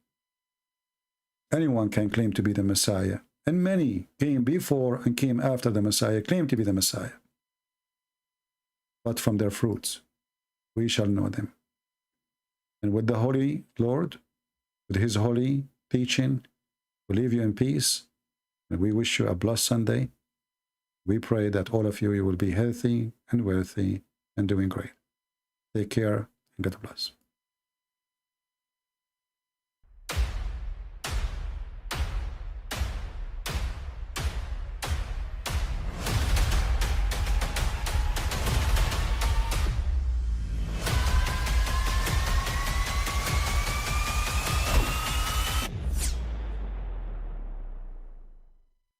Anyone can claim to be the Messiah. And many came before and came after the Messiah, claim to be the Messiah. But from their fruits, we shall know them. And with the Holy Lord, with his holy teaching, we leave you in peace. And we wish you a blessed Sunday. We pray that all of you will be healthy and wealthy and doing great. Take care and God bless.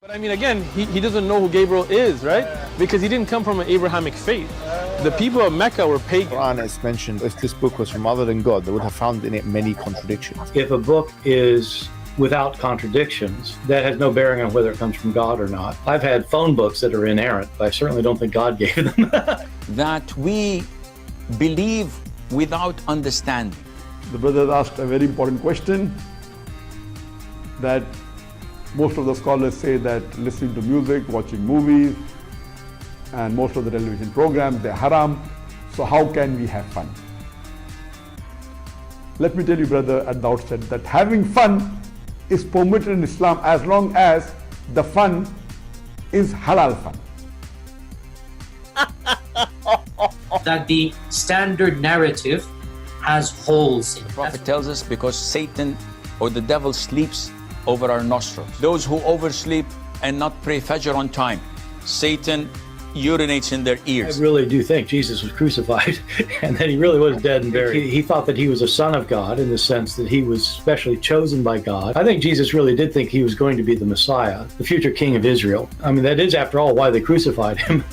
But I mean, again, he doesn't know who Gabriel is, right? Because he didn't come from an Abrahamic faith. The people of Mecca were pagan. Quran is mentioned. If this book was from other than God, they would have found in it many contradictions. If a book is without contradictions, that has no bearing on whether it comes from God or not. I've had phone books that are inerrant, but I certainly don't think God gave them. That we believe without understanding. The brother asked a very important question, that most of the scholars say that listening to music, watching movies, and most of the television programs, they're haram. So how can we have fun? Let me tell you, brother, at the outset, that having fun is permitted in Islam as long as the fun is halal fun. That the standard narrative has holes in it. The Prophet tells us because Satan or the devil sleeps over our nostrils. Those who oversleep and not pray Fajr on time, Satan urinates in their ears. I really do think Jesus was crucified and that he really was dead and buried. He thought that he was a son of God in the sense that he was specially chosen by God. I think Jesus really did think he was going to be the Messiah, the future king of Israel. I mean, that is, after all, why they crucified him,